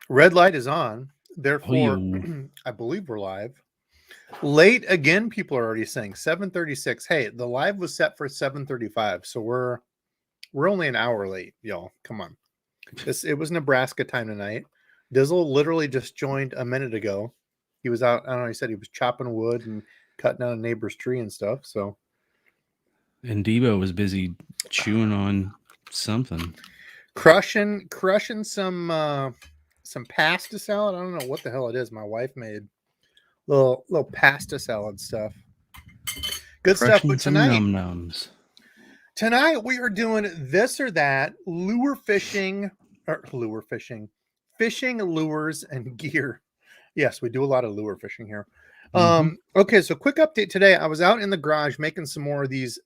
Red light is on. Therefore, Oh, I believe we're live. Late again, people are already saying 7:36. Hey, the live was set for 7:35, so we're only an hour late, y'all. Come on. It was Nebraska time tonight. Dizzle literally just joined a minute ago. He was out, I don't know, he said he was chopping wood and cutting down a neighbor's tree and stuff. So and Debo was busy chewing on something. crushing some pasta salad. I don't know what the hell it is. My wife made little pasta salad stuff. Good stuff. Crushing But some num nums. tonight we are doing this or that lure fishing or fishing lures and gear. Yes, we do a lot of lure fishing here. Mm-hmm. Okay, so quick update today. I was out in the garage making some more of these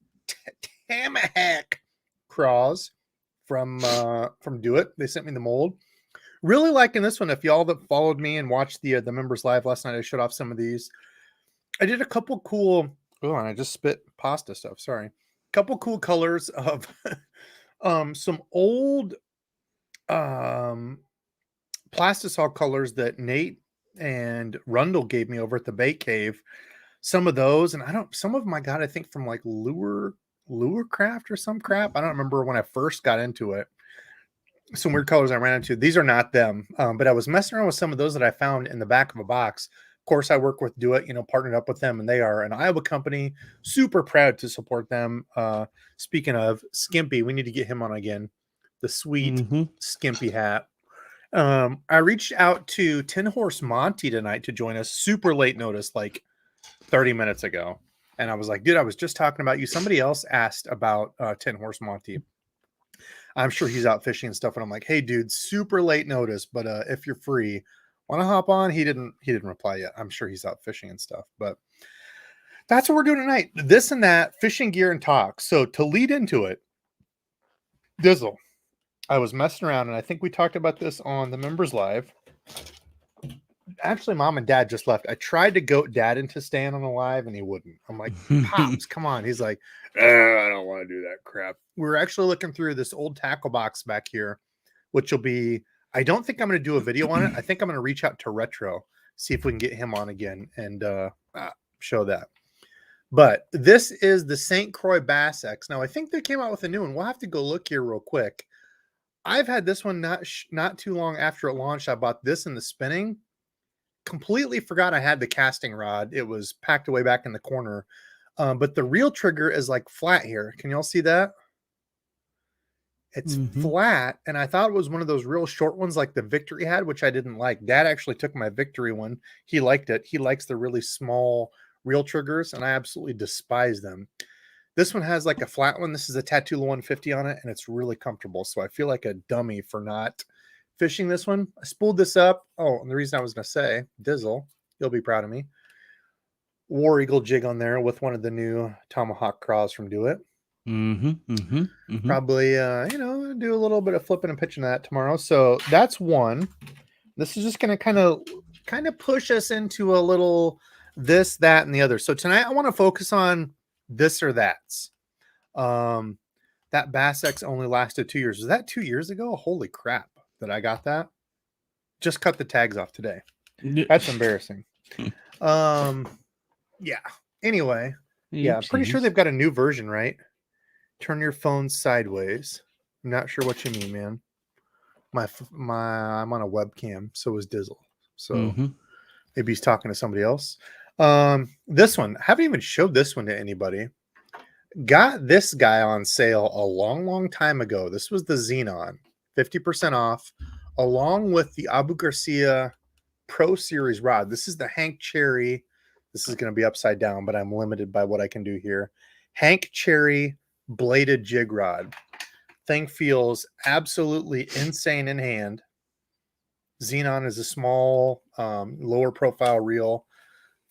Tamahawk craws from Do It. They sent me the mold. Really liking this one. If y'all that followed me and watched the members live last night, I showed off some of these. I did a couple cool. Oh, and I just spit pasta stuff. Sorry. Couple cool colors of some old plastisol colors that Nate and Rundle gave me over at the bait cave. Some of those, and some of them I got, I think, from like lure craft or some crap. I don't remember when I first got into it. Some weird colors I ran into. These are not them, but I was messing around with some of those that I found in the back of a box. Of course, I work with Do It, partnered up with them, and they are an Iowa company. Super proud to support them. Speaking of Skimpy, we need to get him on again. The sweet Mm-hmm. Skimpy hat. I reached out to 10 Horse Monty tonight to join us. Super late notice, like 30 minutes ago. And I was like, dude, I was just talking about you. Somebody else asked about 10 Horse Monty. I'm sure he's out fishing and stuff. And I'm like, hey, dude, super late notice, but if you're free, want to hop on? He didn't reply yet. I'm sure he's out fishing and stuff. But that's what we're doing tonight. This and that, fishing gear and talk. So to lead into it, Dizzle, I was messing around, and I think we talked about this on the members live. Actually, mom and dad just left. I tried to goat dad into staying on the live, and he wouldn't. I'm like, Pops, come on. He's like, I don't want to do that crap. We were actually looking through this old tackle box back here, which will be, I don't think I'm going to do a video on it. I think I'm going to reach out to Retro, see if we can get him on again and show that. But this is the St. Croix Bass X. Now, I think they came out with a new one. We'll have to go look here real quick. I've had this one not too long after it launched. I bought this in the spinning. Completely forgot I had the casting rod. It was packed away back in the corner. But the reel trigger is like flat here. Can y'all see that? It's flat, and I thought it was one of those real short ones like the Victory had, which I didn't like. Dad actually took my Victory one. He liked it. He likes the really small reel triggers, and I absolutely despise them. This one has like a flat one. This is a Tattoola 150 on it, and it's really comfortable. So I feel like a dummy for not fishing this one. I spooled this up. Oh, and the reason I was going to say, Dizzle, you'll be proud of me. War Eagle jig on there with one of the new Tomahawk craws from Do It. Probably, do a little bit of flipping and pitching that tomorrow. So that's one. This is just going to kind of push us into a little this, that, and the other. So tonight I want to focus on this or that's. That Bass X only lasted 2 years. Was that 2 years ago? Holy crap that I got that. Just cut the tags off today. That's embarrassing. Yeah. Anyway, yeah, I'm pretty sure they've got a new version, right? Turn your phone sideways. I'm not sure what you mean, man. I'm on a webcam, so is Dizzle. So maybe he's talking to somebody else. This one, I haven't even showed this one to anybody. Got this guy on sale a long time ago. This was the Xenon, 50% off, along with the Abu Garcia Pro Series rod. This is the Hank Cherry. This is going to be upside down, but I'm limited by what I can do here. Hank Cherry bladed jig rod. Thing feels absolutely insane in hand. Xenon is a small, lower profile reel.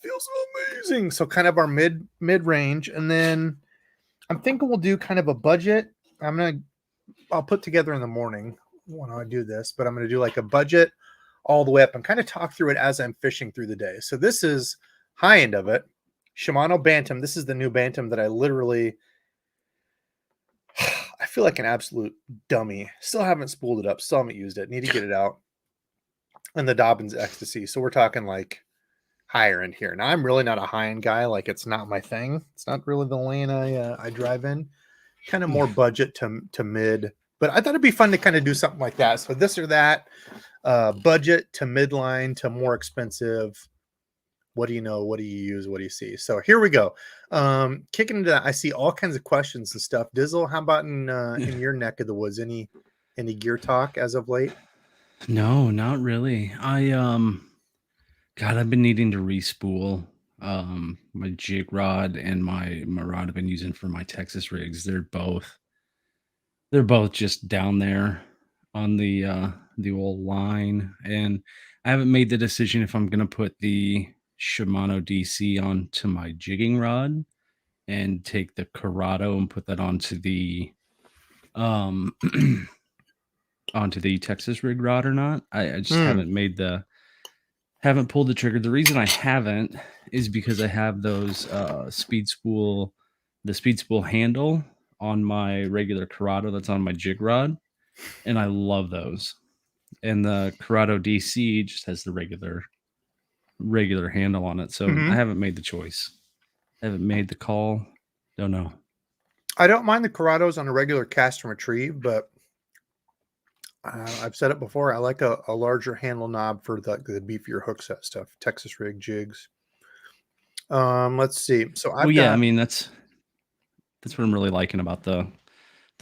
Feels amazing. So kind of our mid range, and then I'm thinking we'll do kind of a budget. I'll put together in the morning when I do this, but I'm going to do like a budget all the way up and kind of talk through it as I'm fishing through the day. So this is high end of it. Shimano Bantam. This is the new Bantam that I feel like an absolute dummy. Still haven't spooled it up. Still haven't used it. Need to get it out. and the Dobbins Ecstasy. So we're talking like higher end here. Now I'm really not a high end guy. Like it's not my thing. It's not really the lane I drive in. Kind of more budget to mid. But I thought it'd be fun to kind of do something like that. So this or that, budget to midline to more expensive. What do you know? What do you use? What do you see? So here we go. Kicking into that, I see all kinds of questions and stuff. Dizzle, how about in your neck of the woods? Any gear talk as of late? No, not really. God, I've been needing to respool my jig rod and my rod I've been using for my Texas rigs. They're both just down there on the old line, and I haven't made the decision if I'm gonna put the Shimano DC onto my jigging rod and take the Corrado and put that onto the um onto the Texas rig rod or not. I just haven't pulled the trigger. The reason I haven't is because I have those the speed spool handle on my regular Corrado that's on my jig rod, and I love those. And the Corrado DC just has the regular handle on it. So I haven't made the choice. I haven't made the call. Don't know. I don't mind the Corrados on a regular cast and retrieve, but I've said it before. I like a larger handle knob for the beefier hook set stuff. Texas rig jigs. Let's see. So I mean that's what I'm really liking about the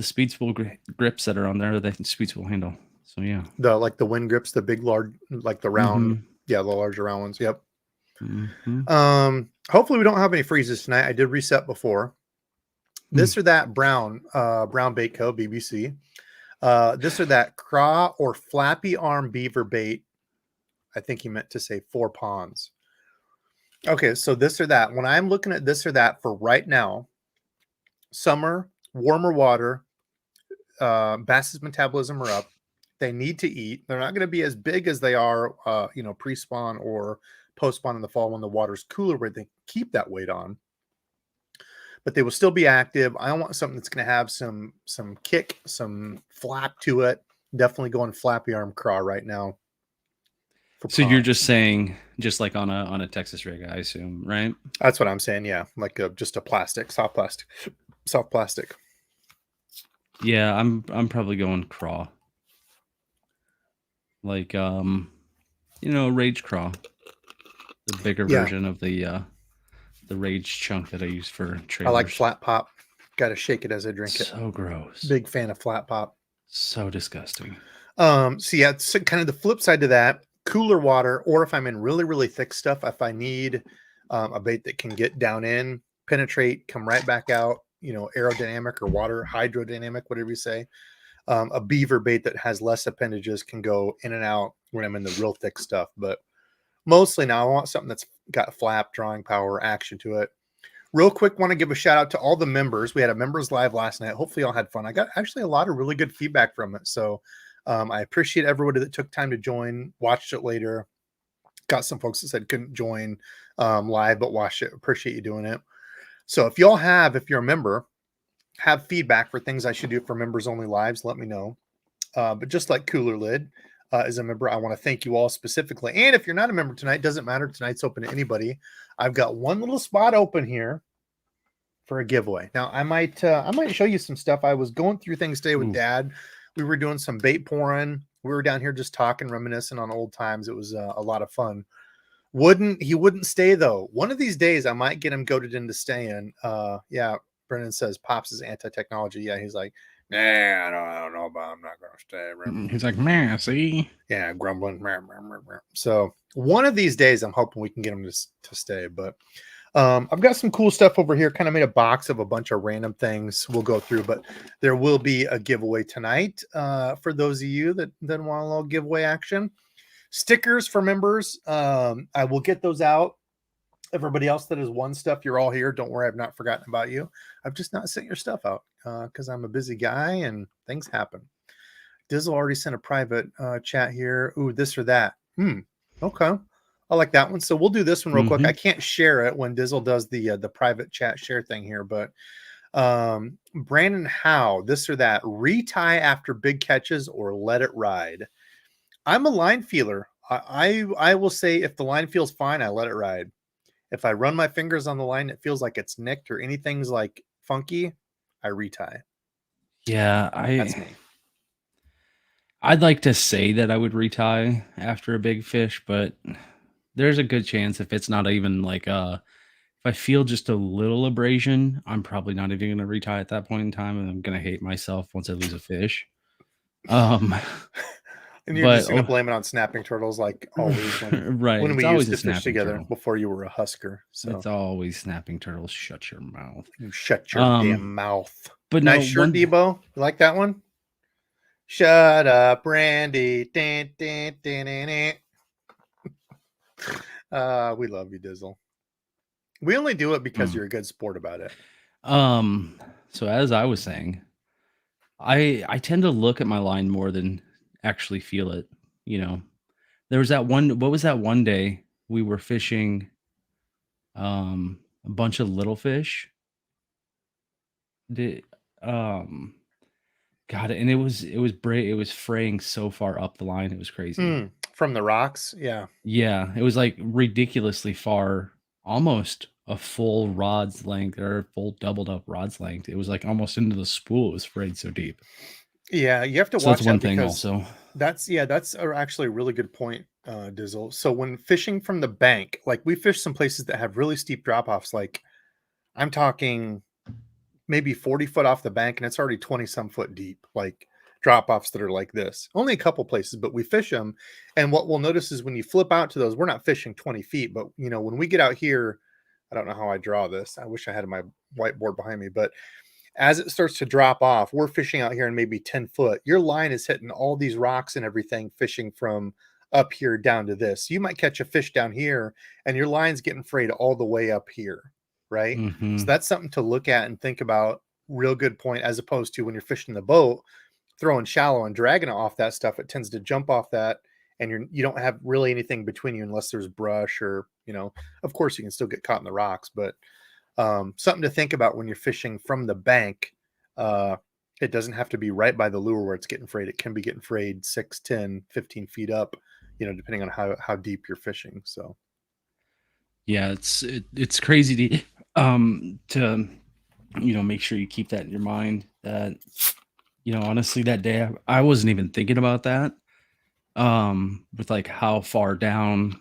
speed spool grips that are on there. They can speed spool handle. So yeah, the wind grips, the big large, like the round, the larger round ones. Yep. Hopefully we don't have any freezes tonight. I did reset before. This or that brown bait co BBC. This or that craw or flappy arm beaver bait. I think he meant to say 4 ponds. Okay, so this or that. When I'm looking at this or that for right now, summer, warmer water, bass's metabolism are up. They need to eat. They're not going to be as big as they are, pre-spawn or post-spawn in the fall when the water's cooler, where they keep that weight on. But they will still be active. I want something that's going to have some kick, some flap to it. Definitely going flappy arm craw right now. So you're just saying, just like on a Texas rig, I assume, right? That's what I'm saying. Yeah, like just a plastic, soft plastic. Yeah, I'm probably going craw. Like Rage craw, the bigger version of the Rage chunk that I use for trailers. I like flat pop. Got to shake it as I drink it. So gross. Big fan of flat pop. So disgusting. So yeah, it's kind of the flip side to that. Cooler water, or if I'm in really, really thick stuff, if I need a bait that can get down in, penetrate, come right back out, aerodynamic or water hydrodynamic, whatever you say. A beaver bait that has less appendages can go in and out when I'm in the real thick stuff. But mostly now I want something that's got flap, drawing power, action to it. Real quick, want to give a shout out to all the members. We had a members live last night. Hopefully y'all had fun. I got actually a lot of really good feedback from it. So I appreciate everybody that took time to join, watched it later. Got some folks that said couldn't join live, but watched it. Appreciate you doing it. So if you're a member, have feedback for things I should do for members only lives, let me know. But just like Cooler Lid, as a member, I want to thank you all specifically. And if you're not a member tonight, doesn't matter. Tonight's open to anybody. I've got one little spot open here for a giveaway. Now I might show you some stuff. I was going through things today with Dad. We were doing some bait pouring. We were down here just talking, reminiscing on old times. It was a lot of fun. He wouldn't stay though. One of these days I might get him goaded into staying. Yeah. Brennan says Pops is anti-technology. Yeah, he's like, nah, I don't know about. I'm not going to stay. He's like, man, see, yeah, grumbling. So one of these days, I'm hoping we can get him to stay. But I've got some cool stuff over here. Kind of made a box of a bunch of random things we'll go through, but there will be a giveaway tonight for those of you that want a little giveaway action. Stickers for members. I will get those out. Everybody else that has won stuff, you're all here. Don't worry, I've not forgotten about you. I've just not sent your stuff out because I'm a busy guy and things happen. Dizzle already sent a private chat here. Ooh, this or that. Okay. I like that one. So we'll do this one real quick. I can't share it when Dizzle does the private chat share thing here, but Brandon Howe, this or that. Retie after big catches or let it ride. I'm a line feeler. I will say if the line feels fine, I let it ride. If I run my fingers on the line, it feels like it's nicked or anything's like funky, I retie. Yeah, That's me. I'd like to say that I would retie after a big fish, but there's a good chance if it's not even like if I feel just a little abrasion, I'm probably not even gonna retie at that point in time, and I'm gonna hate myself once I lose a fish. Um, And you're but just gonna blame it on snapping turtles like always right, when it's we used always a to fish snapping together turtle. before you were a husker. So It's always snapping turtles. Shut your mouth. you shut your Um, damn mouth. but no, Nice shirt, one. Debo. You like that one? Shut up, Randy. Dun, dun, dun, dun, dun. We love you, Dizzle. We only do it because you're a good sport about it. So as I was saying, I tend to look at my line more than actually feel it. You know, there was that one. What was that one day we were fishing? A bunch of little fish. Did got it, and it was fraying so far up the line. It was crazy. From the rocks, yeah. Yeah, it was like ridiculously far, almost a full rod's length or a full doubled up rod's length. It was like almost into the spool. It was frayed so deep. Yeah, you have to So that's watch one out thing because also. that's actually a really good point, Dizzle. So when fishing from the bank, like we fish some places that have really steep drop offs, like I'm talking maybe 40 foot off the bank and it's already 20 some foot deep, like drop offs that are like this. Only a couple places, but we fish them. And what we'll notice is when you flip out to those, we're not fishing 20 feet, but when we get out here, I don't know how I draw this. I wish I had my whiteboard behind me, but as it starts to drop off, we're fishing out here in maybe 10 foot. Your line is hitting all these rocks and everything, fishing from up here down to this. You might catch a fish down here and your line's getting frayed all the way up here, right? So Hmm. that's something to look at and think about. Real good point, as opposed to when you're fishing the boat, throwing shallow and dragging it off that stuff, it tends to jump off that and you don't have really anything between you unless there's brush or, of course you can still get caught in the rocks, but something to think about when you're fishing from the bank. It doesn't have to be right by the lure where it's getting frayed. It can be getting frayed 6, 10, 15 feet up, depending on how deep you're fishing. So Yeah, it's crazy to make sure you keep that in your mind that honestly that day I wasn't even thinking about that with like how far down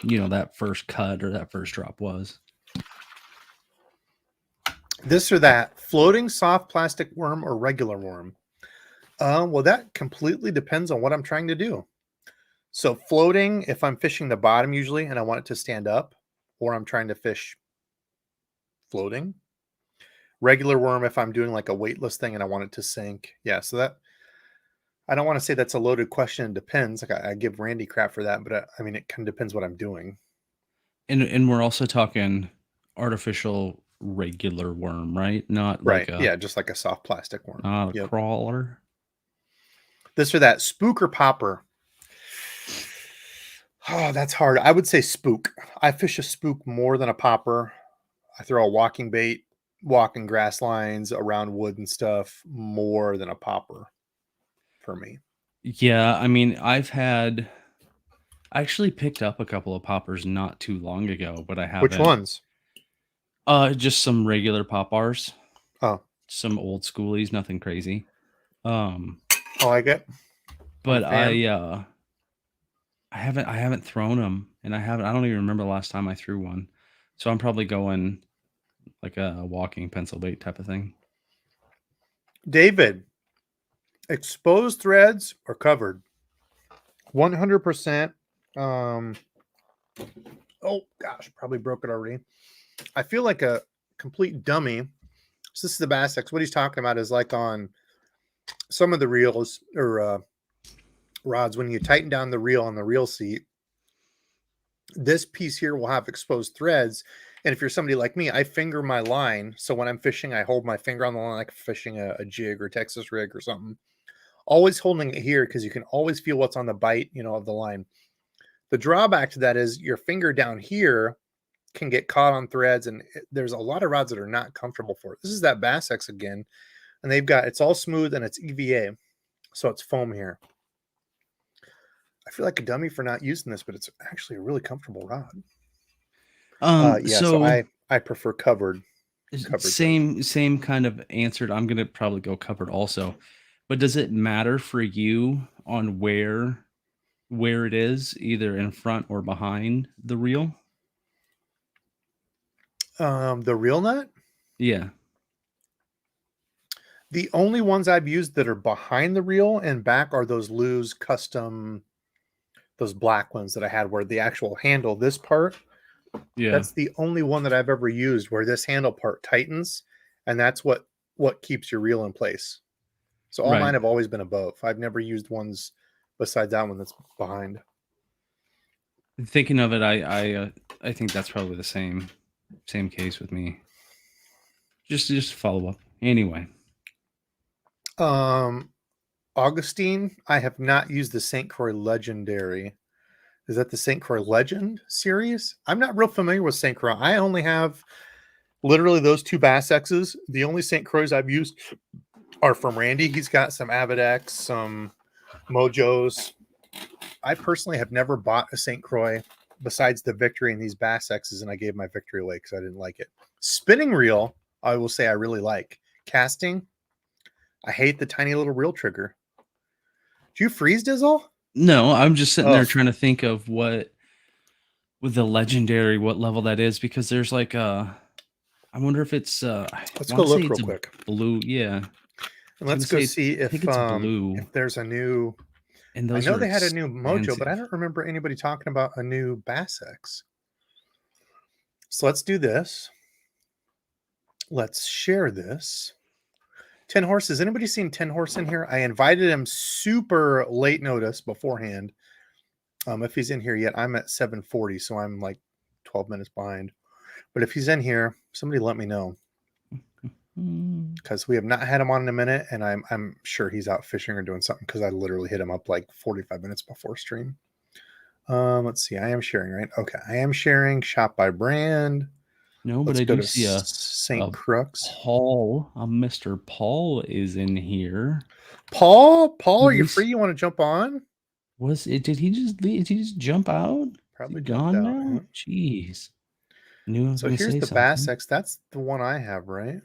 that first cut or that first drop was. this or that, floating soft plastic worm or regular worm. Well, that completely depends on what I'm trying to do. So floating, if I'm fishing the bottom usually and I want it to stand up, or I'm trying to fish floating. Regular worm, if I'm doing like a weightless thing and I want it to sink. Yeah, so that I don't want to say that's a loaded question. It depends. Like I give Randy crap for that, but I mean it kind of depends what I'm doing. And we're also talking artificial regular worm, right? Not like Right. a Yeah, just like a soft plastic worm. not a Yep. crawler. This or that, spook or popper. Oh, that's hard. I would say spook. I fish a spook more than a popper. I throw a walking bait, walking grass lines around wood and stuff more than a popper for me. Yeah, I mean, I actually picked up a couple of poppers not too long ago, but I Which haven't. ones? Just some regular pop bars, Oh, some old schoolies, nothing crazy. Um, I like it. I'm a but fan. I haven't thrown them, and I don't even remember the last time I threw one. So I'm probably going like a walking pencil bait type of thing. David, exposed threads or covered? 100%. Um, oh gosh, probably broke it already. I feel like a complete dummy. So this is the Bass X. What he's talking about is like on some of the reels or rods, when you tighten down the reel on the reel seat, this piece here will have exposed threads. And if you're somebody like me, I finger my line. So when I'm fishing, I hold my finger on the line like fishing a jig or Texas rig or something. Always holding it here because you can always feel what's on the bite, of the line. The drawback to that is your finger down here can get caught on threads, and there's a lot of rods that are not comfortable for it. This is that Bass X again, and it's all smooth and it's EVA, so it's foam here. I feel like a dummy for not using this, but it's actually a really comfortable rod. Yeah, so So I prefer covered version. same kind of answered. I'm gonna probably go covered also. But does it matter for you on where it is, either in front or behind the reel? The reel nut, Yeah. the only ones I've used that are behind the reel and back are those Lew's custom, those black ones that I had where the actual handle, this part, Yeah. that's the only one that I've ever used where this handle part tightens, and that's what keeps your reel in place. So all mine Right. have always been above. I've never used ones besides that one that's behind. Thinking of it, I think that's probably the same case with me. Just follow up. Anyway. Um, Augustine, I have not used the St. Croix Legendary. Is that the St. Croix Legend series? I'm not real familiar with St. Croix. I only have literally those two Bass X's. The only St. Croix I've used are from Randy. He's got some Avidex, some Mojos. I personally have never bought a St. Croix besides the Victory and these Bass X's, and I gave my Victory away because I didn't like it. Spinning reel, I will say I really like. Casting, I hate the tiny little reel trigger. Do you freeze, Dizzle? No, I'm just sitting there Ugh. trying to think of what with the legendary, what level that is, because there's like I wonder if it's I Let's go want to say look real it's a quick. blue. Yeah. And I was let's gonna go say see I think it's blue. if there's a new. And I those know are they had a new Mojo, but I expensive. don't remember anybody talking about a new Bass X. So let's do this. Let's share this. 10 Horse. Has anybody seen 10 Horse in here? I invited him super late notice beforehand. If he's in here yet, I'm at 7:40, so I'm like 12 minutes behind. But if he's in here, somebody let me know. Because we have not had him on in a minute, and I'm sure he's out fishing or doing something because I literally hit him up like 45 minutes before stream. Let's see. I am sharing, right? Okay, I am sharing. Shop by brand. No, but Let's I go do to see St. a Crux. Paul, a Mr. Paul is in here. Paul, are Did you we free? You want to jump on? Was it? Did he just leave? Did he just jump out? Is he Probably jumped gone out. now? Yeah. Jeez, knew I was So gonna here's say the Bass something. X. That's the one I have, right?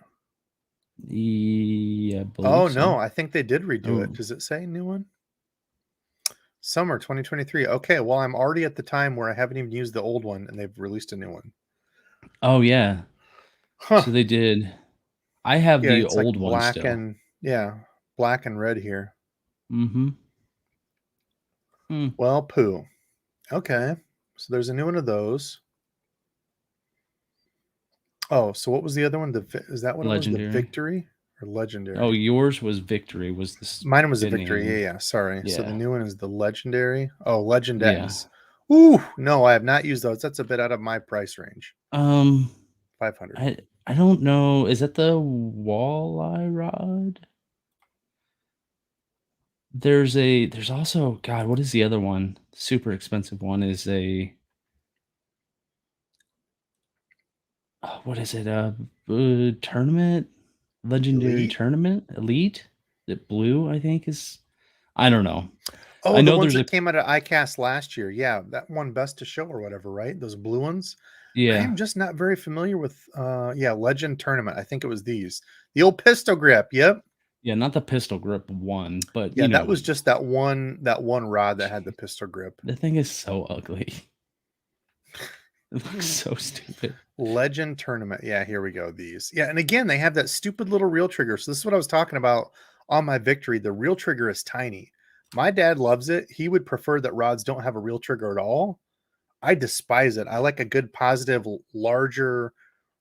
Yeah, I Oh believe no, so. I think they did redo it. Oh, Does it say new one? Summer 2023. Okay, well, I'm already at the time where I haven't even used the old one and they've released a new one. oh yeah. Huh. So they did. I have Yeah, the it's like old one black still. and black and red here. Mm-hmm. Hmm. Well, poo. Okay. So there's a new one of those. Oh, so what was the other one? Is that what it was? The Legendary. Victory or Oh, Legendary? yours was Victory. Was the Mine was the Victory. spinning? Yeah. Sorry. So the Yeah. new one is the Legendary. Oh, Legend Yeah. X. Ooh, no, I have not used those. That's a bit out of my price range. Um, 500. I don't know. Is that the walleye rod? There's also God, what is the other one? Super expensive one is a what is it? Tournament, legendary Elite. tournament, elite. That blue, I think is. I don't know. Oh, I the know ones there's that a came out of ICAST last year. Yeah, that one best to show or whatever, right? Those blue ones. I yeah am just not very familiar with Legend Tournament. I think it was these. The old pistol grip. Yep. yeah not the pistol grip one, but Yeah, you know that what I was mean. just that one rod that had the Jeez, pistol grip. the thing is so ugly. It looks so stupid. Legend Tournament. Yeah, here we go. These. Yeah, and again, they have that stupid little reel trigger. So this is what I was talking about on my Victory. The reel trigger is tiny. My dad loves it. He would prefer that rods don't have a reel trigger at all. I despise it. I like a good positive, larger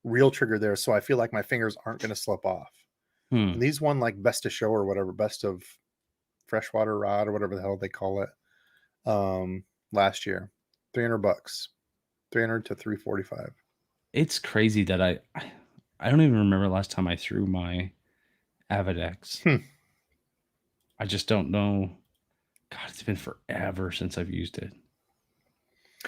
reel trigger there, so I feel like my fingers aren't going to slip off. And Hmm. these one like best of show or whatever, best of freshwater rod or whatever the hell they call it. Last year, $300, 300 to 345. It's crazy that I don't even remember last time I threw my Avidex. I just don't know. God, it's been forever since I've used it.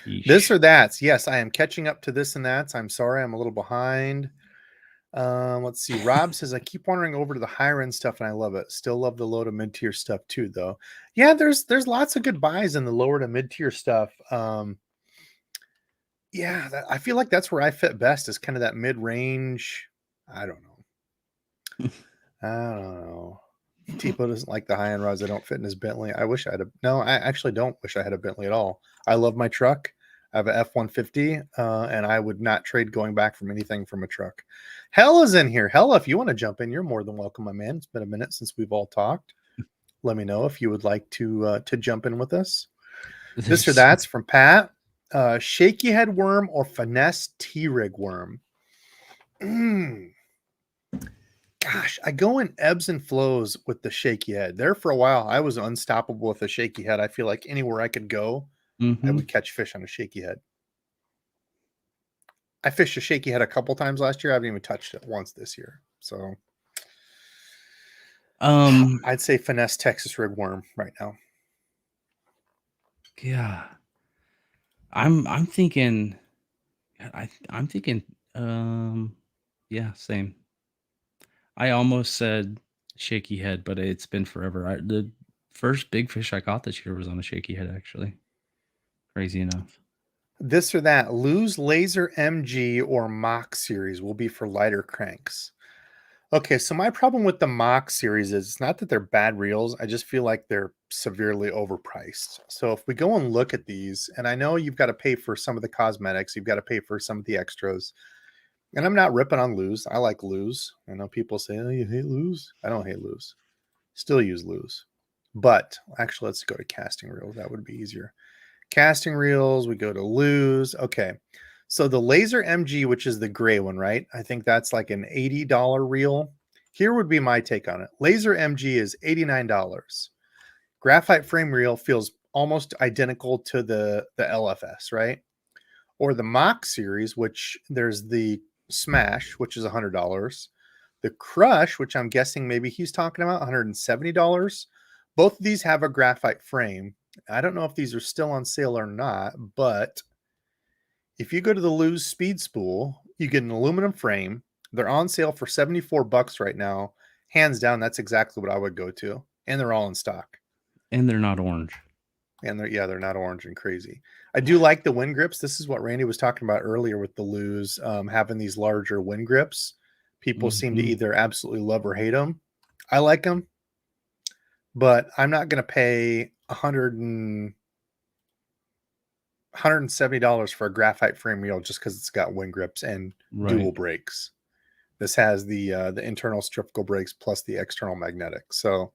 This Yeesh. or that. Yes, I am catching up to this and that. I'm sorry, I'm a little behind. Let's see. Rob says, I keep wandering over to the higher end stuff and I love it. Still love the low to mid tier stuff too, though. Yeah, there's lots of good buys in the lower to mid tier stuff. Yeah, I feel like that's where I fit best, is kind of that mid range. I don't know. I don't know. Tipo doesn't like the high end rods. I don't fit in his Bentley. I wish I had a. No, I actually don't wish I had a Bentley at all. I love my truck. I have a F-150, and I would not trade going back from anything from a truck. Hella's in here. Hella, if you want to jump in, you're more than welcome, my man. It's been a minute since we've all talked. Let me know if you would like to jump in with us. This or that's from Pat. Shaky head worm or finesse T-rig worm? Gosh, I go in ebbs and flows with the shaky head. There for a while, I was unstoppable with a shaky head. I feel like anywhere I could go, I would catch fish on a shaky head. I fished a shaky head a couple times last year. I haven't even touched it once this year. So I'd say finesse Texas rig worm right now. Yeah. I'm thinking I'm thinking yeah, same. I almost said shaky head, but it's been forever. The first big fish I caught this year was on a shaky head, actually. Crazy enough. This or that, Lose Laser MG or Mach series will be for lighter cranks. Okay, so my problem with the Mach series is it's not that they're bad reels. I just feel like they're severely overpriced. So if we go and look at these, and I know you've got to pay for some of the cosmetics, you've got to pay for some of the extras. And I'm not ripping on Lose. I like Lose. I know people say, oh, you hate Lose. I don't hate Lose. Still use Lose. But actually, let's go to casting reels. That would be easier. Casting reels, we go to Lose. Okay. So the Laser MG, which is the gray one, right? I think that's like an $80 reel. Here would be my take on it. Laser MG is $89. Graphite frame reel feels almost identical to the LFS, right? Or the Mach series, which there's the Smash, which is $100. The Crush, which I'm guessing maybe he's talking about, $170. Both of these have a graphite frame. I don't know if these are still on sale or not, but if you go to the Lose Speed Spool, you get an aluminum frame. They're on sale for $74 right now. Hands down, that's exactly what I would go to. And they're all in stock. And they're not orange. And they're not orange and crazy. I do like the wind grips. This is what Randy was talking about earlier with the Lose, having these larger wind grips. People seem to either absolutely love or hate them. I like them, but I'm not going to pay $170 for a graphite frame reel just because it's got wind grips and dual brakes. This has the internal centrifugal brakes plus the external magnetic. So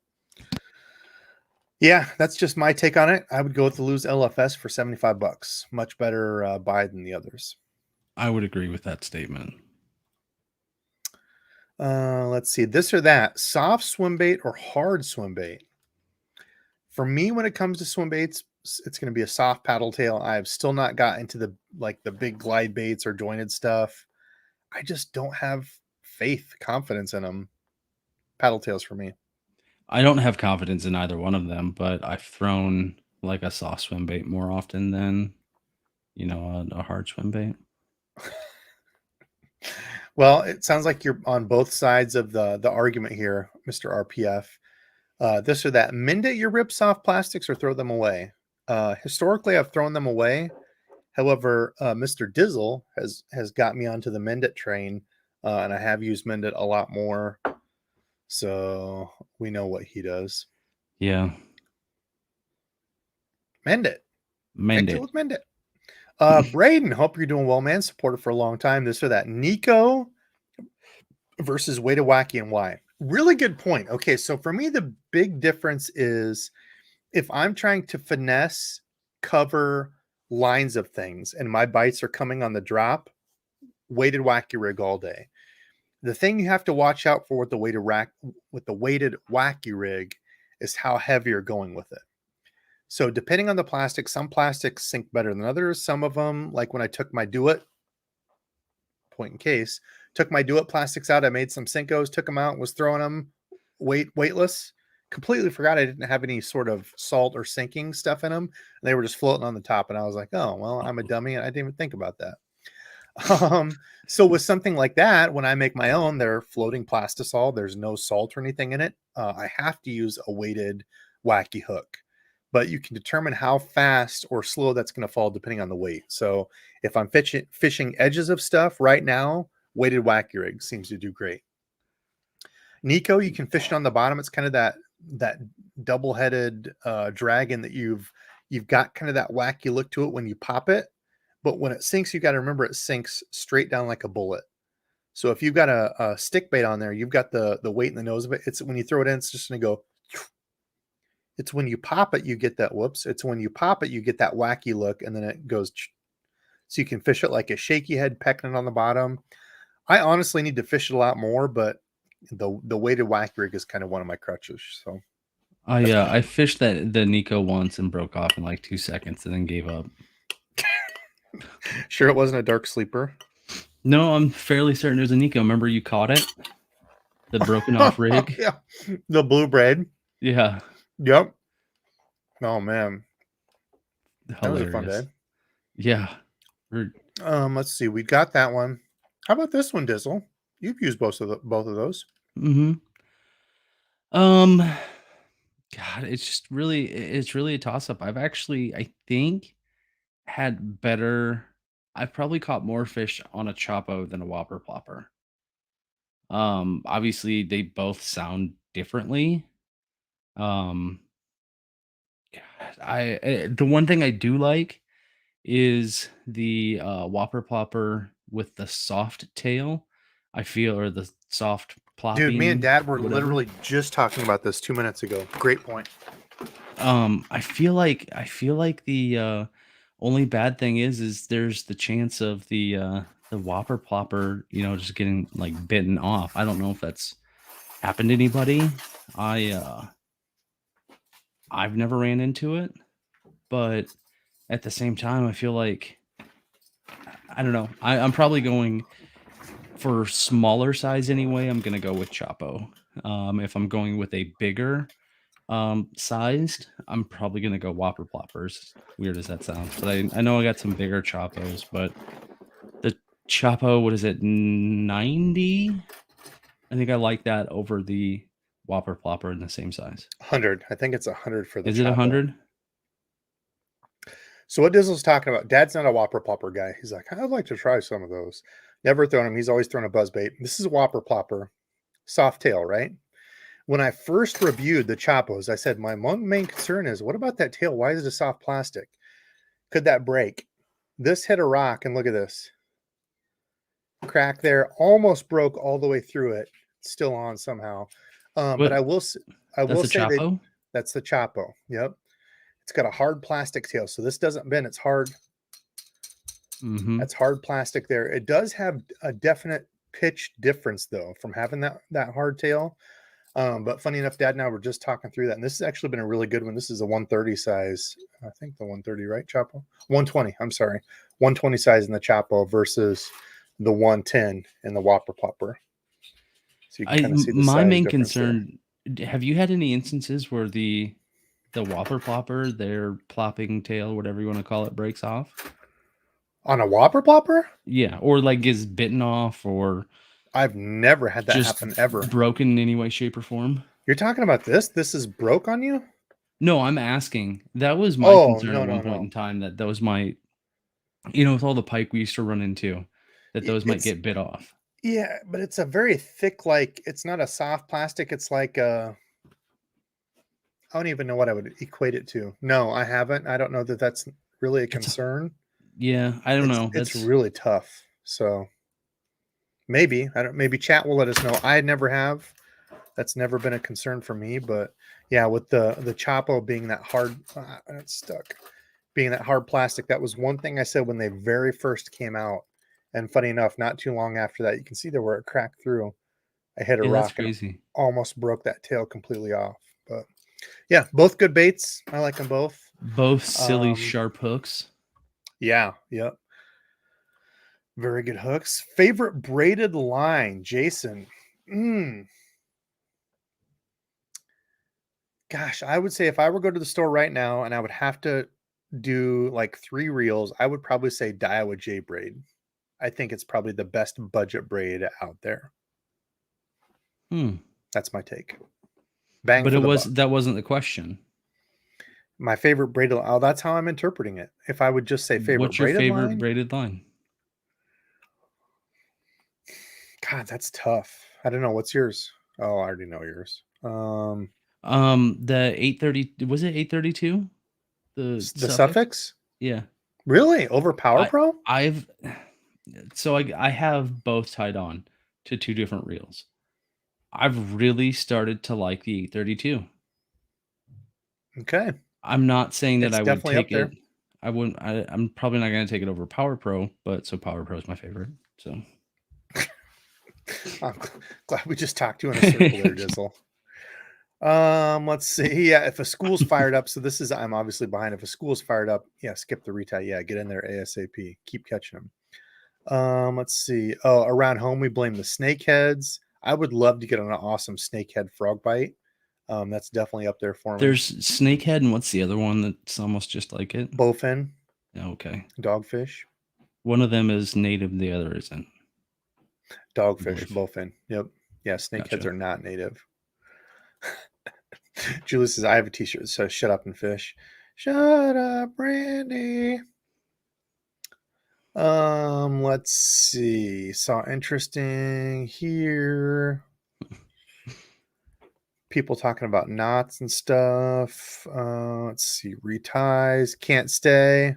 yeah, that's just my take on it. I would go with the Lose LFS for $75. Much better buy than the others. I would agree with that statement. Let's see. This or that. Soft swim bait or hard swim bait? For me, when it comes to swim baits, it's going to be a soft paddle tail. I've still not got into the big glide baits or jointed stuff. I just don't have confidence in them. Paddle tails for me. I don't have confidence in either one of them, but I've thrown like a soft swim bait more often than, a hard swim bait. Well, it sounds like you're on both sides of the argument here, Mr. RPF. This or that. Mend it your ripsoft plastics or throw them away. Historically, I've thrown them away. However, Mr. Dizzle has got me onto the Mend It train, and I have used Mend It a lot more. So we know what he does. Yeah. Mend it. Mend it. Mend it. Braden, hope you're doing well, man. Supported for a long time. This or that. Neko versus Weighted Wacky and why? Really good point. Okay, so for me, the big difference is if I'm trying to finesse, cover lines of things, and my bites are coming on the drop, Weighted Wacky rig all day. The thing you have to watch out for with the weighted Wacky rig is how heavy you're going with it. So depending on the plastic, some plastics sink better than others. Some of them, like when I took my Do It, point in case, took my Do It plastics out, I made some Sinkos, took them out, was throwing them weightless. Completely forgot I didn't have any sort of salt or sinking stuff in them. They were just floating on the top. And I was like, oh, well, I'm a dummy. And I didn't even think about that. So with something like that, when I make my own, they're floating plastisol. There's no salt or anything in it. I have to use a weighted Wacky hook, but you can determine how fast or slow that's going to fall depending on the weight. So if I'm fishing edges of stuff right now, weighted Wacky rig seems to do great. Neko, you can fish it on the bottom. It's kind of that double-headed dragon that you've got kind of that wacky look to it when you pop it, but when it sinks, you got to remember it sinks straight down like a bullet. So if you've got a stick bait on there, you've got the weight in the nose of it. It's when you throw it in, it's just going to go. It's when you pop it, you get that whoops. It's when you pop it, you get that wacky look, and then it goes. So you can fish it like a shaky head, pecking it on the bottom. I honestly need to fish it a lot more, but the weighted Wacky rig is kind of one of my crutches. So I fished the Neko once and broke off in like 2 seconds and then gave up. Sure it wasn't a dark sleeper? No, I'm fairly certain it was a Neko. Remember you caught it? The broken off rig? Yeah. The blue braid. Yeah. Yep. Oh man. Hilarious. That was a fun day. Yeah. Let's see. We got that one. How about this one, Dizzle? You've used both of those. Mm-hmm. God, it's really a toss-up. I think I've probably caught more fish on a Chapo than a Whopper Plopper. Obviously they both sound differently. God, the one thing I do like is the Whopper Plopper with the soft tail. I feel, or the soft plopping. Dude, me and Dad were whatever. literally just talking about this 2 minutes ago. Great point. I feel like the only bad thing is there's the chance of the Whopper Plopper, just getting like bitten off. I don't know if that's happened to anybody. I've never ran into it, but at the same time, I feel like I don't know. I'm probably going for smaller size anyway. I'm gonna go with Chapo. If I'm going with a bigger sized, I'm probably gonna go Whopper Ploppers. Weird as that sounds, but I know I got some bigger Chapos, but the Chapo, what is it, 90? I think I like that over the Whopper Plopper in the same size. 100. I think it's 100 for the Is it 100? So what Dizzle's talking about, Dad's not a Whopper Plopper guy. He's like, I'd like to try some of those. Never thrown them. He's always thrown a buzzbait. This is a Whopper Plopper, soft tail, right? When I first reviewed the Chapos, I said, my main concern is, what about that tail? Why is it a soft plastic? Could that break? This hit a rock, and look at this. Crack there, almost broke all the way through it. Still on somehow. But I will say that's the Chapo. Yep. It's got a hard plastic tail, so this doesn't bend. It's hard. Mm-hmm. That's hard plastic there. It does have a definite pitch difference, though, from having that hard tail. But funny enough, Dad and I were just talking through that, and this has actually been a really good one. This is a 130 size. I think the 130, right, Chapo? 120. I'm sorry. 120 size in the Chapo versus the 110 in the Whopper Plopper. So you can kind of see the my size main difference concern, have you had any instances where the Whopper Plopper, their plopping tail, whatever you want to call it, breaks off? On a Whopper Plopper? Yeah, or like gets bitten off, or I've never had that happen ever. Broken in any way, shape, or form. You're talking about this? This is broke on you? No, I'm asking. That was my concern at one point in time, that those might, with all the pike we used to run into, that those might get bit off. Yeah, but it's a very thick, like, it's not a soft plastic. It's like I don't even know what I would equate it to. No, I haven't. I don't know that that's really a concern. I don't know. It's really tough. So maybe chat will let us know. I never have. That's never been a concern for me. But yeah, with the Chapo being that hard, it's stuck. Being that hard plastic, that was one thing I said when they very first came out. And funny enough, not too long after that, you can see there where it cracked through. I hit a rock and almost broke that tail completely off. But yeah, both good baits. I like them both. Both silly sharp hooks. Yeah, yep. Very good hooks. Favorite braided line, Jason. Gosh, I would say if I were to go to the store right now and I would have to do like 3 reels, I would probably say Daiwa J braid. I think it's probably the best budget braid out there. That's my take. Bang But for the buck. that wasn't the question. My favorite braided. Oh, that's how I'm interpreting it. If I would just say favorite What's your braided favorite line, braided line? God, that's tough. I don't know. What's yours? Oh, I already know yours. The 830, was it 832? The The suffix? suffix? Yeah. Really? Over Power Pro? I've so I have both tied on to two different reels. I've really started to like the 832. Okay. I'm not saying that It's I would definitely up take there. it. I wouldn't. I'm probably not going to take it over Power Pro, but so Power Pro is my favorite. So I'm glad we just talked to you in a circle there, Dizzle. Let's see. Yeah, if a school's fired up, so this is I'm obviously behind. If a school's fired up, yeah, skip the retie. Yeah, get in there ASAP. Keep catching them. Let's see. Oh, around home we blame the snakeheads. I would love to get on an awesome snakehead frog bite. That's definitely up there for me. there's snakehead, and what's the other one that's almost just like it? Bowfin, Okay. dogfish, One of them is native, the other isn't. dogfish, bowfin. Yep. Yeah, snakeheads Gotcha. are not native. Julie says, I have a t-shirt that says shut up and fish. Shut up, Brandy. Let's see. Saw interesting here. People talking about knots and stuff. Let's see. Reties. Can't stay.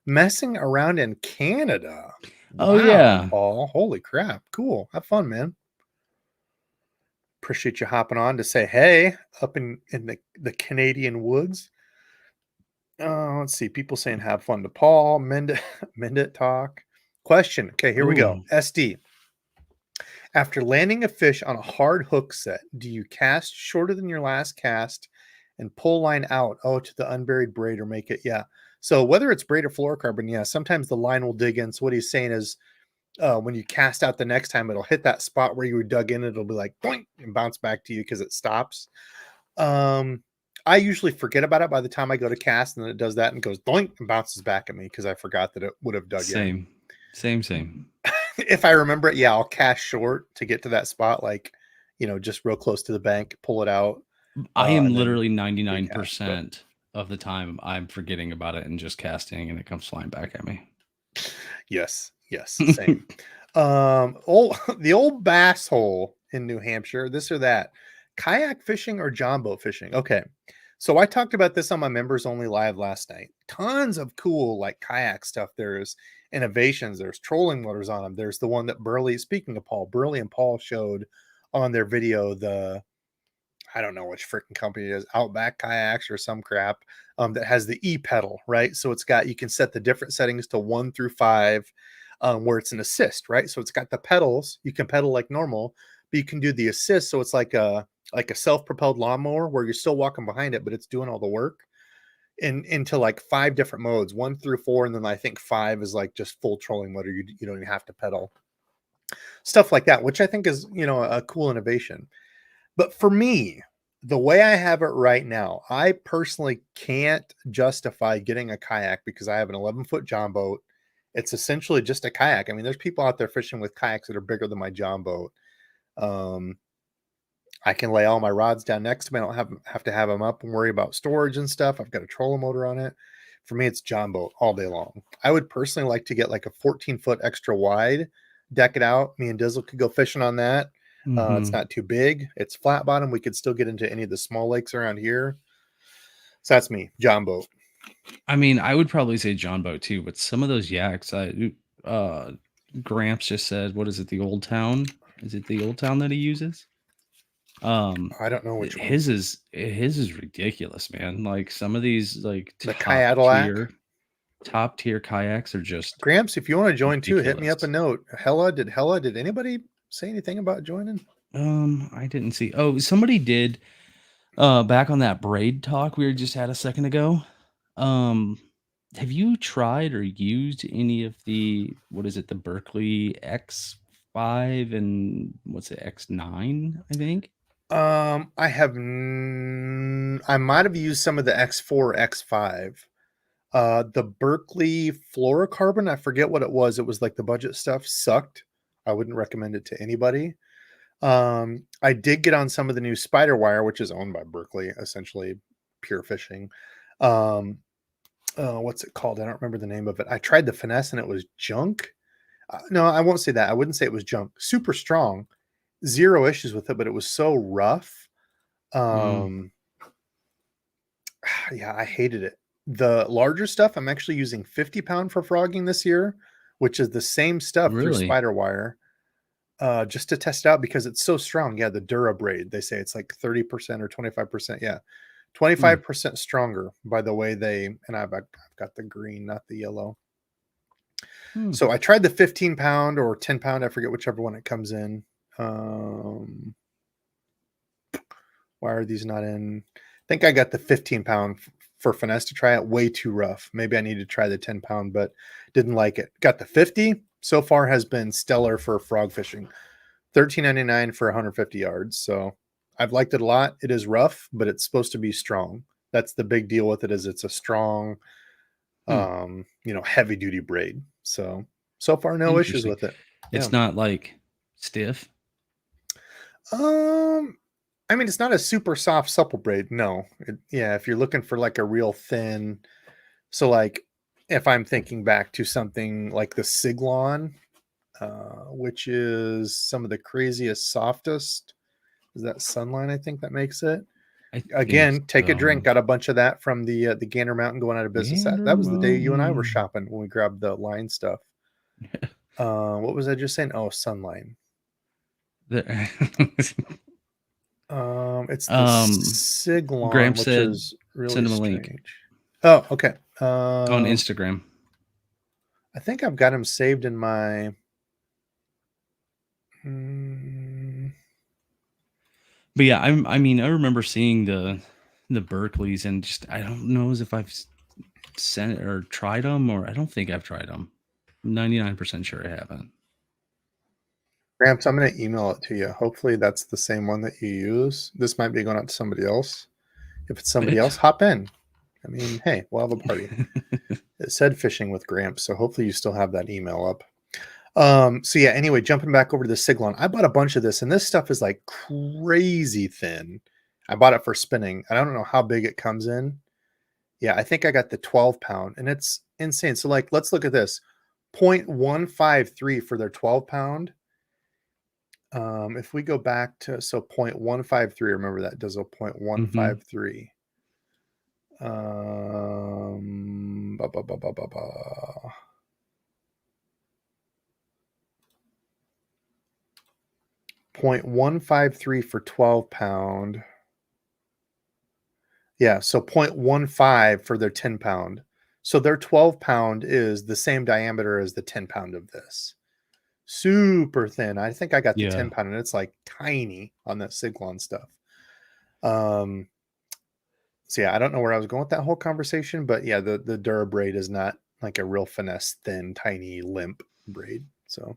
Messing around in Canada. Oh, Wow, yeah. Paul. Holy crap. Cool. Have fun, man. Appreciate you hopping on to say hey up in the Canadian woods. Let's see. People saying have fun to Paul. Mend it talk. Question. Okay, here we go. Ooh. SD. After landing a fish on a hard hook set, do you cast shorter than your last cast and pull line out? Oh, to the unburied braid or make it. Yeah. So whether it's braid or fluorocarbon, yeah, sometimes the line will dig in. So what he's saying is when you cast out the next time, it'll hit that spot where you were dug in. It'll be like boink and bounce back to you because it stops. I usually forget about it by the time I go to cast, and then it does that and goes doink and bounces back at me because I forgot that it would have dug in. Same. If I remember it, yeah, I'll cast short to get to that spot, like, just real close to the bank, pull it out. I am and then literally recast, 99% of the time I'm forgetting about it and just casting, and it comes flying back at me. Yes, same. The old bass hole in New Hampshire, this or that. Kayak fishing or John boat fishing? Okay. So I talked about this on my members only live last night. Tons of cool like kayak stuff. There's innovations, there's trolling motors on them. There's the one that Burley, speaking of Paul, Burley and Paul showed on their video, I don't know which freaking company it is, Outback Kayaks or some crap, that has the e-pedal, right? So you can set the different settings to 1 through 5, where it's an assist, right? So it's got the pedals. You can pedal like normal, but you can do the assist. So it's like a self-propelled lawnmower where you're still walking behind it, but it's doing all the work into like 5 different modes, 1 through 4. And then I think 5 is like just full trolling mode. You don't even have to pedal, stuff like that, which I think is, a cool innovation. But for me, the way I have it right now, I personally can't justify getting a kayak because I have an 11-foot John boat. It's essentially just a kayak. I mean, there's people out there fishing with kayaks that are bigger than my John boat. I can lay all my rods down next to me. I don't have to have them up and worry about storage and stuff. I've got a trolling motor on it. For me, it's John boat all day long. I would personally like to get like a 14-foot extra wide, deck it out. Me and Dizzle could go fishing on that. It's not too big. It's flat bottom. We could still get into any of the small lakes around here. So that's me, John boat. I mean, I would probably say John boat too, but some of those yaks, Gramps just said, what is it, the Old Town? Is it the Old Town that he uses? I don't know which his one. His is ridiculous, man. Like some of these like the Cadillac. Top tier kayaks are just Gramps. If you want to join ridiculous. too, hit me up a note. Did anybody say anything about joining? I didn't see. Oh, somebody did. Back on that braid talk we just had a second ago. Have you tried or used any of the the Berkeley X5 and what's it, X9? I think. I have. I might have used some of the X4, X5. The Berkeley fluorocarbon, I forget what it was. It was like the budget stuff, sucked. I wouldn't recommend it to anybody. I did get on some of the new spider wire, which is owned by Berkeley, essentially pure fishing. What's it called? I don't remember the name of it. I tried the finesse and it was junk. No, I won't say that. I wouldn't say it was junk. Super strong, zero issues with it, but it was so rough. Yeah, I hated it. The larger stuff, I'm actually using 50 pound for frogging this year, which is the same stuff through Really? spider wire, just to test it out because it's so strong. Yeah, the Dura braid, they say it's like 30% or 25%. Yeah, 25% stronger by the way and I've got the green, not the yellow. So I tried the 15 pound or 10 pound, I forget whichever one it comes in. Why are these not in? I think I got the 15 pound for finesse to try it. Way too rough. Maybe I need to try the 10 pound, but didn't like it. Got the 50. So far has been stellar for frog fishing. $13.99 for 150 yards. So I've liked it a lot. It is rough, but it's supposed to be strong. That's the big deal with it, is it's a strong, heavy duty braid. So far, no issues with it. It's not like stiff. I mean, it's not a super soft, supple braid. No. If you're looking for like a real thin, so like if I'm thinking back to something like the Siglon, which is some of the craziest, softest, is that Sunline, I think that makes it. Again, take a drink. Got a bunch of that from the Gander Mountain going out of business. That was the day you and I were shopping when we grabbed the line stuff. What was I just saying? Oh, Sunline. It's the Siglon, Gramps which said, is really send him a strange. link. Oh, okay. On Instagram. I think I've got him saved in my. But yeah, I mean, I remember seeing the Berkeleys, and just I don't know as if I've sent or tried them, or I don't think I've tried them. I'm 99% sure I haven't. Gramps, I'm going to email it to you. Hopefully that's the same one that you use. This might be going out to somebody else. If it's somebody else, hop in. I mean, hey, we'll have a party. It said fishing with Gramps, so hopefully you still have that email up. So yeah, anyway, jumping back over to the Siglon, I bought a bunch of this, and this stuff is like crazy thin. I bought it for spinning. I don't know how big it comes in. Yeah, I think I got the 12 pound, and it's insane. So like, let's look at this. 0.153 for their 12 pound. If we go back to, 0.153, remember that does a 0.153. 0.153 for 12 pound. Yeah, so 0.15 for their 10 pound. So their 12 pound is the same diameter as the 10 pound of this. Super thin. I think I got the 10 pound, and it's like tiny on that Siglon stuff. So yeah, I don't know where I was going with that whole conversation, but yeah, the Dura braid is not like a real finesse, thin, tiny, limp braid. So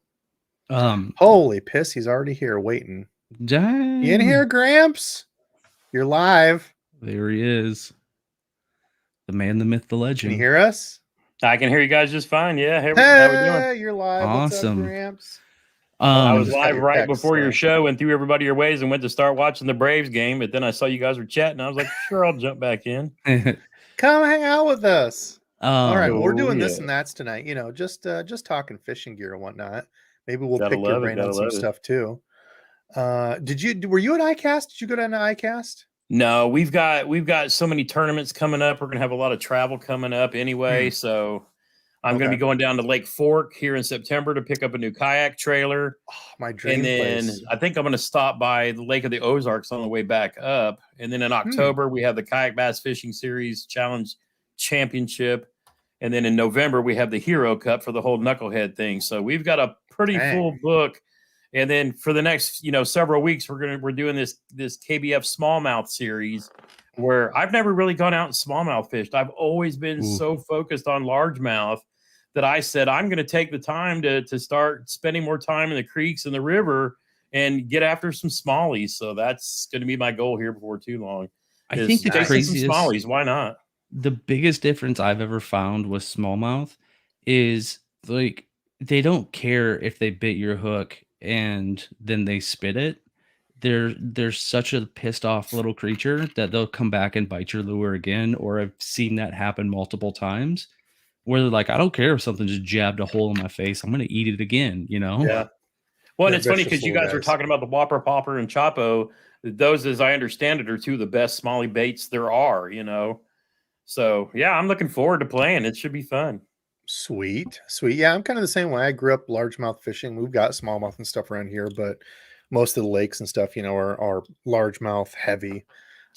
holy piss, he's already here waiting. Dang. You in here, Gramps? You're live. There he is. The man, the myth, the legend. Can you hear us? I can hear you guys just fine. Yeah. Hey, how we doing? You're live. Awesome. What's up, Gramps? I was live right before your show and threw everybody your ways and went to start watching the Braves game. But then I saw you guys were chatting. I was like, sure, I'll jump back in. Come hang out with us. All right, we're doing this yeah. and that's tonight. You know, just talking fishing gear and whatnot. Maybe we'll pick your brain on some stuff too. Were you at ICAST? Did you go to an ICAST? No, we've got so many tournaments coming up. We're gonna have a lot of travel coming up anyway. So I'm gonna be going down to Lake Fork here in September to pick up a new kayak trailer. Oh, my dream. And then place. I think I'm gonna stop by the Lake of the Ozarks on the way back up. And then in October we have the Kayak Bass Fishing Series Challenge Championship. And then in November we have the Hero Cup for the whole knucklehead thing. So we've got a pretty full book. And then for the next, several weeks, we're doing this KBF smallmouth series where I've never really gone out and smallmouth fished. I've always been so focused on largemouth that I said I'm going to take the time to start spending more time in the creeks and the river and get after some smallies. So that's going to be my goal here before too long. I think the craziest some smallies. Why not? the biggest difference I've ever found with smallmouth is like they don't care if they bit your hook and then they spit it. They're such a pissed off little creature that they'll come back and bite your lure again. Or I've seen that happen multiple times where they're like, I don't care if something just jabbed a hole in my face. I'm gonna eat it again, you know? Yeah. Well, and They're it's funny vicious because you little guys were guys. talking about the Whopper Popper and Chapo. Those, as I understand it, are two of the best smallie baits there are, you know. So yeah, I'm looking forward to playing. It should be fun. Sweet. Yeah, I'm kind of the same way. I grew up largemouth fishing. We've got smallmouth and stuff around here, but most of the lakes and stuff, are largemouth heavy.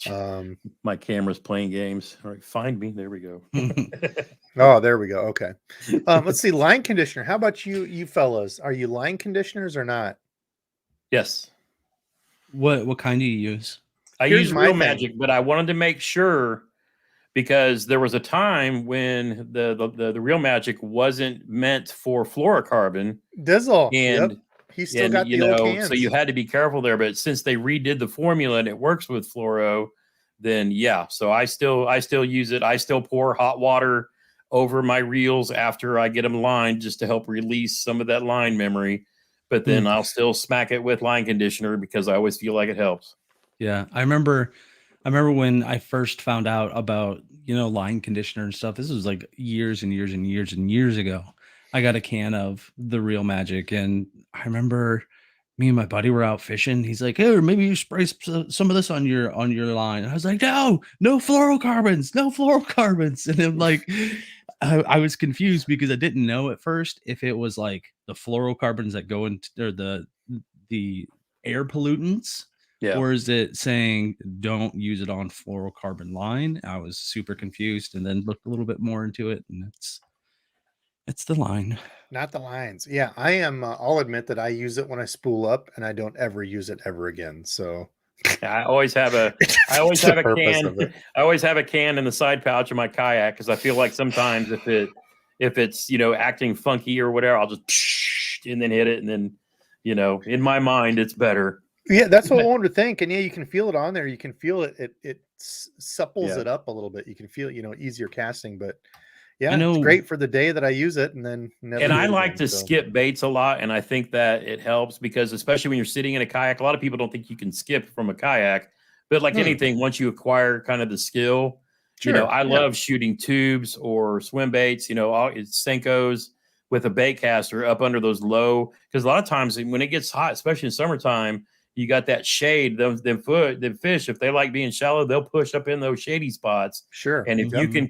My camera's playing games. All right, find me. There we go. Oh, there we go. Okay. Let's see. Line conditioner. How about you fellas? Are you line conditioners or not? Yes. What kind do you use? I Here's use my Real thing. Magic, but I wanted to make sure because there was a time when the Real Magic wasn't meant for fluorocarbon, Dizzle. and Yep. He's still got you the old know, cans. so you had to be careful there. But since they redid the formula and it works with fluoro, then yeah. So I still use it. I still pour hot water over my reels after I get them lined just to help release some of that line memory. But then I'll still smack it with line conditioner because I always feel like it helps. Yeah, I remember when I first found out about, line conditioner and stuff. This was like years and years and years and years ago. I got a can of the Real Magic, and I remember me and my buddy were out fishing. He's like, "Hey, maybe you spray some of this on your line." And I was like, "No fluorocarbons, no fluorocarbons." And then like, I was confused because I didn't know at first if it was like the fluorocarbons that go into or the air pollutants. Yeah. Or is it saying don't use it on fluorocarbon line? I was super confused and then looked a little bit more into it, and it's the line. Not the lines. Yeah, I am. I'll admit that I use it when I spool up, and I don't ever use it ever again. So I always have a I always have a can. I always have a can in the side pouch of my kayak because I feel like sometimes if it's acting funky or whatever, I'll just and then hit it, and then in my mind it's better. Yeah, that's what I wanted to think. And yeah, you can feel it on there. You can feel it. It supples it up a little bit. You can feel, easier casting. But yeah, it's great for the day that I use it, and then never. And I like to skip baits a lot, and I think that it helps because especially when you're sitting in a kayak, a lot of people don't think you can skip from a kayak. But like anything, once you acquire kind of the skill, I love shooting tubes or swim baits. It's Senkos with a bait caster up under those low, because a lot of times when it gets hot, especially in summertime, you got that shade. Them fish, if they like being shallow, they'll push up in those shady spots. Sure. And if you can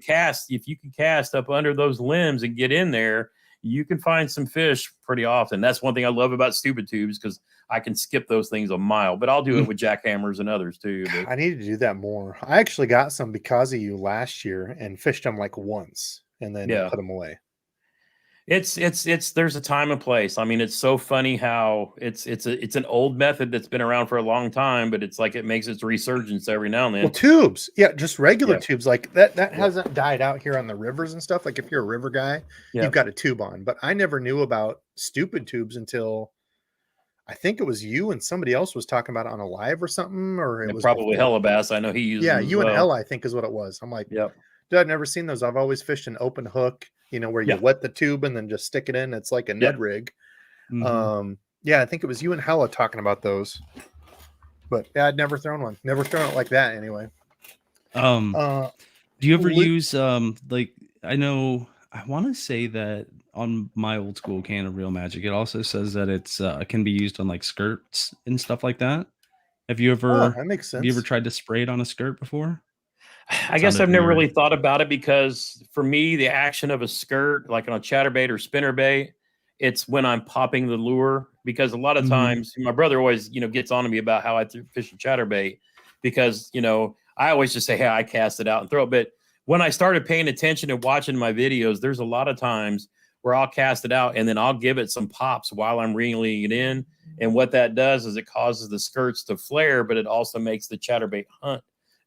cast up under those limbs and get in there, you can find some fish pretty often. That's one thing I love about stupid tubes because I can skip those things a mile. But I'll do it with jackhammers and others too. But I need to do that more. I actually got some because of you last year and fished them like once and then put them away. It's there's a time and place. I mean, it's so funny how it's an old method that's been around for a long time, but it's like it makes its resurgence every now and then. Well, tubes, just regular tubes like that hasn't died out here on the rivers and stuff. Like if you're a river guy, you've got a tube on. But I never knew about stupid tubes until I think it was you and somebody else was talking about it on a live or something, or it was probably Hellabass. I know he used. Yeah, you and Hella, I think is what it was. I'm like, dude, I've never seen those. I've always fished an open hook. Where you wet the tube and then just stick it in. It's like a Ned rig. I think it was you and Hella talking about those. But I'd never thrown one. Never thrown it like that anyway. Do you ever use like I want to say that on my old school can of Real Magic, it also says that it's can be used on like skirts and stuff like that. Have you ever that makes sense. Have you ever tried to spray it on a skirt before? I guess I've never really thought about it because for me, the action of a skirt, like on a chatterbait or spinnerbait, it's when I'm popping the lure. Because a lot of times, my brother always, gets on to me about how I fish a chatterbait because, I always just say, hey, I cast it out and throw it. But when I started paying attention and watching my videos, there's a lot of times where I'll cast it out and then I'll give it some pops while I'm reeling it in. And what that does is it causes the skirts to flare, but it also makes the chatterbait hunt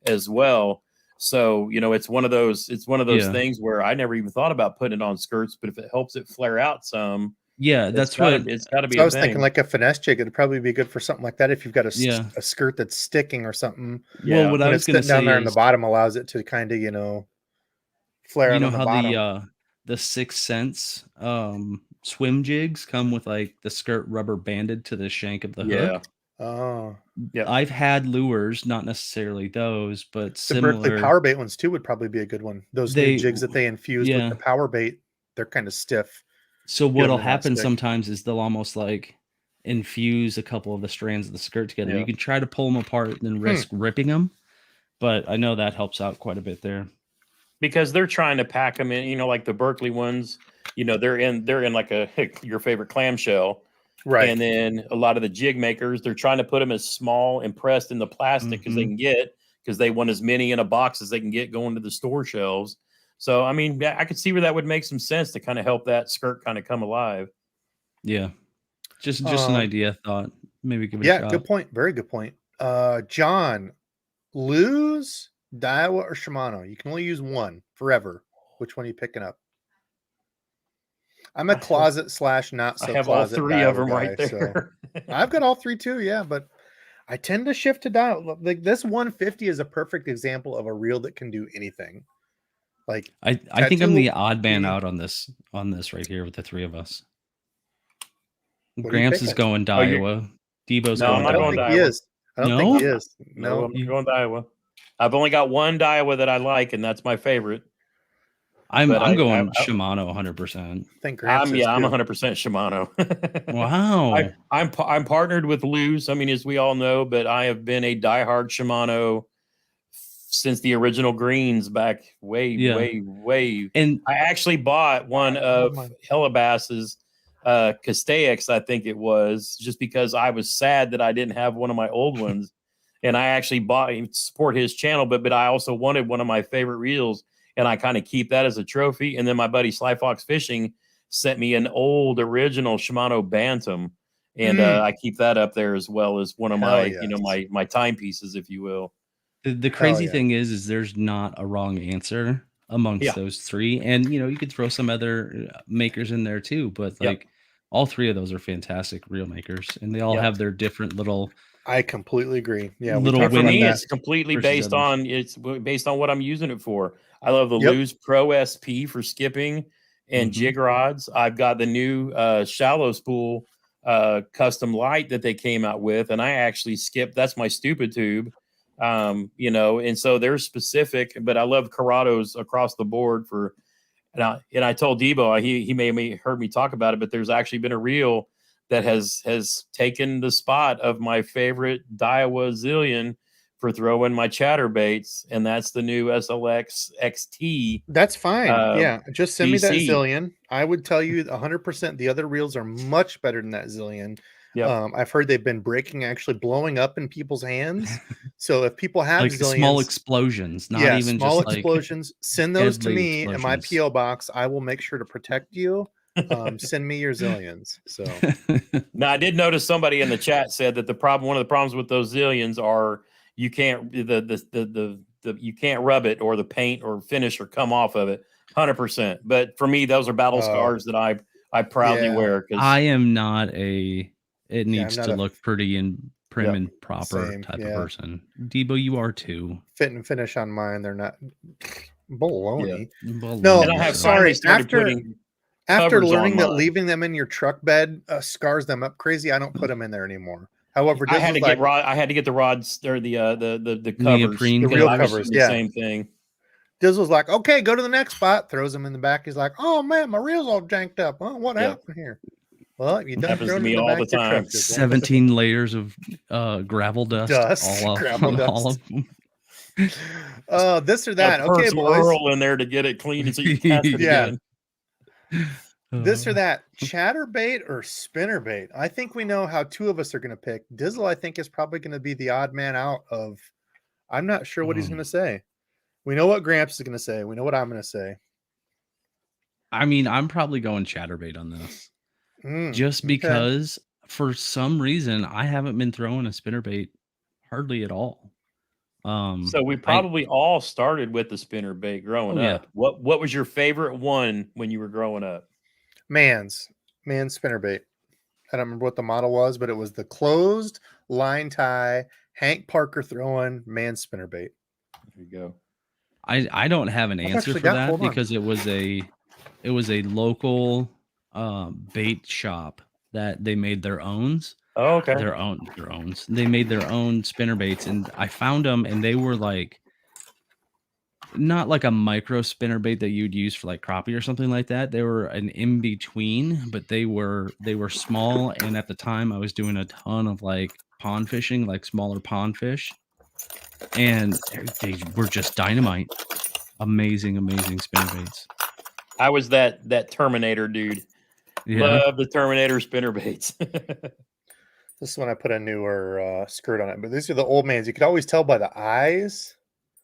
as well. So, it's one of those things where I never even thought about putting it on skirts, but if it helps it flare out some, that's what it's got to be. So I was thinking like a finesse jig, it'd probably be good for something like that. If you've got a skirt that's sticking or something. Well, what I was going to say down there on the bottom allows it to kind of, flare you out know on the how bottom. the 6 Sense swim jigs come with like the skirt rubber banded to the shank of the Yeah. hook? Oh, Yep. I've had lures, not necessarily those, but the Berkeley similar. power bait ones too would probably be a good one. Those new They, jigs that they infused with yeah. the power bait, they're kind of stiff. So Get what'll them to not happen stick. sometimes is they'll almost like infuse a couple of the strands of the skirt together. Yeah. You can try to pull them apart and then risk ripping them, but I know that helps out quite a bit there. Because they're trying to pack them in, like the Berkeley ones, they're in like your favorite clamshell. Right. And then a lot of the jig makers, they're trying to put them as small and pressed in the plastic as they can get, because they want as many in a box as they can get going to the store shelves. So, I mean, I could see where that would make some sense to kind of help that skirt kind of come alive. Yeah. Just an idea, thought. Maybe give it a shot. Good point. Very good point. John, lose, Daiwa, or Shimano? You can only use one forever. Which one are you picking up? I'm a closet / not so I have all closet three Daiwa of them guy, right there. So I've got all three too, yeah, but I tend to shift to Daiwa. Like this 150 is a perfect example of a reel that can do anything. Like I think I'm the odd man out on this right here with the three of us. Gramps is going Daiwa. DEBO'S No, I'm not going Daiwa. Daiwa. He is. I don't think he is. No, I'm going Daiwa. I've only got one Daiwa that I like, and that's my favorite. I'm going Shimano 100%. I think Gramps I'm 100% Shimano. Wow. I'm partnered with Luz. I mean, as we all know, but I have been a diehard Shimano since the original greens back way. And I actually bought one of Hellabass's Castaics, I think it was, just because I was sad that I didn't have one of my old ones. And I actually bought to support his channel, but I also wanted one of my favorite reels, and I kind of keep that as a trophy. And then my buddy Sly Fox Fishing sent me an old original Shimano Bantam, and I keep that up there as well as one of my my timepieces, if you will. The crazy thing is there's not a wrong answer amongst those three, and you could throw some other makers in there too, but like all three of those are fantastic reel makers, and they all have their different little. I completely agree. Yeah, for me, it's completely based on what I'm using it for. I love the Luz Pro SP for skipping and jig rods. I've got the new shallow spool custom light that they came out with, and I actually skipped. That's my stupid tube, and so they're specific. But I love Corrados across the board for. And I told Debo, he may have heard me talk about it, but there's actually been a reel that has taken the spot of my favorite Daiwa Zillion for throwing my Chatterbaits, and that's the new SLX XT. That's fine. Just send me that DC. Zillion. I would tell you 100% the other reels are much better than that Zillion. I've heard they've been actually blowing up in people's hands. So if people have like Zillions, small explosions, not even small just explosions, send those to me in my PO box. I will make sure to protect you. Send me your Zillions. So now I did notice somebody in the chat said that one of the problems with those Zillions are you can't you can't rub it, or the paint or finish or come off of it 100%. But for me, those are battle scars that I proudly wear. Because I am not it needs to look pretty and prim and proper type of person. Debo, you are too. Fit and finish on mine. They're not baloney. No, sorry. After learning that leaving them in your truck bed scars them up crazy, I don't put them in there anymore. However, I had to get the rods or the covers, the real covers. The same thing. Dizzle's like, okay, go to the next spot. Throws them in the back. He's like, oh man, my reel's all janked up. Huh? What happened here? Well, you happens to me all the time. 17 layers of gravel dust. All of them. This or that. Okay, some boys. Earl in there to get it clean so you can cast it again. This or that, Chatterbait or Spinnerbait? I think we know how two of us are going to pick. Dizzle, I think, is probably going to be the odd man out of. I'm not sure what he's going to say. We know what Gramps is going to say. We know what I'm going to say. I mean, I'm probably going Chatterbait on this. Just because for some reason I haven't been throwing a spinnerbait hardly at all. So we probably all started with the spinnerbait growing up. What was your favorite one when you were growing up? Man's spinnerbait. I don't remember what the model was, but it was the closed line tie Hank Parker throwing man spinnerbait. There you go. I don't have an answer actually for got- that hold on. because it was a local bait shop that they made their owns. Oh, okay. Their owns. They made their own spinnerbaits, and I found them, and they were like not like a micro spinnerbait that you'd use for like crappie or something like that. They were an in between, but they were small. And at the time, I was doing a ton of like pond fishing, like smaller pond fish, and they were just dynamite. Amazing spinnerbaits. I was that Terminator dude. Yeah. Love the Terminator spinnerbaits. This is when I put a newer skirt on it. But these are the old mans. You could always tell by the eyes.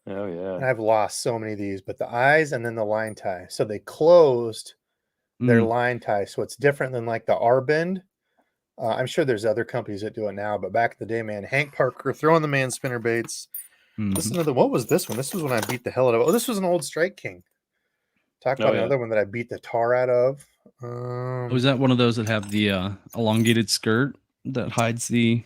Oh And yeah. I've lost so many of these, but the eyes and then the line tie. So they closed their line tie. So it's different than like the R-bend. I'm sure there's other companies that do it now, but back in the day, man, Hank Parker throwing the man spinnerbaits. This is another. What was this one? This was when I beat the hell out of. Oh, this was an old Strike King. Talk about another one that I beat the tar out of. Was that one of those that have the elongated skirt that hides the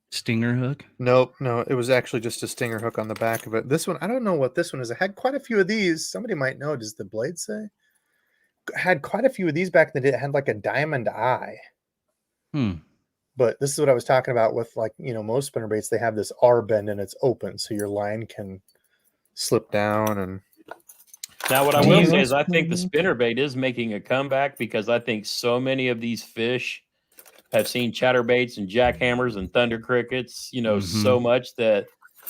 stinger hook? Nope, no, it was actually just a stinger hook on the back of it. This one, I don't know what this one is. I had quite a few of these. Somebody might know. Does the blade say? I had quite a few of these back in the day. It had like a diamond eye. But this is what I was talking about with, like, you know, most spinnerbaits, they have this R bend and it's open, so your line can slip down. And now, what I will say is, I think the spinnerbait is making a comeback because I think so many of these fish have seen chatterbaits and jackhammers and thunder crickets, you know, so much that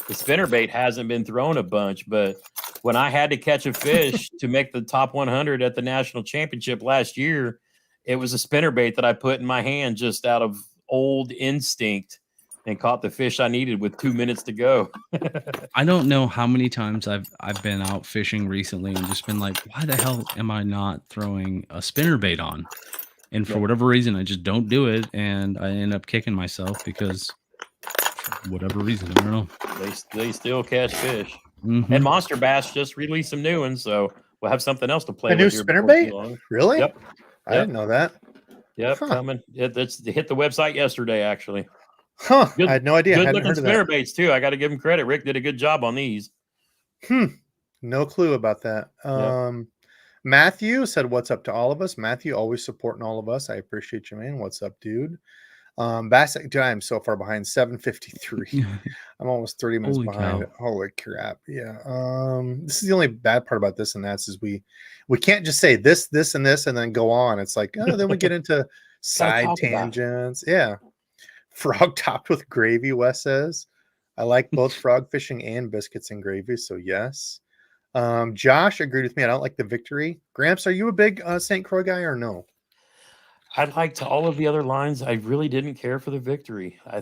the spinnerbait hasn't been thrown a bunch. But when I had to catch a fish to make the top 100 at the national championship last year, it was a spinnerbait that I put in my hand just out of old instinct and caught the fish I needed with 2 minutes to go. I don't know how many times I've been out fishing recently and just been like, why the hell am I not throwing a spinnerbait on? And for whatever reason, I just don't do it, and I end up kicking myself because for whatever reason, I don't know. They still catch fish. And Monster Bass just released some new ones, so we'll have something else to play with. A new spinnerbait? Really? Yep. I didn't know that. Yep, coming. It's hit the website yesterday, actually. Huh. I had no idea. Good looking spinnerbaits too. I got to give him credit. Rick did a good job on these. No clue about that. Matthew said, "What's up to all of us?" Matthew always supporting all of us. I appreciate you, man. What's up, dude? Bass, dude, I'm so far behind. 7:53. I'm almost 30 minutes behind. Cow. Holy crap! Yeah. This is the only bad part about this, and that's is we can't just say this, and this, and then go on. It's like, oh, then we get into side tangents. Yeah. Frog topped with gravy, Wes says. I like both frog fishing and biscuits and gravy, so yes. Josh agreed with me. I don't like the Victory. Gramps, are you a big St. Croix guy or no? I liked all of the other lines. I really didn't care for the Victory. I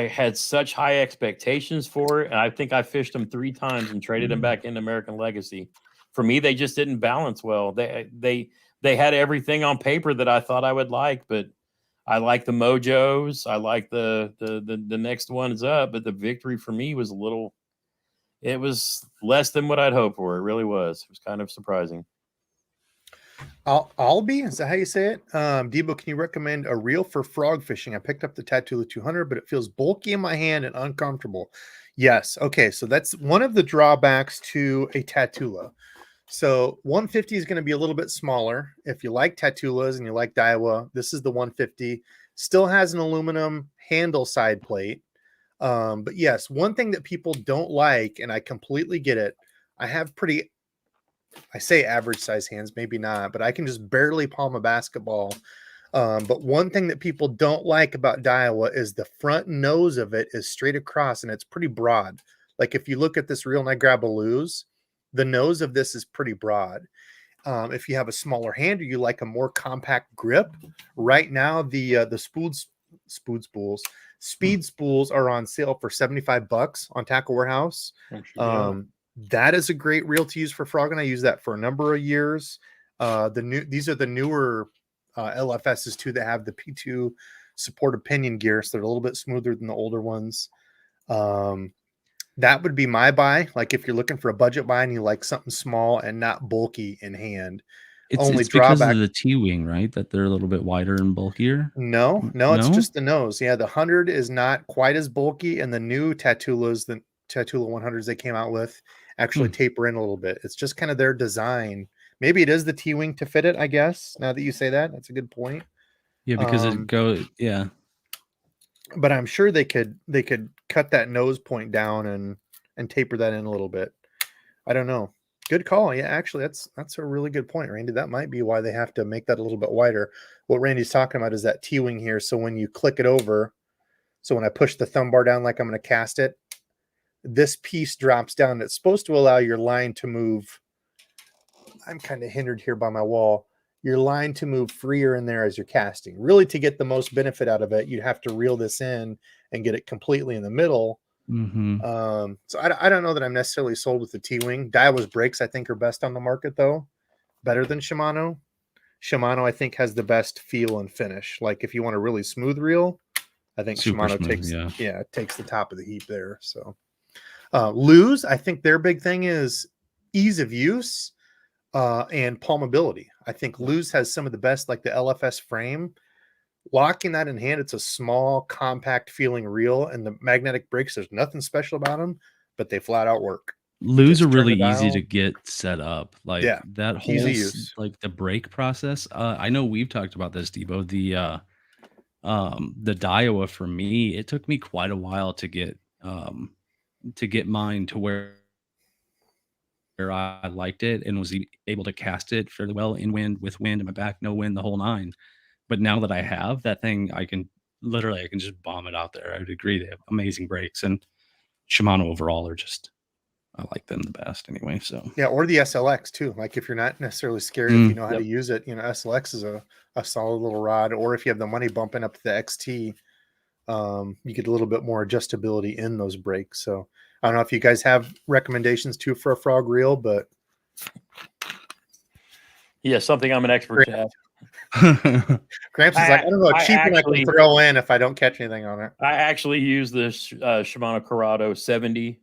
had such high expectations for it, and I think I fished them 3 times and traded them back into American Legacy. For me, they just didn't balance well. They had everything on paper that I thought I would like, but I like the Mojos. I like the next ones up, but the Victory for me was it was less than what I'd hoped for. It really was. It was kind of surprising. Albie, is that how you say it? Debo, can you recommend a reel for frog fishing? I picked up the Tatula 200, but it feels bulky in my hand and uncomfortable. Yes. Okay. So that's one of the drawbacks to a Tatula. So 150 is going to be a little bit smaller. If you like Tatulas and you like Daiwa, this is the 150. Still has an aluminum handle side plate. But yes, one thing that people don't like, and I completely get it, I have I say average size hands, maybe not, but I can just barely palm a basketball. But one thing that people don't like about Daiwa is the front nose of it is straight across and it's pretty broad. Like if you look at this reel and I grab a lose, the nose of this is pretty broad. If you have a smaller hand or you like a more compact grip, right now the speed spools are on sale for $75 on Tackle Warehouse. That is a great reel to use for frogging. I use that for a number of years. These are the newer LFSs too that have the P2 supported pinion gear, so they're a little bit smoother than the older ones. That would be my buy. Like if you're looking for a budget buy and you like something small and not bulky in hand. It's because of the T-wing, right? That they're a little bit wider and bulkier. No, it's just the nose. Yeah, the 100 is not quite as bulky, and the new Tatulas, Tatula 100s they came out with actually taper in a little bit. It's just kind of their design. Maybe it is the T-wing to fit it, I guess. Now that you say that, that's a good point. Yeah, because it goes, yeah. But I'm sure they could cut that nose point down and taper that in a little bit. I don't know. Good call. Yeah, actually, that's a really good point, Randy. That might be why they have to make that a little bit wider. What Randy's talking about is that T-wing here. So when you click it over, so when I push the thumb bar down like I'm going to cast it, this piece drops down. It's supposed to allow your line to move. I'm kind of hindered here by my wall. Your line to move freer in there as you're casting. Really, to get the most benefit out of it, you'd have to reel this in and get it completely in the middle. So I don't know that I'm necessarily sold with the T-wing. Daiwa's brakes, I think, are best on the market, though. Better than Shimano. Shimano, I think, has the best feel and finish. Like, if you want a really smooth reel, I think Super Shimano smooth, takes the top of the heap there. So Lose, I think their big thing is ease of use and palmability. I think Lose has some of the best, like the LFS frame. Locking that in hand, it's a small, compact feeling reel, and the magnetic brakes, there's nothing special about them, but they flat out work. Lose are Just turn really the easy dial. to get set up. Like Yeah, that whole easy use. like the brake process. I know we've talked about this, Debo. The Daiwa for me, it took me quite a while to get mine to where I liked it and was able to cast it fairly well in wind, with wind in my back, no wind, the whole nine. But now that I have that thing, I can just bomb it out there. I would agree. They have amazing brakes, and Shimano overall are just, I like them the best anyway. So Yeah, or the SLX too. Like, if you're not necessarily scared, if you know how to use it, SLX is a solid little rod. Or if you have the money bumping up to the XT, you get a little bit more adjustability in those brakes. So I don't know if you guys have recommendations too for a frog reel, but yeah, something I'm an expert at. Gramps is like, I don't know, a cheap one I can throw in if I don't catch anything on it. I actually use this Shimano Corrado 70.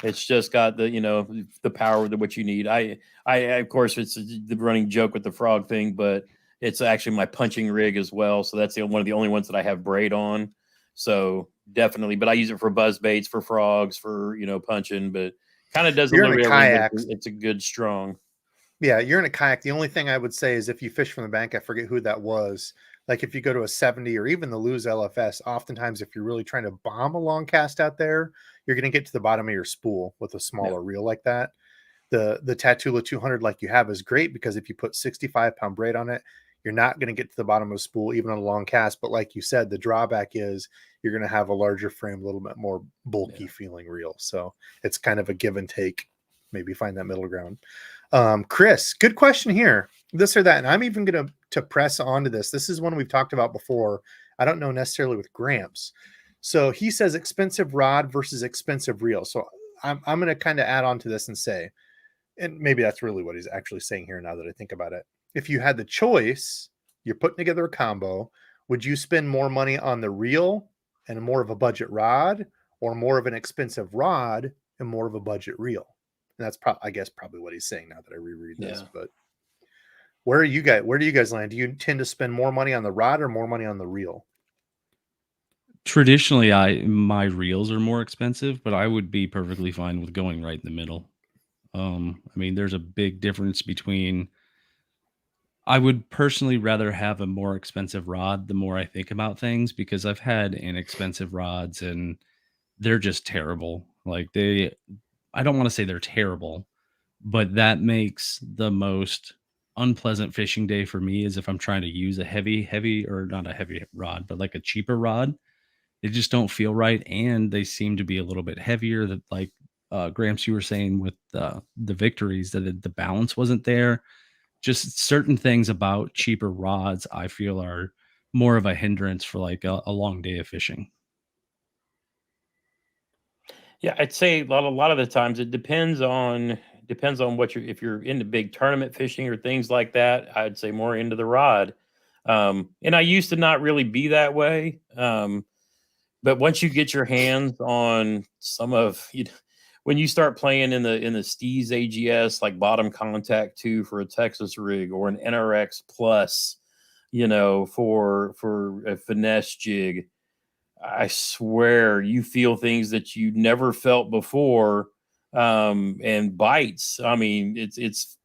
It's just got the power of what you need. I of course, it's the running joke with the frog thing, but it's actually my punching rig as well. So that's one of the only ones that I have braid on. So definitely, but I use it for buzz baits, for frogs, for punching, but kind of does a little bit of everything. It's a good strong. Yeah, you're in a kayak. The only thing I would say is if you fish from the bank, I forget who that was. Like, if you go to a 70 or even the Lose LFS, oftentimes if you're really trying to bomb a long cast out there, you're going to get to the bottom of your spool with a smaller reel like that. The Tatula 200 like you have is great because if you put 65-pound braid on it, you're not going to get to the bottom of the spool even on a long cast. But like you said, the drawback is you're going to have a larger frame, a little bit more bulky feeling reel. So it's kind of a give and take. Maybe find that middle ground. Chris, good question here. This or that. And I'm even going to press onto this. This is one we've talked about before. I don't know necessarily with Gramps. So he says expensive rod versus expensive reel. So I'm going to kind of add on to this and say, and maybe that's really what he's actually saying here now that I think about it. If you had the choice, you're putting together a combo, would you spend more money on the reel and more of a budget rod, or more of an expensive rod and more of a budget reel? And that's I guess probably what he's saying now that I reread this. But where do you guys land? Do you tend to spend more money on the rod or more money on the reel? Traditionally, my reels are more expensive, but I would be perfectly fine with going right in the middle. I mean, there's a big difference between. I would personally rather have a more expensive rod the more I think about things, because I've had inexpensive rods and they're just terrible. Like I don't want to say they're terrible, but that makes the most unpleasant fishing day for me is if I'm trying to use a heavy, or not a heavy rod, but like a cheaper rod. They just don't feel right, and they seem to be a little bit heavier. That, like Gramps, you were saying with the victories, that the balance wasn't there. Just certain things about cheaper rods, I feel, are more of a hindrance for like a long day of fishing. Yeah, I'd say a lot of the times it depends on what if you're into big tournament fishing or things like that. I'd say more into the rod. And I used to not really be that way. But once you get your hands on some of when you start playing in the Steez AGS, like bottom contact 2 for a Texas rig, or an NRX plus, for a finesse jig, I swear you feel things that you never felt before, and bites. I mean, it's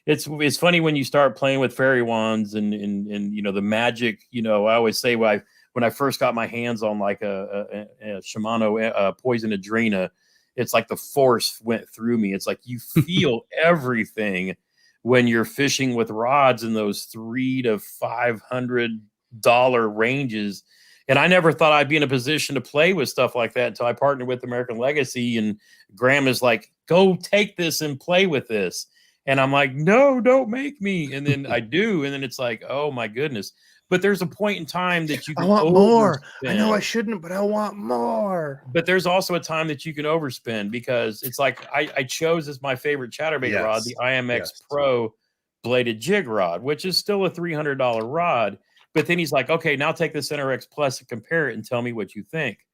it's funny when you start playing with fairy wands and you know the magic. You know, I always say when I first got my hands on like a Shimano Poison Adrena, it's like the force went through me. It's like you feel everything when you're fishing with rods in those $300 to $500 ranges. And I never thought I'd be in a position to play with stuff like that until I partnered with American Legacy. And Graham is like, go take this and play with this. And I'm like, no, don't make me. And then I do. And then it's like, oh my goodness. But there's a point in time that you can I want more. I know I overspend. shouldn't, but I want more. But there's also a time that you can overspend, because it's like I chose as my favorite chatterbait rod the IMX Pro bladed jig rod, which is still a $300 rod. But then he's like, okay, now take this NRX Plus and compare it and tell me what you think.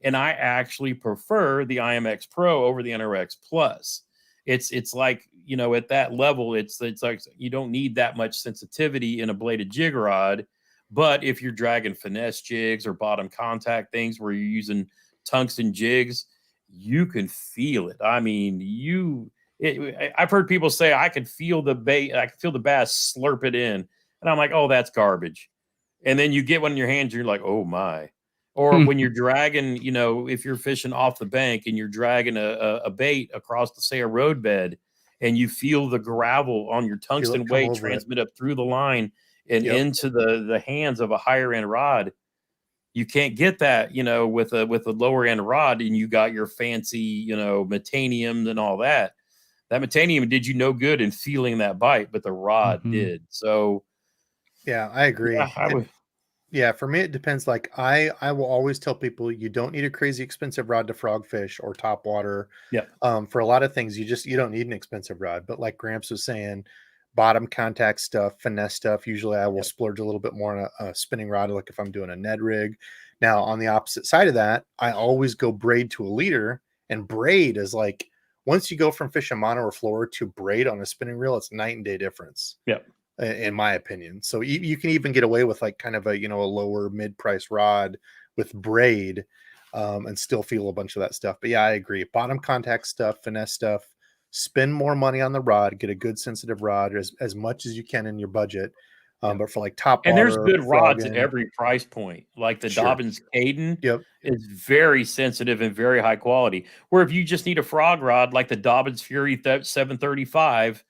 And I actually prefer the IMX Pro over the NRX Plus. It's like, you know, at that level, it's like you don't need that much sensitivity in a bladed jig rod. But if you're dragging finesse jigs or bottom contact things where you're using tungsten jigs, you can feel it. I mean, I've heard people say I could feel the bait, I could feel the bass slurp it in. And I'm like, oh, that's garbage. And then you get one in your hands, you're like, oh my. Or when you're dragging, you know, if you're fishing off the bank and you're dragging a bait across, say, a roadbed, and you feel the gravel on your tungsten weight transmit up through the line and into the hands of a higher end rod. You can't get that, you know, with a lower end rod, and you got your fancy, you know, metanium and all that. That metanium did you no good in feeling that bite, but the rod did. So yeah, I agree. Yeah, for me, it depends. Like I will always tell people you don't need a crazy expensive rod to frog fish or topwater. Yeah. For a lot of things, you don't need an expensive rod. But like Gramps was saying, bottom contact stuff, finesse stuff. Usually I will splurge a little bit more on a spinning rod, like if I'm doing a Ned rig. Now, on the opposite side of that, I always go braid to a leader, and braid is like, once you go from fishing mono or floor to braid on a spinning reel, it's night and day difference. Yeah. In my opinion. So you can even get away with like kind of a, you know, a lower mid-price rod with braid and still feel a bunch of that stuff. But yeah, I agree. Bottom contact stuff, finesse stuff, spend more money on the rod, get a good sensitive rod as much as you can in your budget. But for like top and water, there's good rods at every price point. Like the Dobbins Caden is very sensitive and very high quality. Where if you just need a frog rod like the Dobbins Fury 735,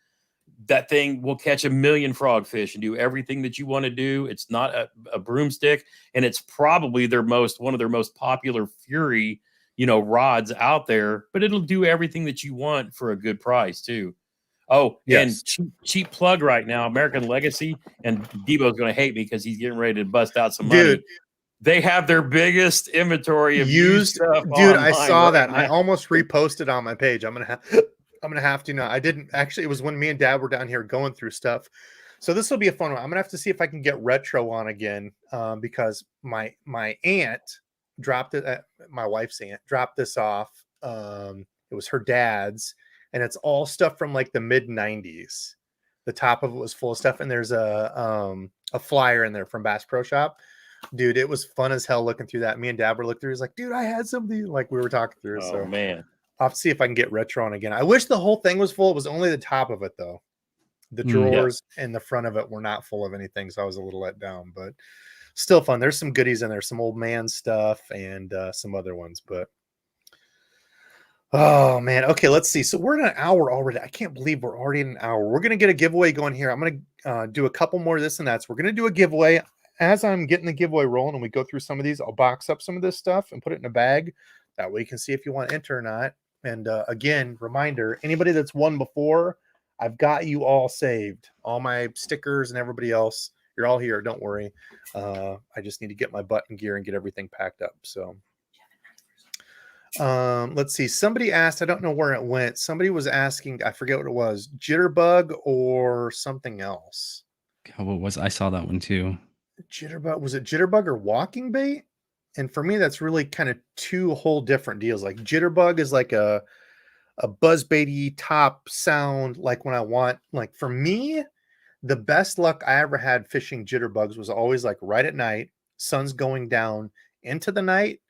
that thing will catch 1 million frogfish and do everything that you want to do. It's not a broomstick, and it's probably one of their most popular Fury, you know, rods out there. But it'll do everything that you want for a good price too. Oh, and cheap plug right now, American Legacy, and DEBO'S going to hate me because he's getting ready to bust out some money. They have their biggest inventory of used stuff. Dude, I saw that. I almost reposted on my page. I'm gonna have to now. I didn't actually. It was when me and Dad were down here going through stuff. So this will be a fun one. I'm gonna have to see if I can get retro on again, because my aunt dropped it. My wife's aunt dropped this off. It was her dad's, and it's all stuff from like the mid '90s. The top of it was full of stuff, and there's a flyer in there from Bass Pro Shop. Dude, it was fun as hell looking through that. Me and Dad were looking through. He's like, dude, I had something, like we were talking through. Oh so man. I'll have to see if I can get retro on again. I wish the whole thing was full. It was only the top of it, though. The drawers and the front of it were not full of anything, so I was a little let down. But still fun. There's some goodies in there, some old man stuff and some other ones. But oh man, okay, let's see. So we're in an hour already. I can't believe we're already in an hour. We're gonna get a giveaway going here. I'm gonna do a couple more of this and that. So we're gonna do a giveaway. As I'm getting the giveaway rolling and we go through some of these, I'll box up some of this stuff and put it in a bag. That way you can see if you want to enter or not. And again, reminder, anybody that's won before, I've got you all saved. All my stickers and everybody else, you're all here. Don't worry. I just need to get my button gear and get everything packed up. So let's see. Somebody asked, I don't know where it went. Somebody was asking, I forget what it was, jitterbug or something else. What was, I saw that one too. Jitterbug, was it jitterbug or walking bait? And for me, that's really kind of two whole different deals. Like jitterbug is like a buzzbaity top sound. Like when I want, like for me, the best luck I ever had fishing jitterbugs was always like right at night, sun's going down, into the night,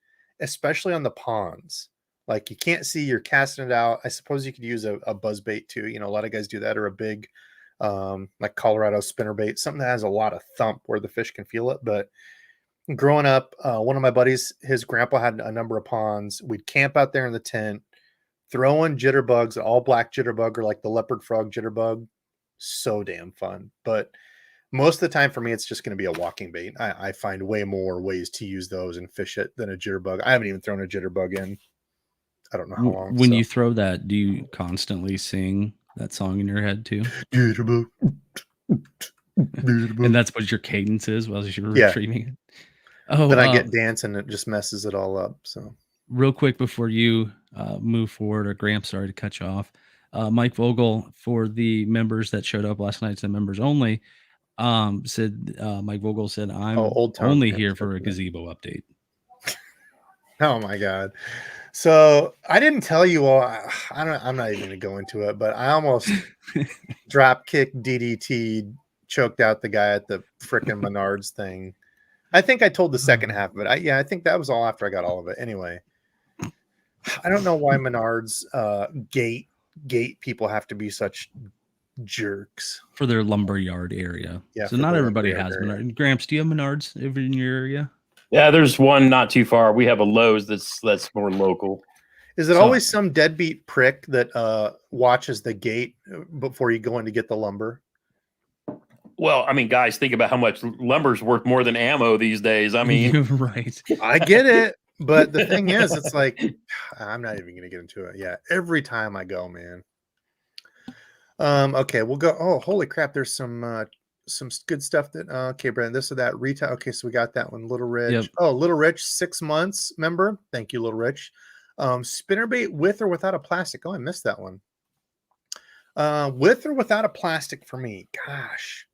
especially on the ponds. Like you can't see, you're casting it out. I suppose you could use a buzz bait too. You know, a lot of guys do that, or a big like Colorado spinnerbait, something that has a lot of thump where the fish can feel it. But growing up, one of my buddies, his grandpa had a number of ponds. We'd camp out there in the tent, throwing jitterbugs, all black jitterbug or like the leopard frog jitterbug. So damn fun. But most of the time for me, it's just going to be a walking bait. I find way more ways to use those and fish it than a jitterbug. I haven't even thrown a jitterbug in I don't know how long. When you throw that, do you constantly sing that song in your head too? Jitterbug. And that's what your cadence is while you're retrieving it? Oh, then I get dancing and it just messes it all up. So real quick before you move forward, or Gramps, sorry to cut you off. Mike Vogel, for the members that showed up last night, to members only, said Mike Vogel said, I'm only here for a gazebo update. Oh my God. So I didn't tell you all, I'm not even going to go into it, but I almost drop kick DDT, choked out the guy at the frickin' Menards thing. I think I told the second half of it. I think that was all after I got all of it. Anyway, I don't know why Menards gate people have to be such jerks for their lumberyard area. Yeah, so not everybody has Menards. Gramps, do you have Menards over in your area? Yeah, there's one not too far. We have a Lowe's that's more local. Is it always some deadbeat prick that watches the gate before you go in to get the lumber? Well, I mean, guys, think about how much lumber's worth more than ammo these days. I mean, you're right. I get it. But the thing is, it's like, I'm not even going to get into it. Yeah. Every time I go, man. Okay. We'll go. Oh, holy crap. There's some good stuff that, okay, Brandon, this or that retail. Okay. So we got that one. Little Rich. Yep. Oh, Little Rich, 6 months. Member. Thank you, Little Rich. Spinnerbait with or without a plastic. Oh, I missed that one. With or without a plastic for me. Gosh.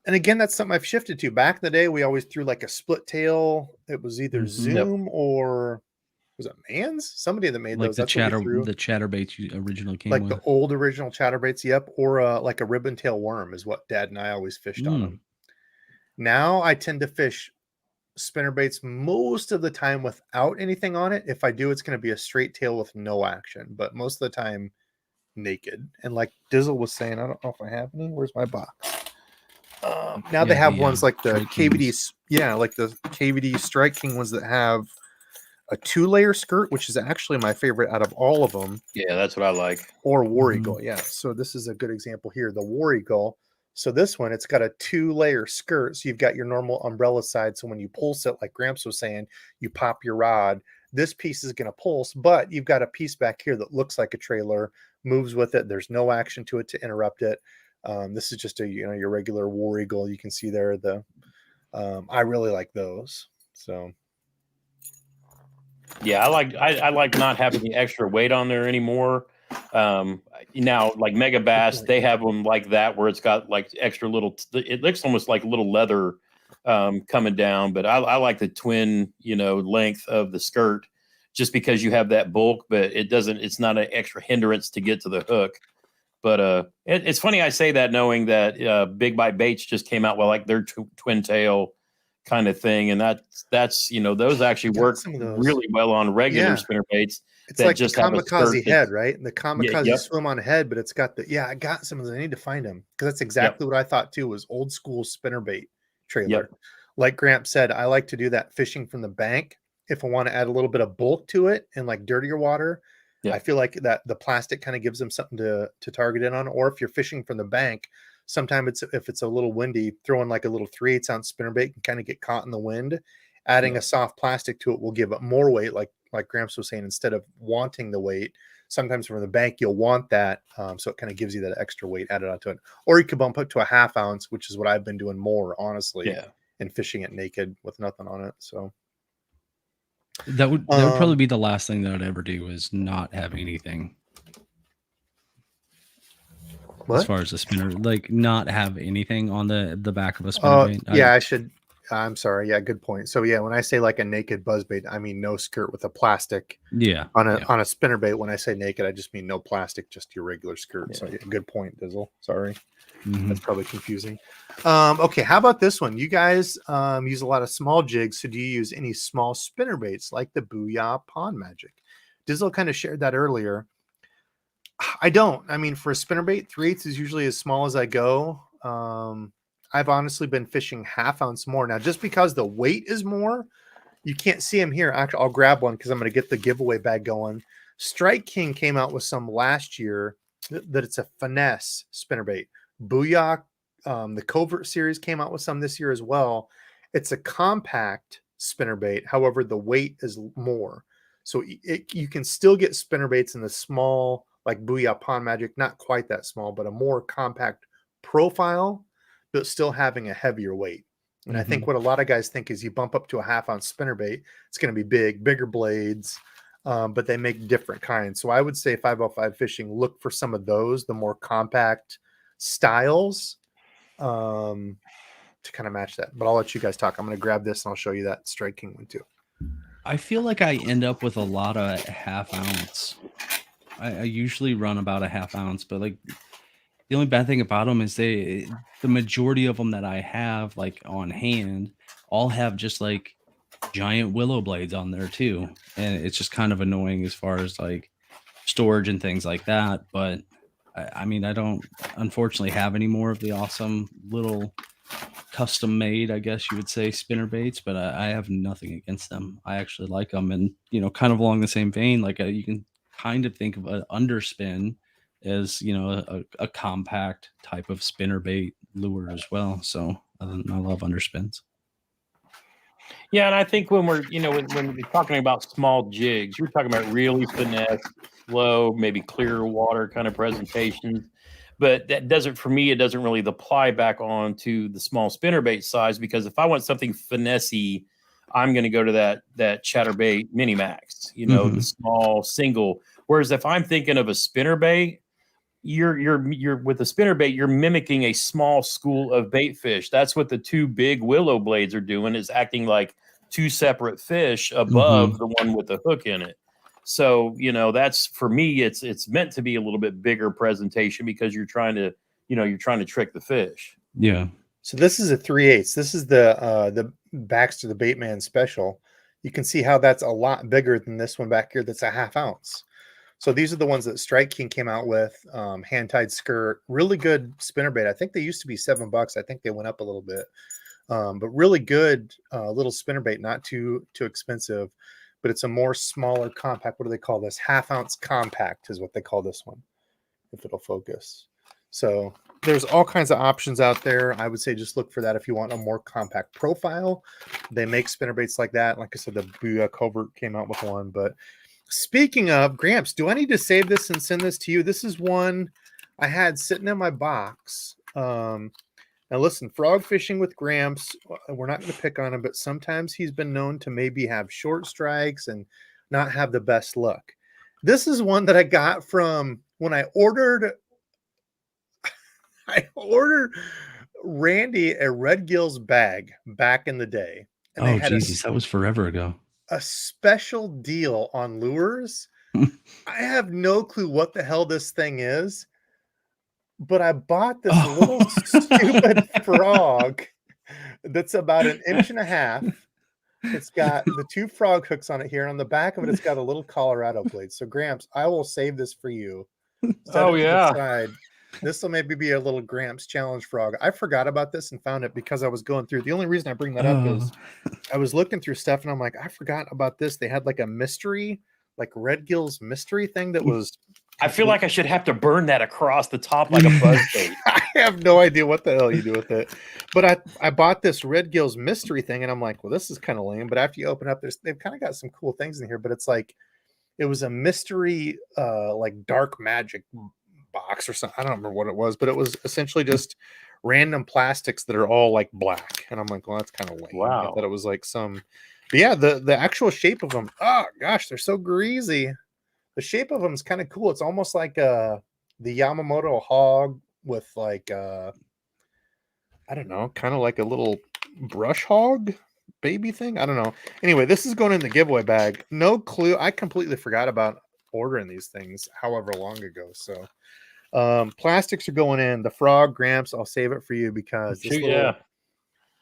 And again, that's something I've shifted to. Back in the day, we always threw like a split tail. It was either Zoom or was it Mans? Somebody that made like those. The Chatterbaits you originally came like with. The old original Chatterbaits. Yep. Or like a ribbon tail worm is what Dad and I always fished on them. Now I tend to fish spinnerbaits most of the time without anything on it. If I do, it's going to be a straight tail with no action, but most of the time naked. And like Dizzle was saying, I don't know if I have any. Where's my box? Now they have ones like the KVD, like the KVD Strike King ones that have a 2-layer skirt, which is actually my favorite out of all of them. Yeah, that's what I like. Or War Eagle, yeah. So this is a good example here, the War Eagle. So this one, it's got a 2-layer skirt. So you've got your normal umbrella side. So when you pulse it, like Gramps was saying, you pop your rod. This piece is going to pulse, but you've got a piece back here that looks like a trailer, moves with it. There's no action to it to interrupt it. This is just a your regular War Eagle. You can see there the I really like those. So yeah, I like not having the extra weight on there anymore. Now like Mega Bass, they have them like that where it's got like extra little. It looks almost like little leather coming down, but I like the twin length of the skirt just because you have that bulk, but it's not an extra hindrance to get to the hook. But it's funny I say that knowing that Big Bite Baits just came out with like their twin tail kind of thing, and that's those actually work really well on regular spinnerbaits. It's like just the kamikaze head, right? And the kamikaze swim on head, but it's got the I got some of those. I need to find them because that's exactly what I thought too. Was old school spinnerbait trailer. Like Gramps said, I like to do that fishing from the bank if I want to add a little bit of bulk to it and like dirtier water. I feel like that the plastic kind of gives them something to target in on. Or if you're fishing from the bank, sometimes if it's a little windy, throwing like a little 3/8 ounce spinnerbait can kind of get caught in the wind. Adding a soft plastic to it will give it more weight, like Gramps was saying, instead of wanting the weight. Sometimes from the bank, you'll want that. So it kind of gives you that extra weight added onto it. Or you could bump it to a 1/2 ounce, which is what I've been doing more, honestly, and fishing it naked with nothing on it. So that would probably be the last thing that I'd ever do is not have anything. What? As far as a spinner, like not have anything on the back of a spinnerbait. I should. I'm sorry. Yeah, good point. So yeah, when I say like a naked buzzbait, I mean no skirt with a plastic. Yeah. On a spinnerbait, when I say naked, I just mean no plastic, just your regular skirt. Yeah. So yeah, good point, Dizzle. Sorry. Mhm. That's probably confusing. Okay, how about this one? You guys use a lot of small jigs, so do you use any small spinnerbaits like the Booyah Pond Magic? Dizzle kind of shared that earlier. I don't. I mean, for a spinnerbait, 3/8 is usually as small as I go. I've honestly been fishing 1/2 ounce more now, just because the weight is more. You can't see them here. Actually, I'll grab one because I'm going to get the giveaway bag going. Strike King came out with some last year that it's a finesse spinnerbait. Booyah, the Covert series came out with some this year as well. It's a compact spinnerbait. However, the weight is more. So you can still get spinnerbaits in the small, like Booyah Pond Magic, not quite that small, but a more compact profile, but still having a heavier weight. And I think what a lot of guys think is you bump up to a 1/2 ounce spinnerbait, it's going to be big, bigger blades, but they make different kinds. So I would say 505 fishing, look for some of those, the more compact styles, to kind of match that. But I'll let you guys talk. I'm going to grab this and I'll show you that Strike King one too. I feel like I end up with a lot of 1/2 ounce. I usually run about a 1/2 ounce, but like the only bad thing about them is the majority of them that I have like on hand all have just like giant willow blades on there too, and it's just kind of annoying as far as like storage and things like that. But I mean, I don't unfortunately have any more of the awesome little custom made, I guess you would say, spinner baits, but I have nothing against them. I actually like them, and kind of along the same vein, like you can kind of think of an underspin as a compact type of spinner bait lure as well. So I love underspins. Yeah, and I think when we're when we're talking about small jigs, you're talking about really finesse, slow, maybe clear water kind of presentations. But that doesn't, for me, it doesn't really apply back on to the small spinnerbait size, because if I want something finessey, I'm going to go to that Chatterbait Mini Max, the small single. Whereas if I'm thinking of a spinnerbait, you're with a spinnerbait, you're mimicking a small school of bait fish. That's what the two big willow blades are doing, is acting like two separate fish above the one with the hook in it. So, that's, for me, it's meant to be a little bit bigger presentation, because you're trying to trick the fish. Yeah. So this is a 3/8. This is the Baxter the Baitman special. You can see how that's a lot bigger than this one back here. That's a 1/2 ounce. So these are the ones that Strike King came out with. Hand-tied skirt, really good spinnerbait. I think they used to be $7. I think they went up a little bit, but really good little spinnerbait. Not too expensive. But it's a more smaller compact. What do they call this? 1/2 ounce compact is what they call this one, if it'll focus. So there's all kinds of options out there. I would say just look for that if you want a more compact profile. They make spinnerbaits like that. Like I said, the Booyah Covert came out with one. But speaking of, Gramps, do I need to save this and send this to you? This is one I had sitting in my box. Now, listen, frog fishing with Gramps, we're not going to pick on him, but sometimes he's been known to maybe have short strikes and not have the best luck. This is one that I got from when I ordered Randy a Red Gills bag back in the day. And oh, Jesus, that was forever ago. A special deal on lures. I have no clue what the hell this thing is, but I bought this little stupid frog that's about 1.5 inches. It's got the 2 frog hooks on it here. On the back of it, it's got a little Colorado blade. So, Gramps, I will save this for you. Oh, yeah. This will maybe be a little Gramps challenge frog. I forgot about this and found it because I was going through. The only reason I bring that up is I was looking through stuff and I'm like, I forgot about this. They had like a mystery, like Red Gills mystery thing that was. I feel like I should have to burn that across the top like a buzz bait. I have no idea what the hell you do with it. But I bought this Red Gills mystery thing and I'm like, well, this is kind of lame. But after you open up, they've kind of got some cool things in here. But it's like, it was a mystery, like dark magic box or something. I don't remember what it was, but it was essentially just random plastics that are all like black. And I'm like, well, that's kind of lame. Wow. I thought it was like some, but yeah, the actual shape of them. Oh gosh, they're so greasy. The shape of them is kind of cool. It's almost like the Yamamoto hog with like I don't know, kind of like a little brush hog baby thing. I don't know. Anyway, this is going in the giveaway bag. No clue. I completely forgot about ordering these things however long ago. So plastics are going in. The frog, Gramps, I'll save it for you because this little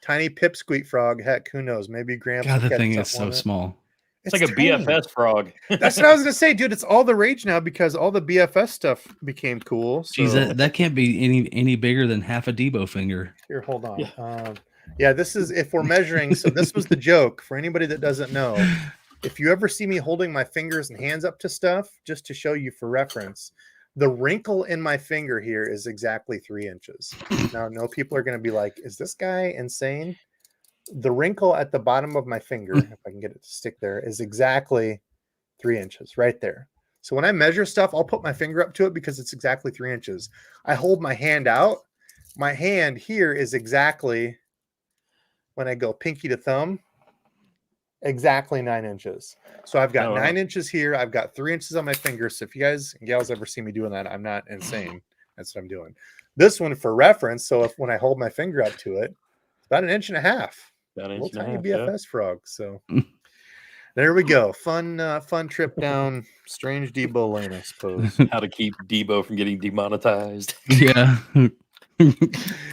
tiny pipsqueak frog, heck, who knows? Maybe Gramps God, will the catch thing is something so on it. small. It's like a tiny. BFS frog. That's what I was gonna say, dude. It's all the rage now because all the BFS stuff became cool. So Jeez, that can't be any bigger than half a Debo finger. here, hold on. Yeah. Yeah, this is if we're measuring. So this was the joke for anybody that doesn't know. If you ever see me holding my fingers and hands up to stuff, just to show you for reference, the wrinkle in my finger here is exactly 3 inches. Now, no people are going to be like, is this guy insane? The wrinkle at the bottom of my finger, if I can get it to stick there, is exactly 3 inches right there. So when I measure stuff, I'll put my finger up to it because it's exactly 3 inches. I hold my hand out. My hand here is exactly, when I go pinky to thumb, exactly 9 inches. So I've got 9 inches here. I've got 3 inches on my finger. So if you guys and gals ever see me doing that, I'm not insane. That's what I'm doing. This one for reference. So if when I hold my finger up to it, it's about 1.5 inches. Little tiny BFS frog. So there we go. Fun trip down strange Debo lane, I suppose. How to keep Debo from getting demonetized. Yeah.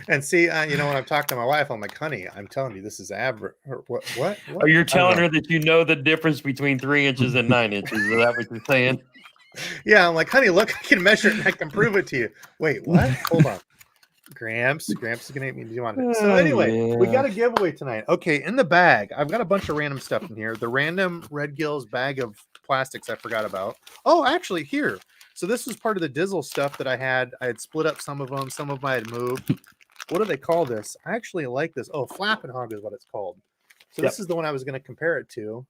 And see, you know, when I'm talking to my wife, I'm like, honey, I'm telling you, this is average. What? Oh, you're telling her that you know the difference between 3 inches and 9 inches. Is that what you're saying? Yeah, I'm like, honey, look, I can measure it and I can prove it to you. Wait, what? Hold on. Gramps is gonna make me do on it. So anyway, we got a giveaway tonight. Okay, in the bag, I've got a bunch of random stuff in here. The random Red Gills bag of plastics I forgot about. Oh, actually, here. So this was part of the Dizzle stuff that I had. I had split up some of them. Some of them I had moved. What do they call this? I actually like this. Oh, Flappin' Hog is what it's called. So this is the one I was going to compare it to.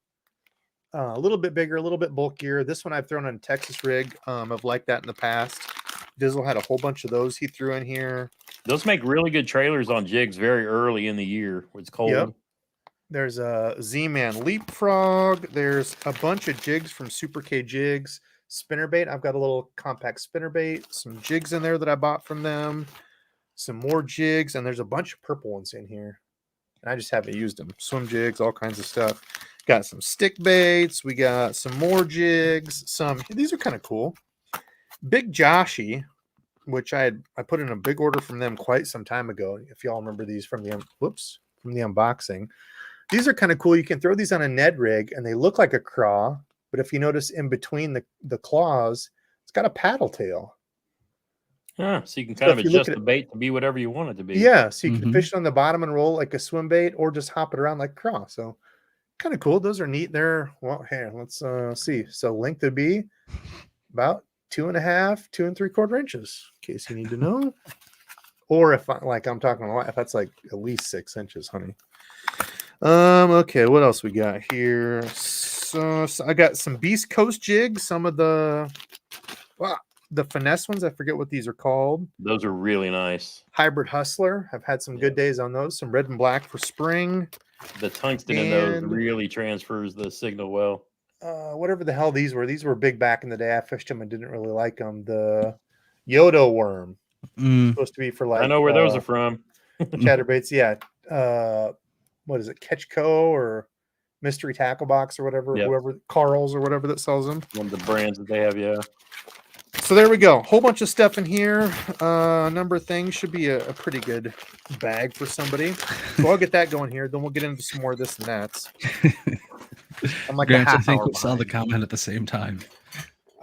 A little bit bigger, a little bit bulkier. This one I've thrown on a Texas rig. I've liked that in the past. Dizzle had a whole bunch of those he threw in here. Those make really good trailers on jigs very early in the year when it's cold. Yep. There's a Z-Man Leapfrog. There's a bunch of jigs from Super K Jigs. Spinnerbait. I've got a little compact spinnerbait. Some jigs in there that I bought from them. Some more jigs. And there's a bunch of purple ones in here. And I just haven't used them. Swim jigs, all kinds of stuff. Got some stick baits. We got some more jigs. These are kind of cool. Big Joshy, which I put in a big order from them quite some time ago. If y'all remember these from the unboxing. These are kind of cool. You can throw these on a Ned rig and they look like a craw, but if you notice in between the claws, it's got a paddle tail. So you can kind of adjust the bait to be whatever you want it to be. Yeah, so you can fish it on the bottom and roll like a swim bait or just hop it around like a craw. So kind of cool. Those are neat. They're, well, here, let's see. So length would be about 2.5, 2 3/4 inches, in case you need to know. Or if I'm talking a lot, if that's like at least 6 inches, honey. Okay, what else we got here? So I got some Beast Coast jigs, some of the finesse ones. I forget what these are called. Those are really nice. Hybrid Hustler. I've had some good days on those. Some red and black for spring. The tungsten in those really transfers the signal well. Whatever the hell these were big back in the day. I fished them and didn't really like them. The Yodo worm. Supposed to be for like, I know where those are from. Chatterbaits. Yeah. What is it? Catchco or Mystery Tackle Box or whatever. Whoever, Carl's or whatever that sells them. One of the brands that they have. Yeah. So there we go. Whole bunch of stuff in here. A number of things. Should be a pretty good bag for somebody. So I'll get that going here. Then we'll get into some more of this and that. I'm like Gramps, I think we saw the comment at the same time.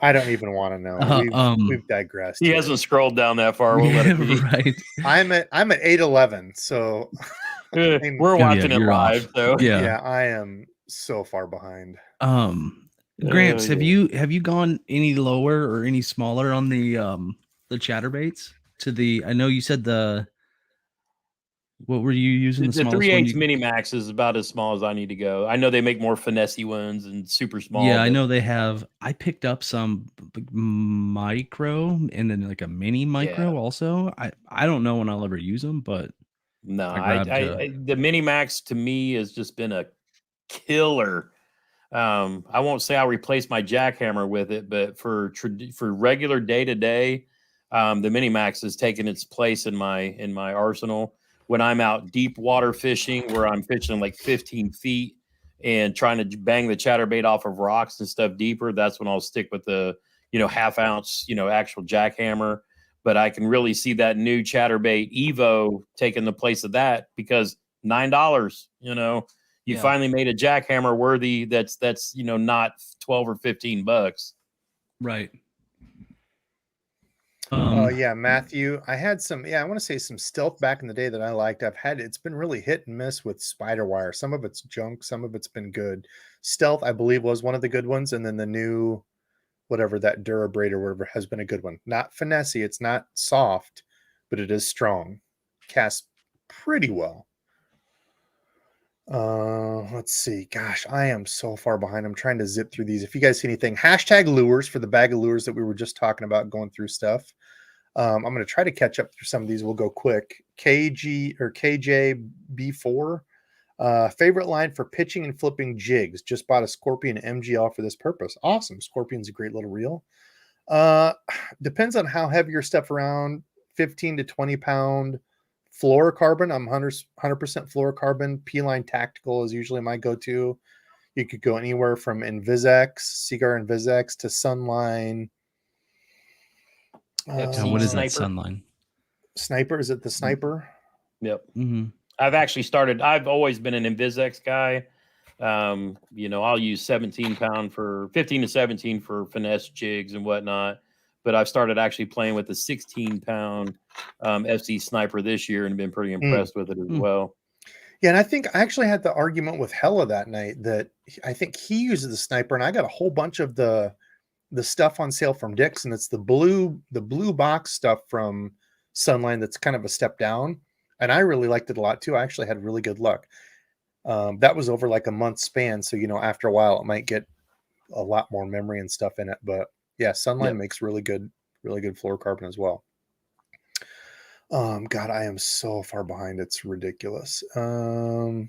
I don't even want to know. We've digressed. He hasn't scrolled down that far. We'll let it be. Right. I'm at 8:11, so we're watching it live. Off. So yeah, I am so far behind. Gramps, have you gone any lower or any smaller on the chatterbaits? I know you said what were you using? The 3/8 mini max is about as small as I need to go. I know they make more finessey ones and super small. Yeah, I know they have. I picked up some micro and then like a mini micro also. I don't know when I'll ever use them, but no, the mini max to me has just been a killer. I won't say I'll replace my jackhammer with it, but for regular day to day, the mini max has taken its place in my arsenal. when I'm out deep water fishing, where I'm fishing like 15 feet and trying to bang the chatterbait off of rocks and stuff deeper, that's when I'll stick with the, half ounce, actual jackhammer. But I can really see that new chatterbait Evo taking the place of that, because $9, you finally made a jackhammer worthy. That's not 12 or 15 bucks. Right. Yeah, Matthew, I had some, I want to say some stealth back in the day that I liked. It's been really hit and miss with spider wire. Some of it's junk, some of it's been good. Stealth, I believe, was one of the good ones. And then the new, whatever, that Dura Braid or whatever, has been a good one. Not finessey, it's not soft, but it is strong. Casts pretty well. Let's see. Gosh, I am so far behind. I'm trying to zip through these. If you guys see anything, hashtag lures for the bag of lures that we were just talking about, going through stuff. I'm going to try to catch up through some of these. We'll go quick. KJB4. Favorite line for pitching and flipping jigs. Just bought a Scorpion MGL for this purpose. Awesome. Scorpion's a great little reel. Depends on how heavy your stuff around. 15 to 20 pound fluorocarbon. I'm 100% fluorocarbon. P-line tactical is usually my go-to. You could go anywhere from Invisex, Cigar Invisex, to Sunline. What is that Sunline? Sniper? Is it the Sniper? Yep. I've always been an Invisex guy. I'll use 17 pound for 15 to 17 for finesse jigs and whatnot. But I've started actually playing with the 16 pound FC Sniper this year and been pretty impressed with it as well. Yeah, and I think I actually had the argument with Hella that night that I think he uses the Sniper, and I got a whole bunch of the stuff on sale from Dick's, and it's the blue box stuff from Sunline that's kind of a step down, and I really liked it a lot too. I actually had really good luck. That was over like a month span, so after a while it might get a lot more memory and stuff in it, but yeah, Sunline makes really good fluorocarbon as well. God, I am so far behind. It's ridiculous. Hit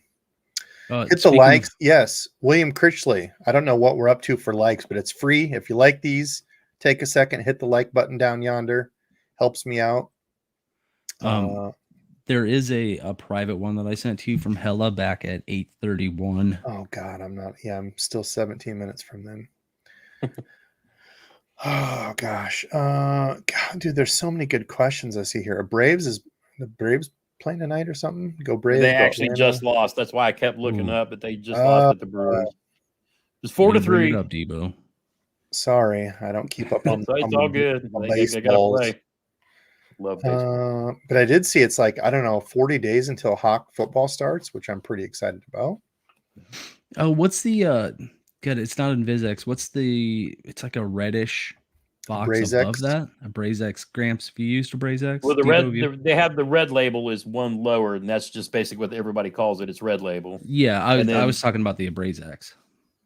the likes. Yes. William Critchley. I don't know what we're up to for likes, but it's free. If you like these, take a second, hit the like button down yonder. Helps me out. There is a private one that I sent to you from Hella back at 8:31. Oh God, I'm still 17 minutes from then. Oh gosh. God, dude, there's so many good questions I see here. Is the Braves playing tonight or something? Go Braves. They actually just lost. That's why I kept looking up, but they just lost at the Brewers. It's 4-3. Up, Debo. Sorry, I don't keep up on. It's all good. They gotta play. Love baseball. But I did see it's like, I don't know, 40 days until Hawk football starts, which I'm pretty excited about. Oh, what's the good? It's not Invisex. It's like a reddish box Brazex. Above that. A Brazex. Gramps, have you used a Brazex? Well, they have the red label is one lower, and that's just basically what everybody calls it. It's red label. Yeah, I was talking about the Brazex.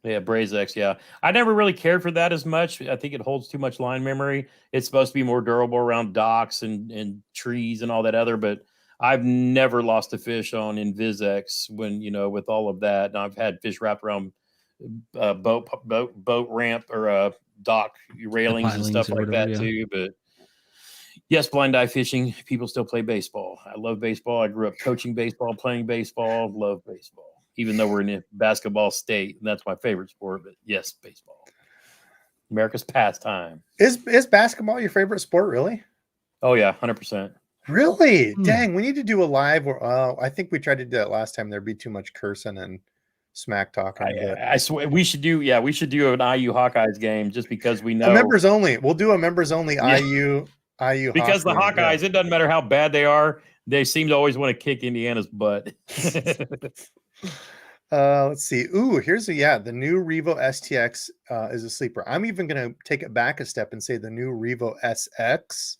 Yeah, Brazex, yeah. I never really cared for that as much. I think it holds too much line memory. It's supposed to be more durable around docks and trees and all that other, but I've never lost a fish on Invisex when, with all of that. And I've had fish wrapped around boat ramp or dock railings and stuff like that too. But yes, blind eye fishing, people still play baseball. I love baseball. I grew up coaching baseball, playing baseball, love baseball. Even though we're in a basketball state, and that's my favorite sport, but yes, baseball. America's pastime. Is basketball your favorite sport, really? Oh, yeah, 100%. Really? Dang, we need to do a live. I think we tried to do that last time. There'd be too much cursing and smack talking. I swear we should do an IU Hawkeyes game just because we know. Members only. We'll do a members only IU because the Hawkeyes, it doesn't matter how bad they are, they seem to always want to kick Indiana's butt. Let's see. Ooh, here's the new Revo STX is a sleeper. I'm even going to take it back a step and say the new Revo SX,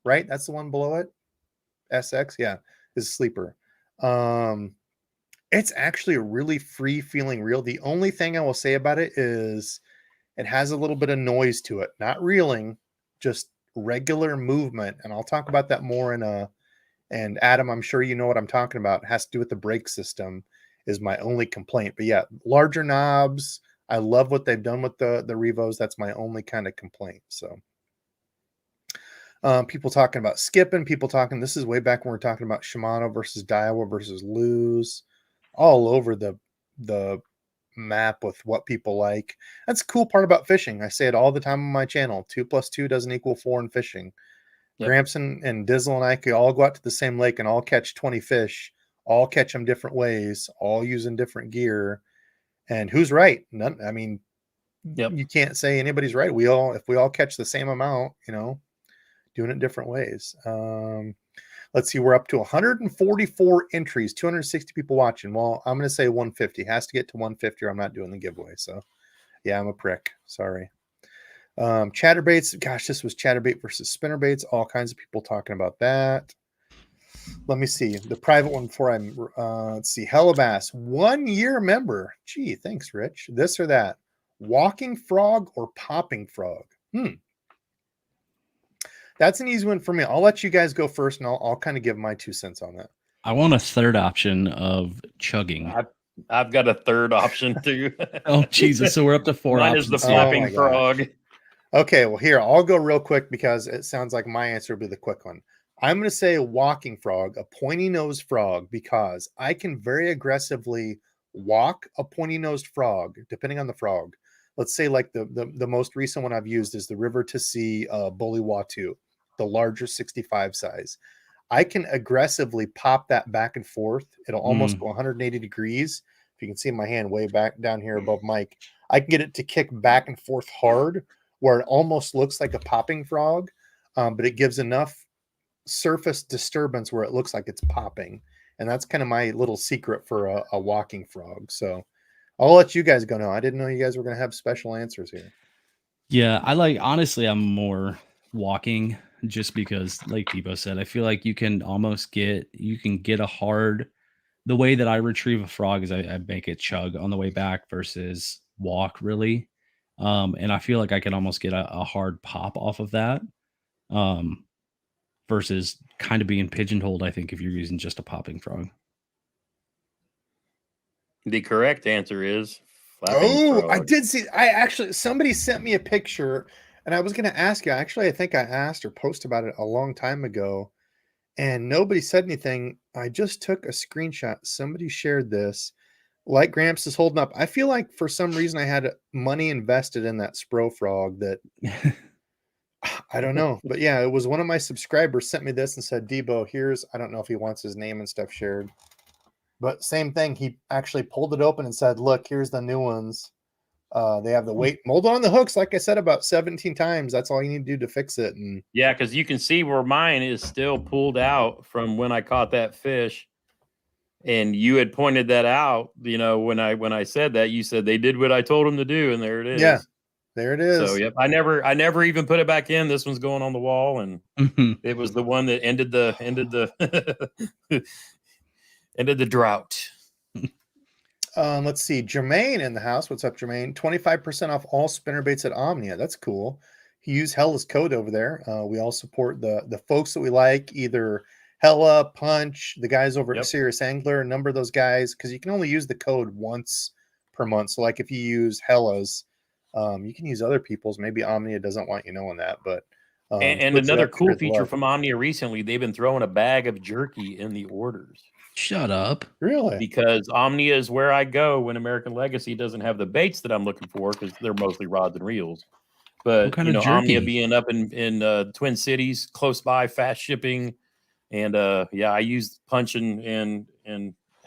right? That's the one below it. SX, yeah, is a sleeper. It's actually a really free feeling reel. The only thing I will say about it is it has a little bit of noise to it. Not reeling, just regular movement. And I'll talk about that more and Adam, I'm sure you know what I'm talking about. It has to do with the brake system is my only complaint. But yeah, larger knobs. I love what they've done with the Revos. That's my only kind of complaint. So People talking about skipping, people talking, this is way back when we're talking about Shimano versus Daiwa versus Lose, all over the map with what people like. That's the cool part about fishing. I say it all the time on my channel. 2 + 2 doesn't equal 4 in fishing. Yep. Gramps and Dizzle and I could all go out to the same lake and all catch 20 fish, all catch them different ways, all using different gear. And who's right? None. I mean, you can't say anybody's right. If we all catch the same amount, doing it different ways. Let's see, we're up to 144 entries, 260 people watching. Well, I'm going to say 150. Has to get to 150 or I'm not doing the giveaway. So, yeah, I'm a prick. Sorry. Chatterbaits. Gosh, this was Chatterbait versus spinnerbaits. All kinds of people talking about that. Let me see. The private one before I'm, let's see. Hellabass, 1 year member. Gee, thanks, Rich. This or that. Walking frog or popping frog? That's an easy one for me. I'll let you guys go first, and I'll kind of give my 2 cents on that. I want a third option of chugging. I've got a third option too. Oh, Jesus. So we're up to 4 Mine options. is the flapping frog. Okay, well, here, I'll go real quick because it sounds like my answer will be the quick one. I'm going to say a walking frog, a pointy-nosed frog, because I can very aggressively walk a pointy-nosed frog, depending on the frog. Let's say like the most recent one I've used is the River to Sea Bully Watu, the larger 65 size. I can aggressively pop that back and forth. It'll almost go 180 degrees. If you can see my hand way back down here above Mike, I can get it to kick back and forth hard where it almost looks like a popping frog, but it gives enough surface disturbance where it looks like it's popping. And that's kind of my little secret for a walking frog. So I'll let you guys go now. I didn't know you guys were going to have special answers here. Yeah, honestly, I'm more walking just because, like Debo said, I feel like you can get a hard, the way that I retrieve a frog is I make it chug on the way back versus walk really. And I feel like I can almost get a hard pop off of that. Versus kind of being pigeonholed, I think, if you're using just a popping frog. The correct answer is flapping frog. I did see. Somebody sent me a picture, and I was going to ask you. Actually, I think I asked or posted about it a long time ago, and nobody said anything. I just took a screenshot. Somebody shared this. Like Gramps is holding up. I feel like for some reason I had money invested in that Spro frog that I don't know. But yeah, it was one of my subscribers sent me this and said, Debo, I don't know if he wants his name and stuff shared. But same thing. He actually pulled it open and said, look, here's the new ones. They have the weight mold on the hooks, like I said, about 17 times. That's all you need to do to fix it. And yeah, because you can see where mine is still pulled out from when I caught that fish. And you had pointed that out, when I said that, you said they did what I told them to do, and there it is. Yeah, there it is. So yep, I never even put it back in. This one's going on the wall, and it was the one that ended the ended the drought. Let's see, Jermaine in the house. What's up, Jermaine? 25% off all spinnerbaits at Omnia. That's cool. He used Hella's code over there. We all support the folks that we like, either Hella, Punch, the guys over at Serious Angler, a number of those guys, because you can only use the code once per month. So like if you use Hella's, you can use other people's. Maybe Omnia doesn't want you knowing that, but and another cool feature from Omnia recently, they've been throwing a bag of jerky in the orders. Shut up. Really? Because Omnia is where I go when American Legacy doesn't have the baits that I'm looking for, because they're mostly rods and reels. But Omnia being up in Twin Cities, close by, fast shipping. And I used Punch and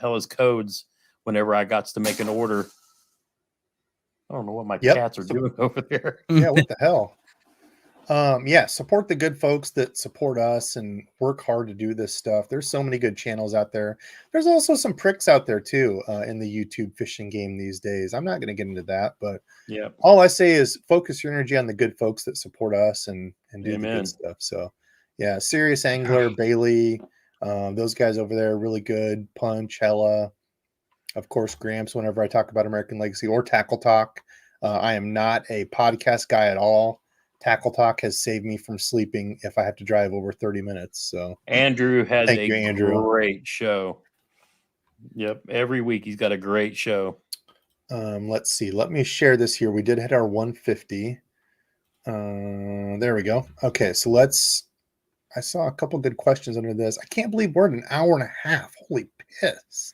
Hella's codes whenever I got to make an order. I don't know what my cats are doing over there. Yeah, what the hell? Support the good folks that support us and work hard to do this stuff. There's so many good channels out there. There's also some pricks out there too in the YouTube fishing game these days. I'm not going to get into that, but all I say is focus your energy on the good folks that support us and do the good stuff. So yeah, Serious Angler, Bailey, those guys over there are really good. Punch, Hella, of course, Gramps, whenever I talk about American Legacy or Tackle Talk. I am not a podcast guy at all. Tackle Talk has saved me from sleeping if I have to drive over 30 minutes. So Andrew has great show. Yep. Every week he's got a great show. Let's see. Let me share this here. We did hit our 150. There we go. Okay. So let's I saw a couple good questions under this. I can't believe we're at an hour and a half. Holy piss.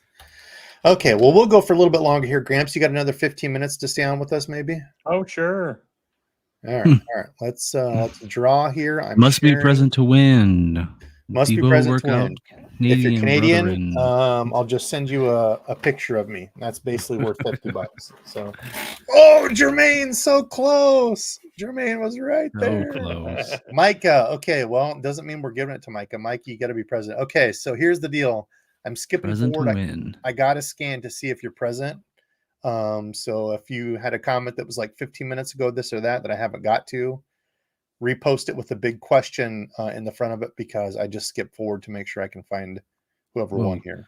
Okay, well, we'll go for a little bit longer here. Gramps, you got another 15 minutes to stay on with us, maybe? Oh, sure. All right, all right. Let's draw here. I'm Must be sharing. present to win. Must be Debo present to workout win. Canadian If you're Canadian, brethren. I'll just send you a picture of me. That's basically worth $50. So, oh, Jermaine, so close. Jermaine was right So there. close. Micah. Okay, well, it doesn't mean we're giving it to Micah. Micah, you got to be present. Okay, so here's the deal. I'm skipping Present to forward. win. I got to scan to see if you're present. So if you had a comment that was like 15 minutes ago, this or that I haven't got to, repost it with a big question in the front of it, because I just skipped forward to make sure I can find whoever won here.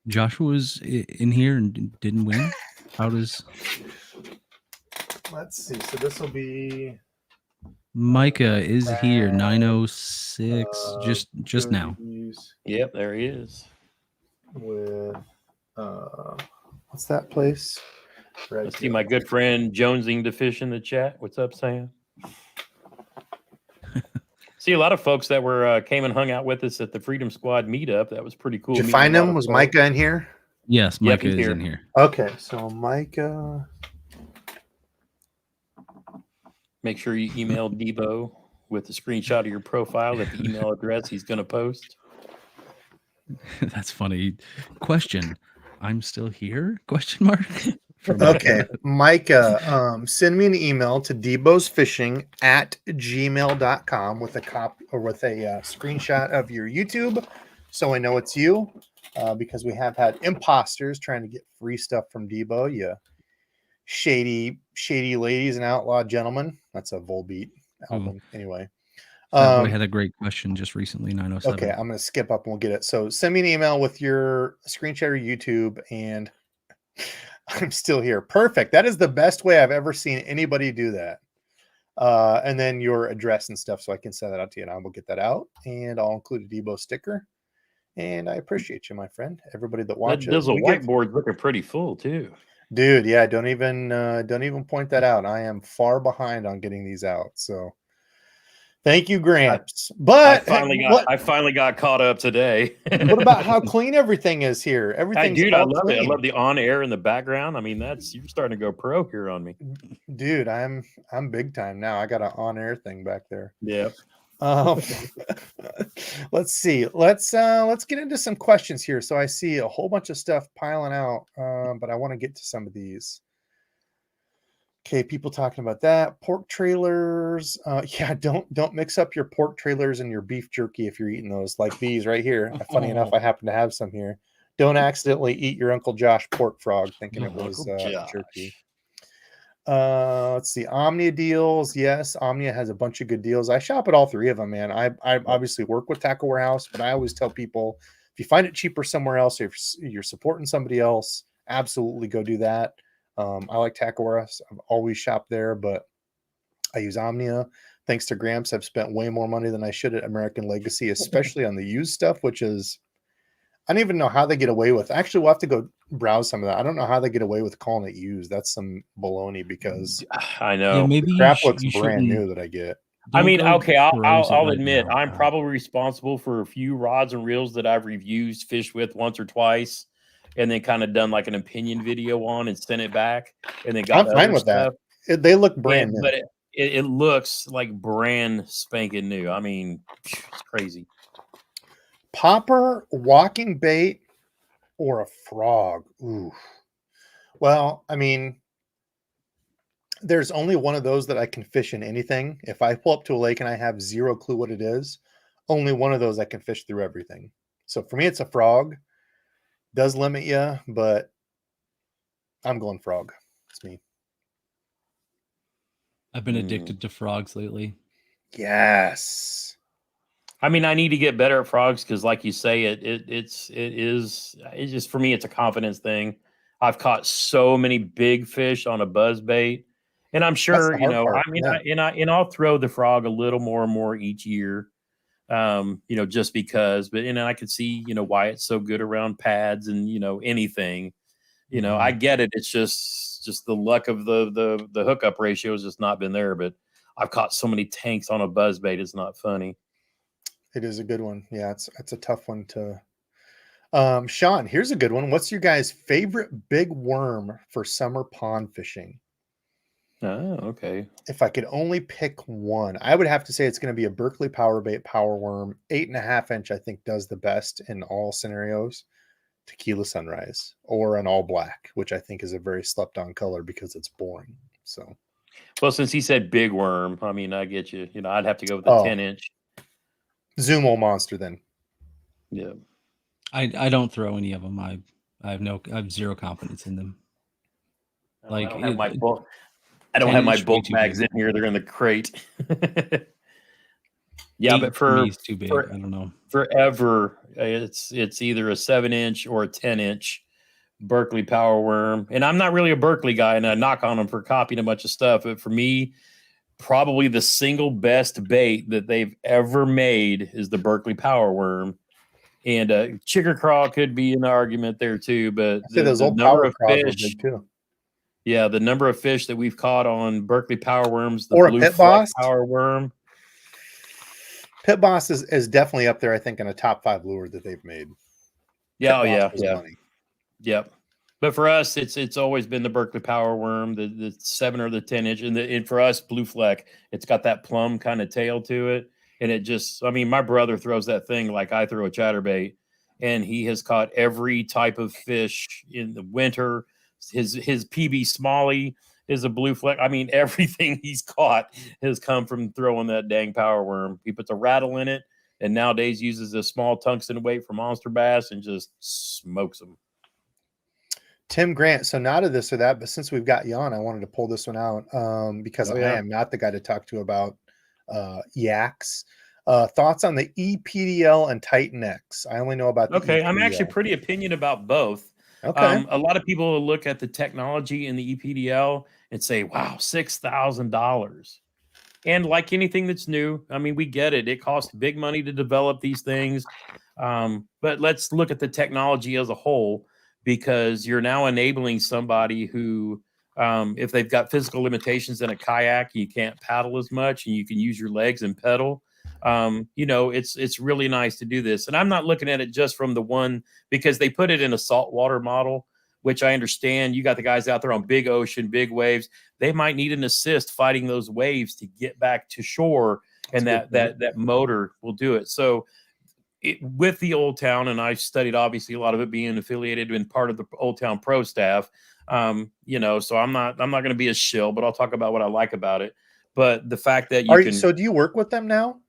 Joshua's in here and didn't win. How does? Let's see. So this will be Micah is here. 906. Just now. Yep, there he is. With what's that place? Right. Let's see my good friend Jonesing to fish in the chat. What's up, Sam? See a lot of folks that were came and hung out with us at the Freedom Squad meetup. That was pretty cool. Did you find him? Was Micah in here? Yes, Yep, Micah he's is here. in here. Okay, so Micah. Make sure you email Debo with a screenshot of your profile at the email address he's going to post. That's funny. Question. I'm still here? Question mark. Okay, Micah, send me an email to debosfishing@gmail.com with a copy or with a screenshot of your YouTube, so I know it's you. Because we have had imposters trying to get free stuff from Debo. You shady ladies and outlaw gentlemen. That's a Volbeat album. Anyway. That boy had a great question just recently, 907. Okay, I'm going to skip up and we'll get it. So send me an email with your screenshot of YouTube, and I'm still here. Perfect. That is the best way I've ever seen anybody do that. And then your address and stuff, so I can send that out to you, and I will get that out, and I'll include a Debo sticker. And I appreciate you, my friend. Everybody that watches. There's a whiteboard looking pretty full too. Dude, yeah, don't even point that out. I am far behind on getting these out. So thank you, Gramps. But I finally got caught up today. What about how clean everything is here? Everything's I love clean. it. I love the on air in the background. I mean, you're starting to go pro here on me. Dude, I'm big time now. I got an on air thing back there. Yeah. Let's see. Let's get into some questions here. So I see a whole bunch of stuff piling out, but I want to get to some of these. Okay, people talking about that. Pork trailers. Yeah, don't mix up your pork trailers and your beef jerky if you're eating those, like these right here. Funny enough, I happen to have some here. Don't accidentally eat your Uncle Josh pork frog thinking it was jerky. Let's see. Omnia deals. Yes, Omnia has a bunch of good deals. I shop at all three of them, man. I obviously work with Tackle Warehouse, but I always tell people, if you find it cheaper somewhere else, or if you're supporting somebody else, absolutely go do that. I like Tackle Warehouse. I've always shopped there, but I use Omnia. Thanks to Gramps, I've spent way more money than I should at American Legacy, especially on the used stuff, which is, I don't even know how they get away with. Actually, we'll have to go browse some of that. I don't know how they get away with calling it used. That's some baloney, because I know. Yeah, maybe the crap looks brand new that I get. I mean, okay, I'll admit I'm probably responsible for a few rods and reels that I've reviewed, fished with once or twice, and then kind of done like an opinion video on and sent it back. And then got I'm fine with stuff. that. They look brand new. But it looks like brand spanking new. I mean, it's crazy. Popper, walking bait, or a frog? Ooh. Well, I mean, there's only one of those that I can fish in anything. If I pull up to a lake and I have zero clue what it is, only one of those I can fish through everything. So for me, it's a frog. Does limit you, but I'm going frog. It's me. I've been addicted to frogs lately. Yes. I mean, I need to get better at frogs because, like you say, it's just, for me, it's a confidence thing. I've caught so many big fish on a buzz bait, and I'm sure I'll throw the frog a little more and more each year, just because. But I could see why it's so good around pads and anything. I get it. It's just the luck of the hookup ratio has just not been there. But I've caught so many tanks on a buzz bait. It's not funny. It is a good one. Yeah, it's a tough one to. Sean, here's a good one. What's your guys' favorite big worm for summer pond fishing? Oh, okay. If I could only pick one, I would have to say it's going to be a Berkeley Power Bait Power Worm. 8.5 inch, I think, does the best in all scenarios. Tequila Sunrise or an all black, which I think is a very slept on color because it's boring. So, well, since he said big worm, I mean, I get you. You know, I'd have to go with a 10-inch. Zumo Monster then. Yeah. I don't throw any of them. I have zero confidence in them. I don't have my bulk. I don't have my bulk bags in here. They're in the crate. Yeah, but for me, it's too big. I don't know. Forever, it's either a 7-inch or a 10-inch Berkeley Power Worm. And I'm not really a Berkeley guy, and I knock on them for copying a bunch of stuff. But for me, probably the single best bait that they've ever made is the Berkeley Power Worm. And Chigger Craw could be an argument there too, but those old power craws big too. Yeah, the number of fish that we've caught on Berkeley Power Worms, the or Blue Pit Boss Power Worm. Pit Boss is definitely up there, I think, in a top 5 lure that they've made. Yeah, Yep. But for us, it's always been the Berkeley Power Worm, the 7 or the 10-inch, and for us, Blue Fleck, it's got that plum kind of tail to it, and it just, I mean, my brother throws that thing like I throw a chatterbait, and he has caught every type of fish in the winter. His PB Smalley is a Blue Fleck. I mean, everything he's caught has come from throwing that dang power worm. He puts a rattle in it, and nowadays uses a small tungsten weight for monster bass and just smokes them. Tim Grant, so not of this or that, but since we've got you on, I wanted to pull this one out because I am not the guy to talk to about yaks. Thoughts on the EPDL and Titan X? I only know about the EPDL. I'm actually pretty opinion about both. Okay. A lot of people will look at the technology in the EPDL and say, wow, $6,000. And like anything that's new, I mean, we get it. It costs big money to develop these things. But let's look at the technology as a whole, because you're now enabling somebody who, if they've got physical limitations in a kayak, you can't paddle as much and you can use your legs and pedal. You know, it's really nice to do this. And I'm not looking at it just from the one, because they put it in a saltwater model, which I understand. You got the guys out there on big ocean, big waves. They might need an assist fighting those waves to get back to shore. And that motor will do it. So with the Old Town, and I've studied obviously a lot of it being affiliated and part of the Old Town pro staff, you know, so I'm not going to be a shill, but I'll talk about what I like about it. But the fact that so do you work with them now?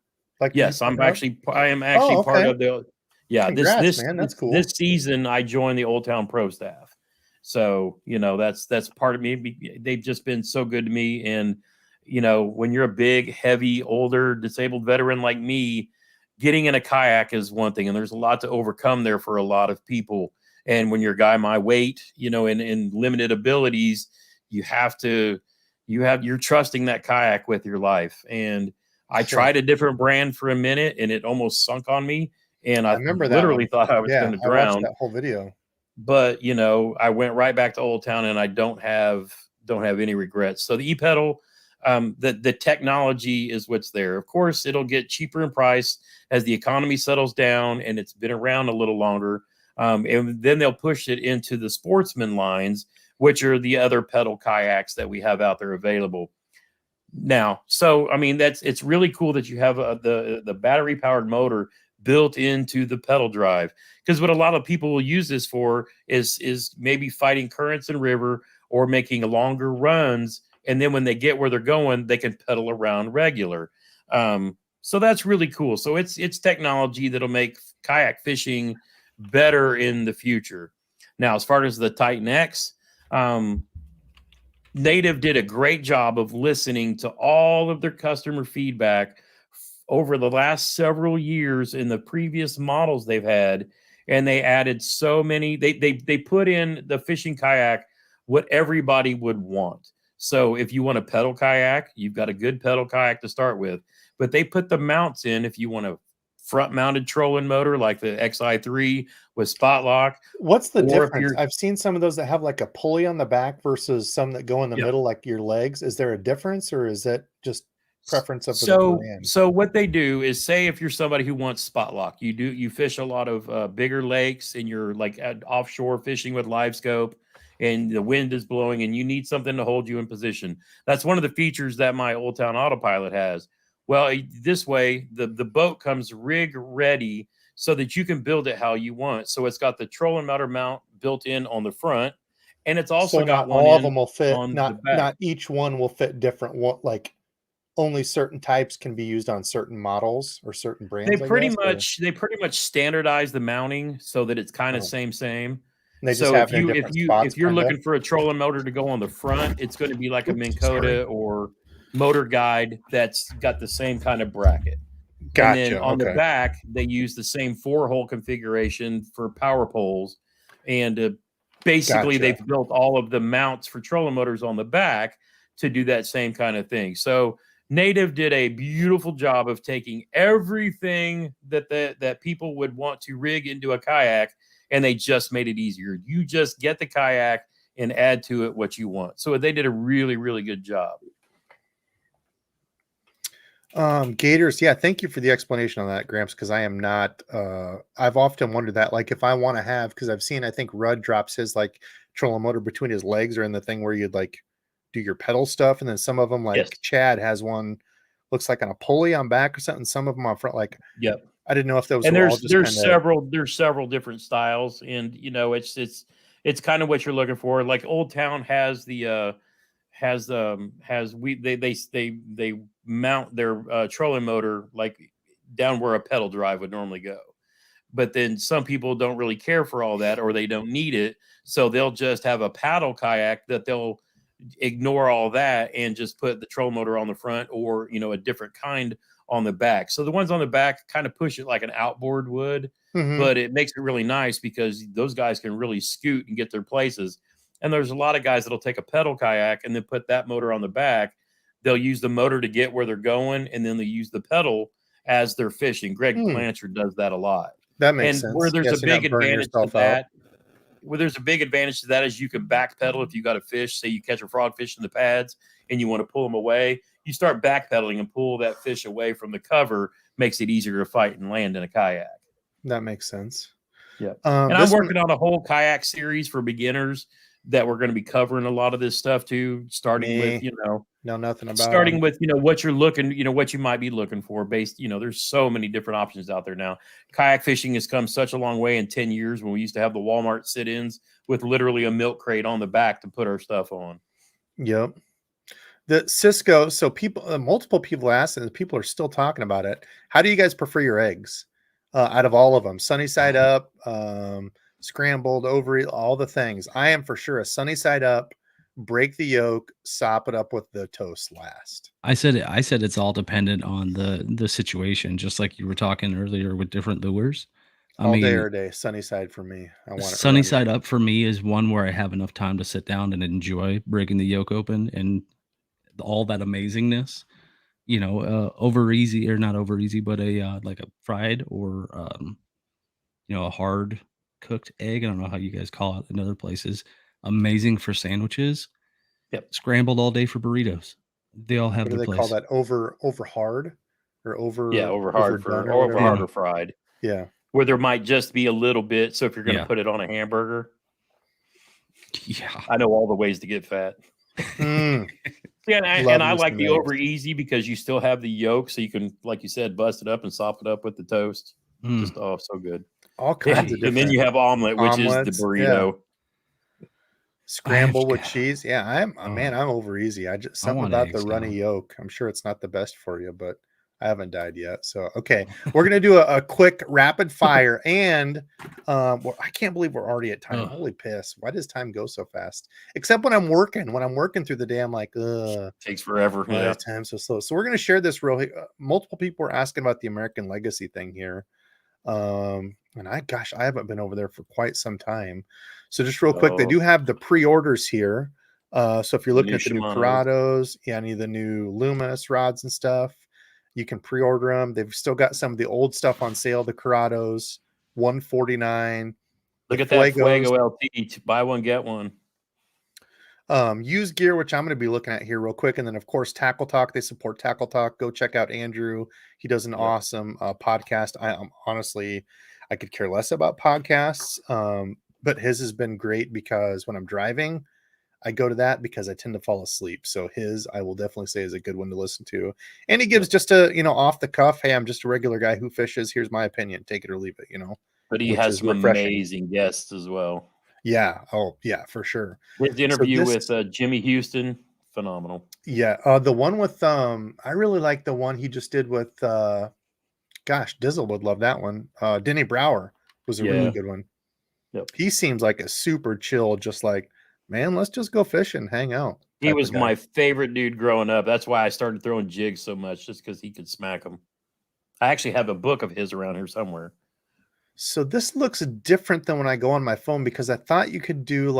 Like, yes, I am actually part of the, Congrats, man. That's cool. This season I joined the Old Town pro staff. So, you know, that's part of me. They've just been so good to me. And, you know, when you're a big, heavy, older, disabled veteran like me, getting in a kayak is one thing. And there's a lot to overcome there for a lot of people. And when you're a guy my weight, you know, and limited abilities, you're trusting that kayak with your life. And I tried a different brand for a minute and it almost sunk on me. And I remember literally thought I was going to drown. I watched that whole video. But, you know, I went right back to Old Town and I don't have any regrets. So the e-pedal, the technology is what's there. Of course, it'll get cheaper in price as the economy settles down and it's been around a little longer. And then they'll push it into the sportsman lines, which are the other pedal kayaks that we have out there available now. So, I mean, it's really cool that you have the battery powered motor built into the pedal drive, because what a lot of people will use this for is maybe fighting currents in river or making longer runs. And then when they get where they're going, they can pedal around regular. So that's really cool. So it's technology that'll make kayak fishing better in the future. Now, as far as the Titan X, Native did a great job of listening to all of their customer feedback over the last several years in the previous models they've had. And they added so many, they put in the fishing kayak what everybody would want. So if you want a pedal kayak, you've got a good pedal kayak to start with, but they put the mounts in if you want a front mounted trolling motor like the XI3 with spot lock. What's the difference? I've seen some of those that have like a pulley on the back versus some that go in the middle, like your legs. Is there a difference or is it just preference of the So, brand? so what they do is, say if you're somebody who wants spot lock, you fish a lot of bigger lakes, and you're like offshore fishing with live scope, and the wind is blowing, and you need something to hold you in position. That's one of the features that my Old Town Autopilot has. Well, this way the boat comes rig ready so that you can build it how you want. So it's got the trolling motor mount built in on the front, and it's also So got not one all of in them will fit. on the back. Not each one will fit different. What, like only certain types can be used on certain models or certain brands. They pretty much standardize the mounting so that it's kind of same. And they just So have it in different spots. if you're looking for a trolling motor to go on the front, it's going to be like a Minn Kota or Motor Guide that's got the same kind of bracket. Gotcha. And then on the back, they use the same 4-hole configuration for power poles, and basically they've built all of the mounts for trolling motors on the back to do that same kind of thing. So Native did a beautiful job of taking everything that people would want to rig into a kayak, and they just made it easier. You just get the kayak and add to it what you want. So they did a really, really good job. Gators, yeah, thank you for the explanation on that, Gramps, because I am not I've often wondered that, like, if I want to have, because I've seen, I think Rudd drops his like trolling motor between his legs, or in the thing where you'd like do your pedal stuff, and then some of them, like Chad has one, looks like on a pulley on back or something, some of them on front, like, I didn't know if those and were all just there's several different styles, and you know, it's kind of what you're looking for. Like Old Town has they mount their trolling motor like down where a pedal drive would normally go, but then some people don't really care for all that, or they don't need it, so they'll just have a paddle kayak that they'll ignore all that and just put the trolling motor on the front, or you know, a different kind on the back. So the ones on the back kind of push it like an outboard would, but it makes it really nice because those guys can really scoot and get their places. And there's a lot of guys that'll take a pedal kayak and then put that motor on the back. They'll use the motor to get where they're going, and then they use the pedal as they're fishing. Greg Blanchard does that a lot. That makes sense. Where there's a big advantage to that, is you can back pedal if you got a fish. Say you catch a frogfish in the pads and you want to pull them away, you start backpedaling and pull that fish away from the cover. Makes it easier to fight and land in a kayak. That makes sense. Yeah. And I'm working on a whole kayak series for beginners that we're going to be covering a lot of this stuff too, starting with, you know, nothing about starting with, you know, what you're looking, you know, what you might be looking for based, you know, there's so many different options out there now. Kayak fishing has come such a long way in 10 years, when we used to have the Walmart sit-ins with literally a milk crate on the back to put our stuff on. Yep. The Cisco, so people, multiple people asked, and people are still talking about it. How do you guys prefer your eggs out of all of them? Sunny side up, scrambled, over, all the things. I am for sure a sunny side up, break the yolk, sop it up with the toast last. I said it's all dependent on the situation, just like you were talking earlier with different lures. All day or day, sunny side for me. I want it sunny side up for me is one where I have enough time to sit down and enjoy breaking the yolk open and all that amazingness. You know, over easy, or not over easy, but a like a fried or you know, a hard cooked egg. I don't know how you guys call it in other places. Amazing for sandwiches. Yep. Scrambled all day for burritos. They all have their place. Call that over hard or over? Yeah, over hard or fried. Yeah. Where there might just be a little bit. So if you're going to put it on a hamburger. Yeah. I know all the ways to get fat. Yeah, and I like the over easy because you still have the yolk, so you can, like you said, bust it up and sop it up with the toast. Just so good. All kinds of different. And then you have omelet, which is the burrito. Yeah. Scramble with cheese. Yeah, I'm over easy. I just something about the runny yolk. I'm sure it's not the best for you, but I haven't died yet. So okay, we're gonna do a quick rapid fire, and well, I can't believe we're already at time. Holy piss! Why does time go so fast? Except when I'm working. When I'm working through the day, I'm like, takes forever. Why is time so slow? So we're gonna share this real. Multiple people were asking about the American Legacy thing here, and I haven't been over there for quite some time. So just real quick, they do have the pre-orders here. So if you're looking at the new Corrados, any of the new Luminous rods and stuff, you can pre-order them. They've still got some of the old stuff on sale. The Corrados, $149. Look at that Fuego LT. Buy one, get one. Used gear, which I'm going to be looking at here real quick. And then, of course, Tackle Talk. They support Tackle Talk. Go check out Andrew. He does an awesome podcast. Honestly, I could care less about podcasts, but his has been great because when I'm driving, I go to that because I tend to fall asleep. So his, I will definitely say, is a good one to listen to. And he gives just a, off the cuff, hey, I'm just a regular guy who fishes. Here's my opinion. Take it or leave it, But he has some amazing guests as well. Yeah. Oh, yeah, for sure. His interview with Jimmy Houston, phenomenal. Yeah. The one with I really like the one he just did with Dizzle would love that one. Denny Brower was a really good one. Yep. He seems like a super chill, just like, man, let's just go fishing, hang out. He was my favorite dude growing up. That's why I started throwing jigs so much, just because he could smack them. I actually have a book of his around here somewhere. So this looks different than when I go on my phone because I thought you could do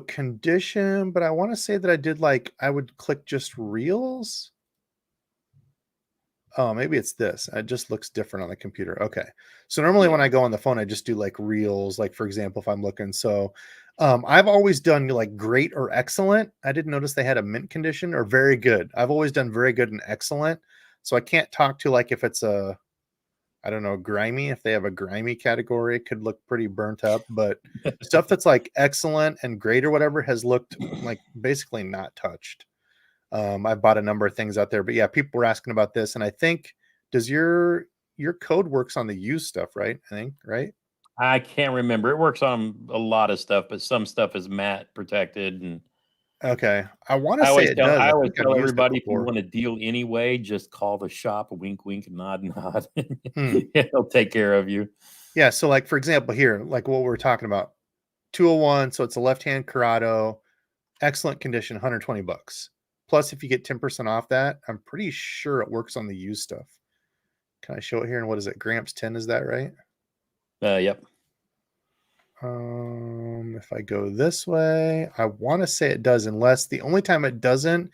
condition, but I want to say that I did I would click just reels. Oh, maybe it's this. It just looks different on the computer. Okay. So normally when I go on the phone, I just do reels, for example, if I'm looking. So I've always done great or excellent. I didn't notice they had a mint condition or very good. I've always done very good and excellent. So I can't talk to if it's a, I don't know, grimy. If they have a grimy category, it could look pretty burnt up, but stuff that's excellent and great or whatever has looked basically not touched. I bought a number of things out there, but yeah, people were asking about this. And I think, does your code works on the used stuff, right? I think, right? I can't remember. It works on a lot of stuff, but some stuff is matte protected. And okay. I want to say it does. I always tell everybody, if you want to deal anyway, just call the shop, wink, wink, nod, nod. It'll take care of you. Yeah. So for example, here, what we're talking about, 201. So it's a left-hand Corrado, excellent condition, $120. Plus, if you get 10% off that, I'm pretty sure it works on the used stuff. Can I show it here? And what is it? Gramps 10, is that right? Yep. If I go this way, I want to say it does, unless the only time it doesn't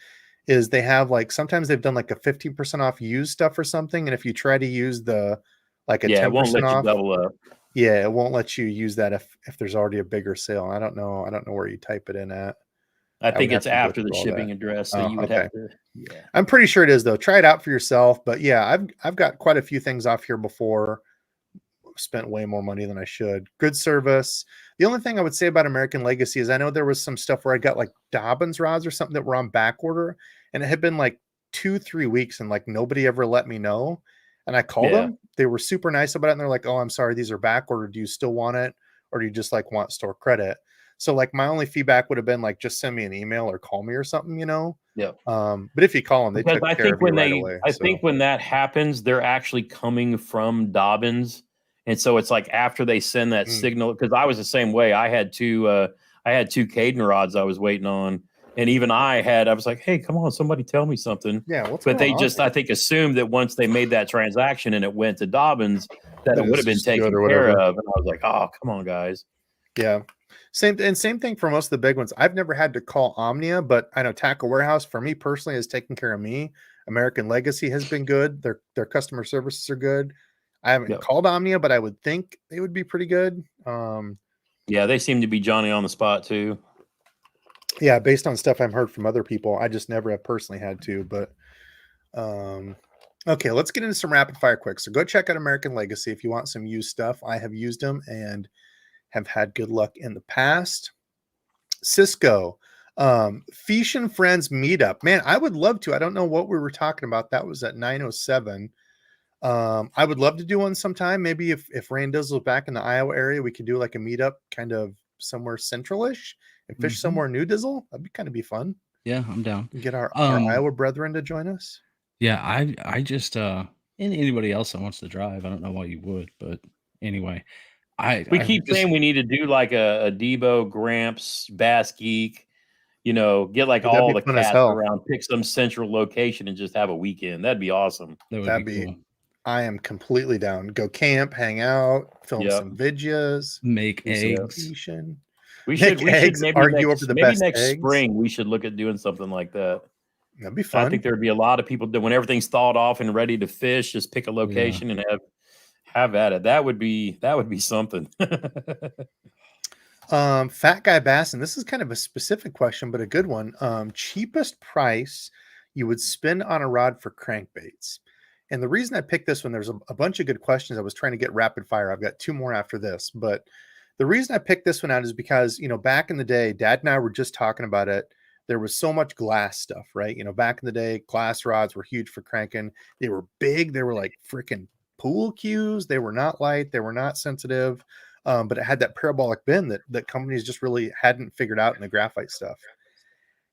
is they have sometimes they've done a 15% off used stuff or something. And if you try to use the a 10% it won't let off, you double up. Yeah, it won't let you use that if there's already a bigger sale. I don't know where you type it in at. I think it's after the shipping address, so you would have to. Yeah, I'm pretty sure it is though. Try it out for yourself. But yeah, I've got quite a few things off here before. Spent way more money than I should. Good service. The only thing I would say about American Legacy is I know there was some stuff where I got Dobbins rods or something that were on back order, and it had been 2-3 weeks, and nobody ever let me know. And I called them. They were super nice about it, and they're like, "Oh, I'm sorry, these are back ordered. Do you still want it, or do you just want store credit?" So my only feedback would have been just send me an email or call me or something, Yeah. But if you call them, they take care of you right away. I think when that happens, they're actually coming from Dobbins, and so it's after they send that signal. Because I was the same way. I had two Caden rods I was waiting on, and even I was like, "Hey, come on, somebody tell me something." Yeah. But they just, I think, assumed that once they made that transaction and it went to Dobbins, that it would have been taken care of. And I was like, "Oh, come on, guys." Yeah. Same thing for most of the big ones. I've never had to call Omnia, but I know Tackle Warehouse for me personally has taken care of me. American Legacy has been good. Their customer services are good. I haven't called Omnia, but I would think they would be pretty good. Yeah, they seem to be Johnny on the spot too. Yeah, based on stuff I've heard from other people, I just never have personally had to. But okay, let's get into some rapid fire quick. So go check out American Legacy if you want some used stuff. I have used them and have had good luck in the past. Cisco, Fish and Friends meetup. Man, I would love to. I don't know what we were talking about. That was at 9:07. I would love to do one sometime. Maybe if Rain Dizzle's back in the Iowa area, we could do a meetup kind of somewhere central-ish and fish somewhere new, Dizzle. That'd be fun. Yeah, I'm down. Get our Iowa brethren to join us. Yeah, I just and anybody else that wants to drive. I don't know why you would, but anyway. We keep saying we need to do a DEBO, Gramps, Bass Geek, get all the cats around, pick some central location and just have a weekend. That'd be awesome. That'd be cool. I am completely down. Go camp, hang out, film some videos, make eggs. We should maybe argue over the best next eggs. Spring we should look at doing something like that. That'd be fun. I think there'd be a lot of people that when everything's thawed off and ready to fish, just pick a location and have at it. That would be something. Fat Guy Bass, and this is kind of a specific question, but a good one. Cheapest price you would spend on a rod for crankbaits. And the reason I picked this one, there's a bunch of good questions. I was trying to get rapid fire. I've got 2 more after this, but the reason I picked this one out is because, back in the day, Dad and I were just talking about it. There was so much glass stuff, right? Back in the day, glass rods were huge for cranking. They were big. They were like freaking pool cues. They were not light. They were not sensitive. But it had that parabolic bend that companies just really hadn't figured out in the graphite stuff.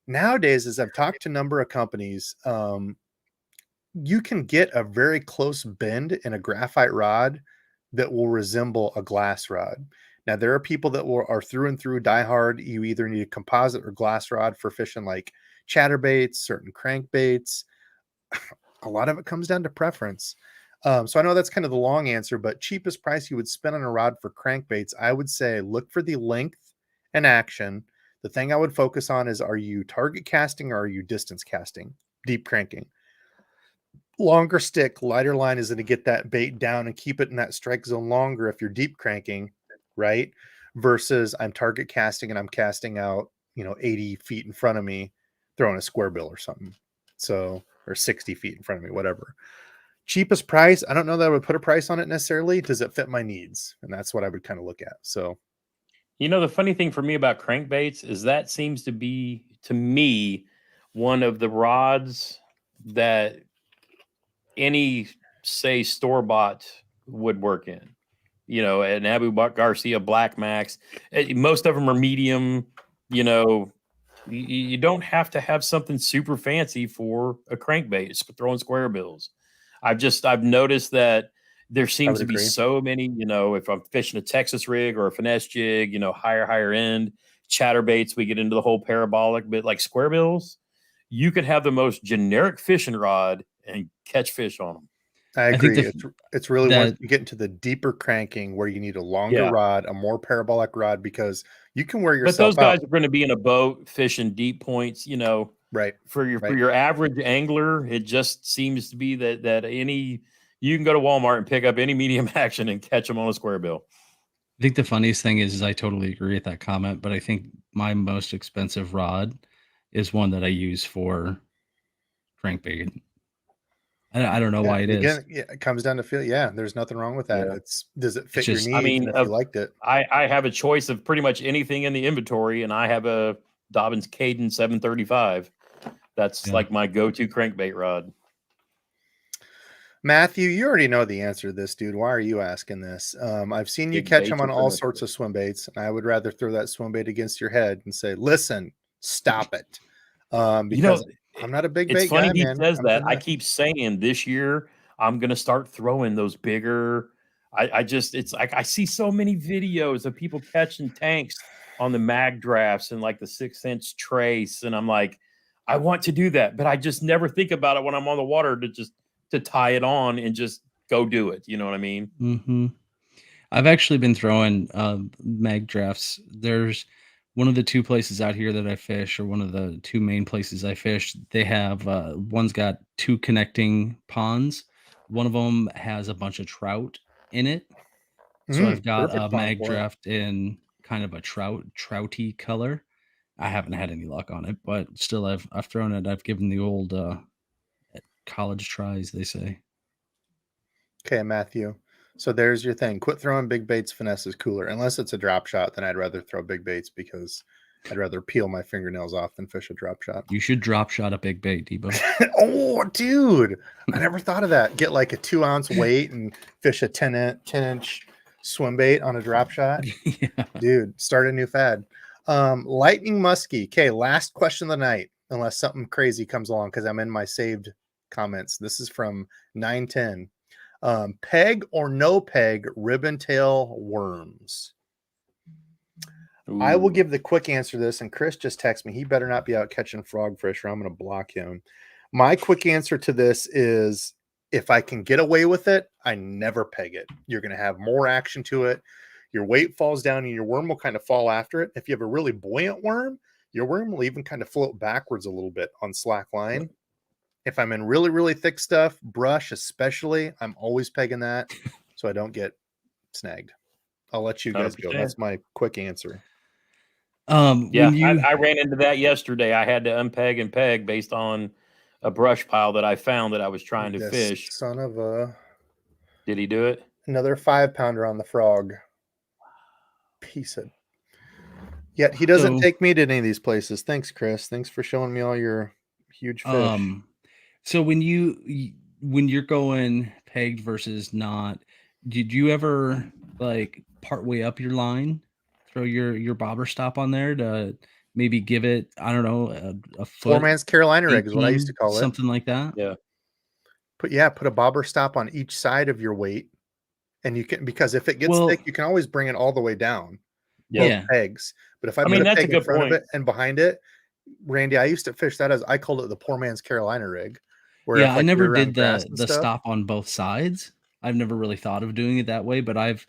Nowadays, as I've talked to a number of companies, you can get a very close bend in a graphite rod that will resemble a glass rod. Now, there are people that are through and through diehard. You either need a composite or glass rod for fishing like chatterbaits, certain crankbaits. A lot of it comes down to preference. So I know that's kind of the long answer, but cheapest price you would spend on a rod for crankbaits, I would say look for the length and action. The thing I would focus on is, are you target casting or are you distance casting, deep cranking? Longer stick, lighter line is going to get that bait down and keep it in that strike zone longer if you're deep cranking, right? Versus I'm target casting and I'm casting out, 80 feet in front of me, throwing a square bill or something. So, or 60 feet in front of me, whatever. Cheapest price, I don't know that I would put a price on it necessarily. Does it fit my needs? And that's what I would kind of look at. So, The funny thing for me about crankbaits is that seems to be, to me, one of the rods that any, say, store-bought would work in. An Abu Garcia Black Max. Most of them are medium. You don't have to have something super fancy for a crankbait. It's throwing square bills. I've noticed that there seems to be so many, if I'm fishing a Texas rig or a finesse jig, higher end chatterbaits, we get into the whole parabolic, but like square bills, you could have the most generic fishing rod and catch fish on them. I agree. It's really once you get into the deeper cranking where you need a longer rod, a more parabolic rod, because you can wear yourself out. But those guys are going to be in a boat fishing deep points, right. For your average angler, it just seems to be that you can go to Walmart and pick up any medium action and catch them on a square bill. I think the funniest thing is I totally agree with that comment, but I think my most expensive rod is one that I use for crankbait. I don't know why it is. It comes down to feel. Yeah, there's nothing wrong with that. Does it fit your needs? I mean, if you liked it, I have a choice of pretty much anything in the inventory, and I have a Dobbins Caden 735. That's like my go-to crankbait rod. Matthew, you already know the answer to this, dude. Why are you asking this? I've seen you catch them on all sorts of swim baits, and I would rather throw that swim bait against your head and say, "Listen, stop it," because I'm not a big bait guy, man. It's funny he says that. I keep saying this year I'm going to start throwing those bigger. It's like I see so many videos of people catching tanks on the mag drafts and like the 6-inch trace, and I'm like, I want to do that, but I just never think about it when I'm on the water to tie it on and just go do it. You know what I mean? Mm-hmm. I've actually been throwing mag drafts. There's one of the 2 places out here that I fish, or one of the 2 main places I fish. They have one's got 2 connecting ponds. One of them has a bunch of trout in it. So I've got a mag draft in kind of a trouty color. I haven't had any luck on it, but still I've thrown it. I've given the old college tries, they say. Okay, Matthew. So there's your thing. Quit throwing big baits. Finesse is cooler. Unless it's a drop shot, then I'd rather throw big baits because I'd rather peel my fingernails off than fish a drop shot. You should drop shot a big bait, Debo. Oh, dude. I never thought of that. Get like a 2-ounce weight and fish a 10-inch swim bait on a drop shot. Yeah. Dude, start a new fad. Lightning Muskie. Okay, last question of the night, unless something crazy comes along, because I'm in my saved comments. This is from 910. Peg or no peg ribbon tail worms? Ooh. I will give the quick answer to this, and Chris just texted me. He better not be out catching frogfish or I'm going to block him. My quick answer to this is, if I can get away with it, I never peg it. You're going to have more action to it. Your weight falls down and your worm will kind of fall after it. If you have a really buoyant worm, your worm will even kind of float backwards a little bit on slack line. If I'm in really, really thick stuff, brush especially, I'm always pegging that so I don't get snagged. I'll let you guys 100%. Go. That's my quick answer. Yeah, when you I ran into that yesterday. I had to unpeg and peg based on a brush pile that I found that I was trying to This fish. son of a Did he do it? another 5-pounder on the frog. Piece of. Yet he doesn't So- take me to any of these places. Thanks, Chris. Thanks for showing me all your huge fish. So when you're going pegged versus not, did you ever like part way up your line, throw your bobber stop on there to maybe give it, I don't know, a foot, Poor man's Carolina rig is what I used to 18, call it. something like that. Yeah. Put a bobber stop on each side of your weight, and you can, because if it gets Well- thick, you can always bring it all the way down. Yeah. Yeah. Pegs. But if I I put mean, a that's a peg in good front point. of it and behind it, Randy, I used to fish that as, I called it the poor man's Carolina rig. Where Yeah, if, I like, we never were around did grass the and the stuff, stop on both sides. I've never really thought of doing it that way, but I've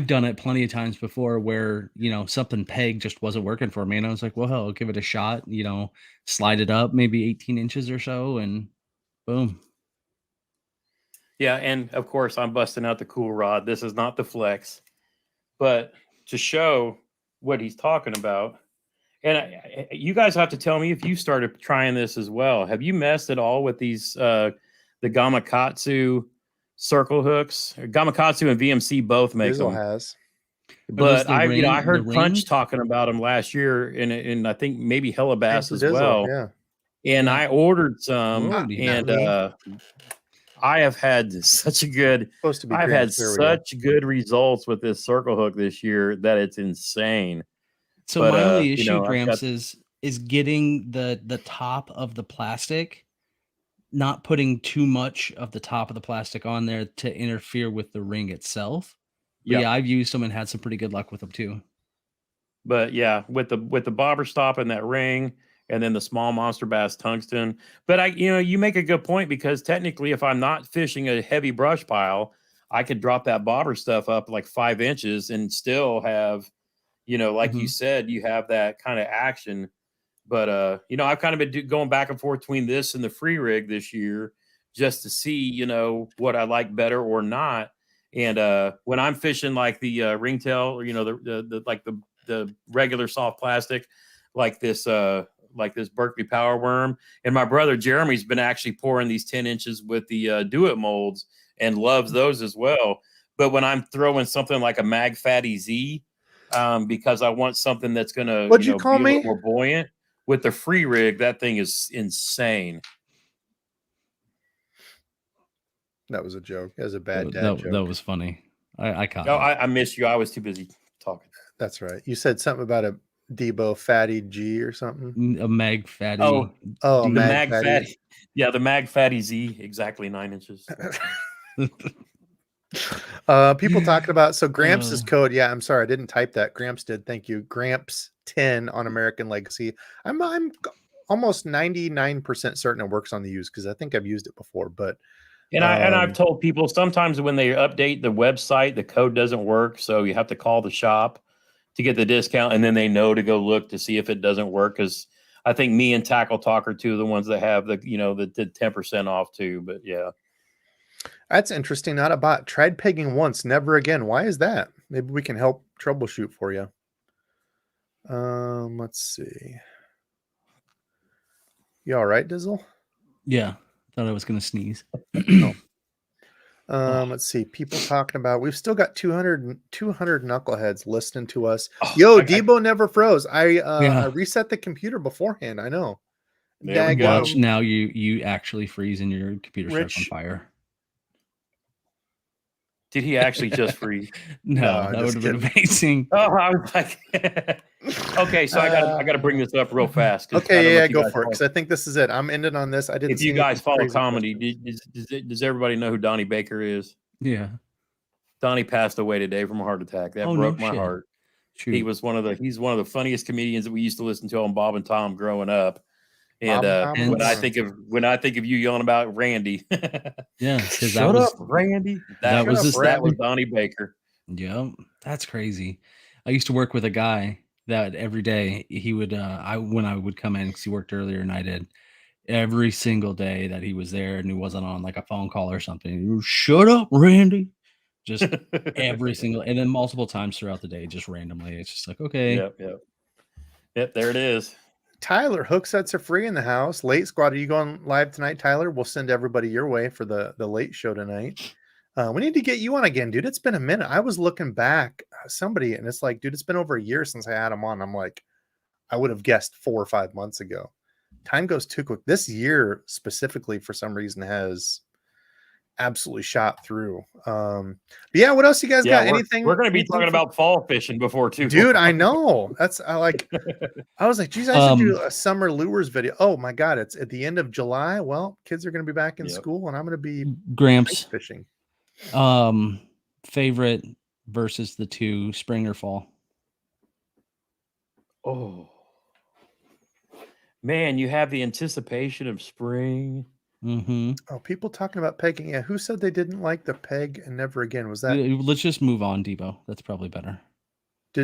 done it plenty of times before where, something peg just wasn't working for me. And I was like, well, hell, I'll give it a shot, slide it up maybe 18 inches or so, and boom. Yeah, and of course I'm busting out the cool rod. This is not the flex, but to show what he's talking about. And you guys have to tell me if you started trying this as well. Have you messed at all with these the Gamakatsu circle hooks? Gamakatsu and VMC both make Dizzle them. has. But the I ring- heard the Punch ring? talking about them last year, and I think maybe Hellabass as Dizzle, well. yeah. And Yeah. I ordered some, Whoa, dude. and Me. I have had such a good. Supposed to be I've had Gramps. There we go. such good results with this circle hook this year that it's insane. So But, my only you issue, know, I've Gramps, got- is getting the top of the plastic, not putting too much of the top of the plastic on there to interfere with the ring itself. But yeah, I've used them and had some pretty good luck with them too. But yeah, with the bobber stop and that ring, and then the small monster bass tungsten. But you make a good point, because technically, if I'm not fishing a heavy brush pile, I could drop that bobber stuff up like 5 inches and still have, like you said, you have that kind of action. But I've kind of been going back and forth between this and the free rig this year, just to see, what I like better or not. And when I'm fishing like the ringtail, or the regular soft plastic, like this Berkeley Power Worm, and my brother Jeremy's been actually pouring these 10 inches with the Do It molds and loves those as well. But when I'm throwing something like a Mag Fatty Z, because I want something that's gonna What'd you be call a me? little more buoyant, with the free rig, that thing is insane. That was a joke. That was a bad dad joke. That was funny. I caught No, it. I missed you. I was too busy talking. That's right. You said something about a Debo Fatty G or something. A Mag Fatty. Oh, Oh, the Mag Mag Fatty. Fatty. Yeah, the Mag Fatty Z, exactly 9 inches. People talking about, so Gramps' Uh. code. Yeah, I'm sorry, I didn't type that. Gramps did. Thank you. Gramps 10 on American Legacy. I'm almost 99% certain it works on the use, because I think I've used it before. But And I've told people sometimes when they update the website, the code doesn't work, so you have to call the shop to get the discount, and then they know to go look to see if it doesn't work. Because I think me and Tackle Talk are two of the ones that have the 10% off too. But yeah, that's interesting. Not a bot. Tried pegging once, never again. Why is that? Maybe we can help troubleshoot for you. Let's see. You all right, Dizzle? Yeah, thought I was gonna sneeze. Let's see. People talking about, we've still got 200 knuckleheads listening to us. Oh, Yo, Debo never froze. I Yeah. reset the computer beforehand. I know. There we go. Watch now, you actually freeze and your computer starts on Rich. fire. did he actually just freeze? No, No, that would just have been amazing. Oh, I was like, okay, so I gotta bring this up real fast. 'cause I don't know Okay, yeah, if you go guys for it, follow- because I think this is it. I'm ending on this. I didn't. If see you guys anything follow crazy comedy, questions. does everybody know who Donnie Baker is? Yeah. Donnie passed away today from a heart attack. That Oh, broke no my shit. heart. Shoot. He's one of the funniest comedians that we used to listen to on Bob and Tom growing up. And Bob and Tom when I was think of you yelling about Randy, Yeah, because shut up, Randy. that was that was Donnie Baker. Yep, that's crazy. I used to work with a guy that every day he would when I would come in, because he worked earlier than I did, every single day that he was there and he wasn't on like a phone call or something, he would, shut up, Randy. Just every single, and then multiple times throughout the day, just randomly. It's just like, okay, Yep. Yep, there it is. Tyler, hook sets are free in the house. Late squad, are you going live tonight, Tyler? We'll send everybody your way for the late show tonight. We need to get you on again, dude. It's been a minute. I was looking back, somebody, and it's like, dude, it's been over a year since I had him on. I'm like, I would have guessed 4 or 5 months ago. Time goes too quick. This year specifically, for some reason, has absolutely shot through. But yeah, what else you guys got? Anything? We're going to be anything talking for- about fall fishing before too. Dude, I know. I was like, geez, I should do a summer lures video. Oh my god, it's at the end of July. Well, kids are going to be back in school, and I'm going to be Gramps ice fishing. Favorite versus the two, spring or fall? Oh man, you have the anticipation of spring. Mm-hmm. Oh, people talking about pegging. Yeah, who said they didn't like the peg and never again? Was that? Let's just move on, Debo. That's probably better.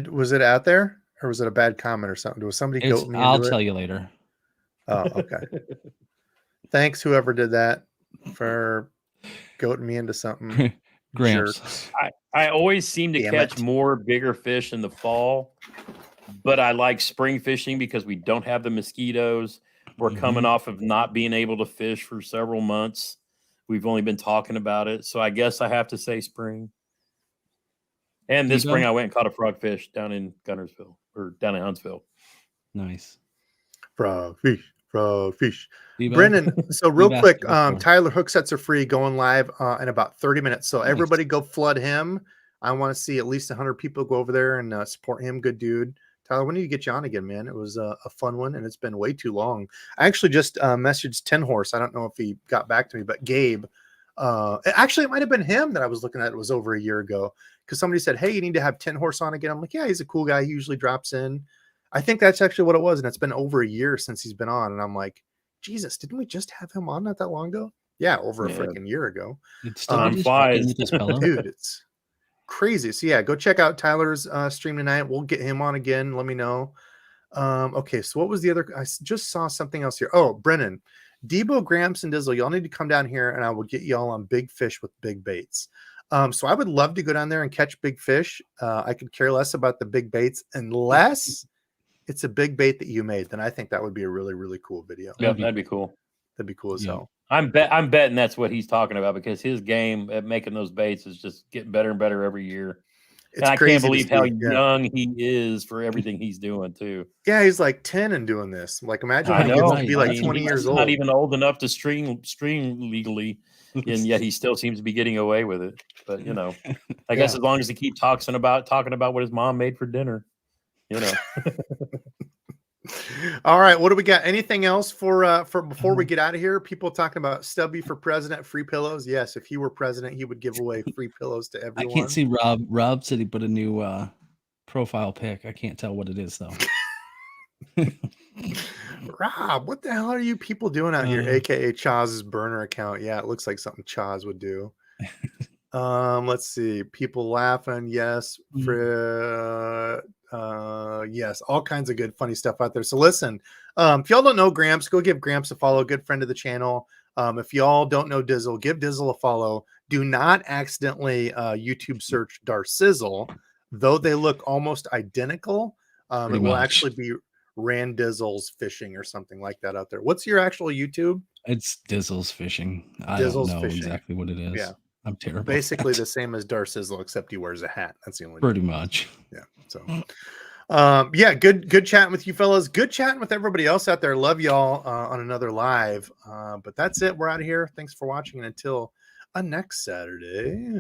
Was it out there, or was it a bad comment or something? Was somebody goat me? I'll tell you later. Oh, okay. Thanks, whoever did that, for goating me into something. Gramps. Jerks. I always seem to Damn catch it. more bigger fish in the fall, but I like spring fishing because we don't have the mosquitoes. We're coming off of not being able to fish for several months. We've only been talking about it. So I guess I have to say spring. And this spring I went and caught a frogfish down in Gunnersville or down in Huntsville. Nice. Frogfish. Debo? Brennan, so real You've quick, asked it before. Tyler hook sets are free, going live in about 30 minutes. So Nice. everybody go flood him. I want to see at least 100 people go over there and support him. Good dude. Tyler, we need to get you on again, man. It was a fun one, and it's been way too long. I actually just messaged 10 Horse. I don't know if he got back to me, but Gabe, actually, it might have been him that I was looking at. It was over a year ago, because somebody said, hey, you need to have 10 Horse on again. I'm like, yeah, he's a cool guy. He usually drops in. I think that's actually what it was, and it's been over a year since he's been on, and I'm like, Jesus, didn't we just have him on not that long ago? Yeah, over a freaking year ago. It's still Time flies. Dude, it's crazy. So yeah, go check out Tyler's stream tonight. We'll get him on again. Let me know. Okay, so what was the other? I just saw something else here. Oh, Brennan, Debo, Gramps, and Dizzle, y'all need to come down here, and I will get y'all on big fish with big baits. So I would love to go down there and catch big fish. I could care less about the big baits unless it's a big bait that you made. Then I think that would be a really, really cool video. Yeah, that'd be cool. That'd be cool as hell. I'm betting that's what he's talking about, because his game at making those baits is just getting better and better every year. And I can't believe how young he is for everything he's doing too. Yeah, he's like 10 and doing this. Like, imagine when he gets to be like 20 years old. Not even old enough to stream legally, and yet he still seems to be getting away with it. But you know, I guess as long as he keeps talking about what his mom made for dinner, you know. All right, what do we got? Anything else for before we get out of here? People talking about Stubby for president, free pillows. Yes, if he were president, he would give away free pillows to everyone. I can't see Rob. Rob said he put a new profile pic. I can't tell what it is though. Rob, what the hell are you people doing out here? AKA Chaz's burner account. Yeah, it looks like something Chaz would do. Let's see. People laughing. Yes. Yes, all kinds of good funny stuff out there. So listen, if y'all don't know Gramps, go give Gramps a follow. Good friend of the channel. If y'all don't know Dizzle, give Dizzle a follow. Do not accidentally YouTube search Darcizzle, though they look almost identical. It will actually be Rand Dizzle's Fishing or something like that out there. What's your actual YouTube? It's Dizzle's Fishing. I Dizzle's don't know Fishing. Exactly what it is. Yeah. I'm terrible. Basically the same as Darcizzle, except he wears a hat. That's the only pretty much. Yeah. So yeah, good chatting with you fellas. Good chatting with everybody else out there. Love y'all on another live. But that's it. We're out of here. Thanks for watching, and until next Saturday.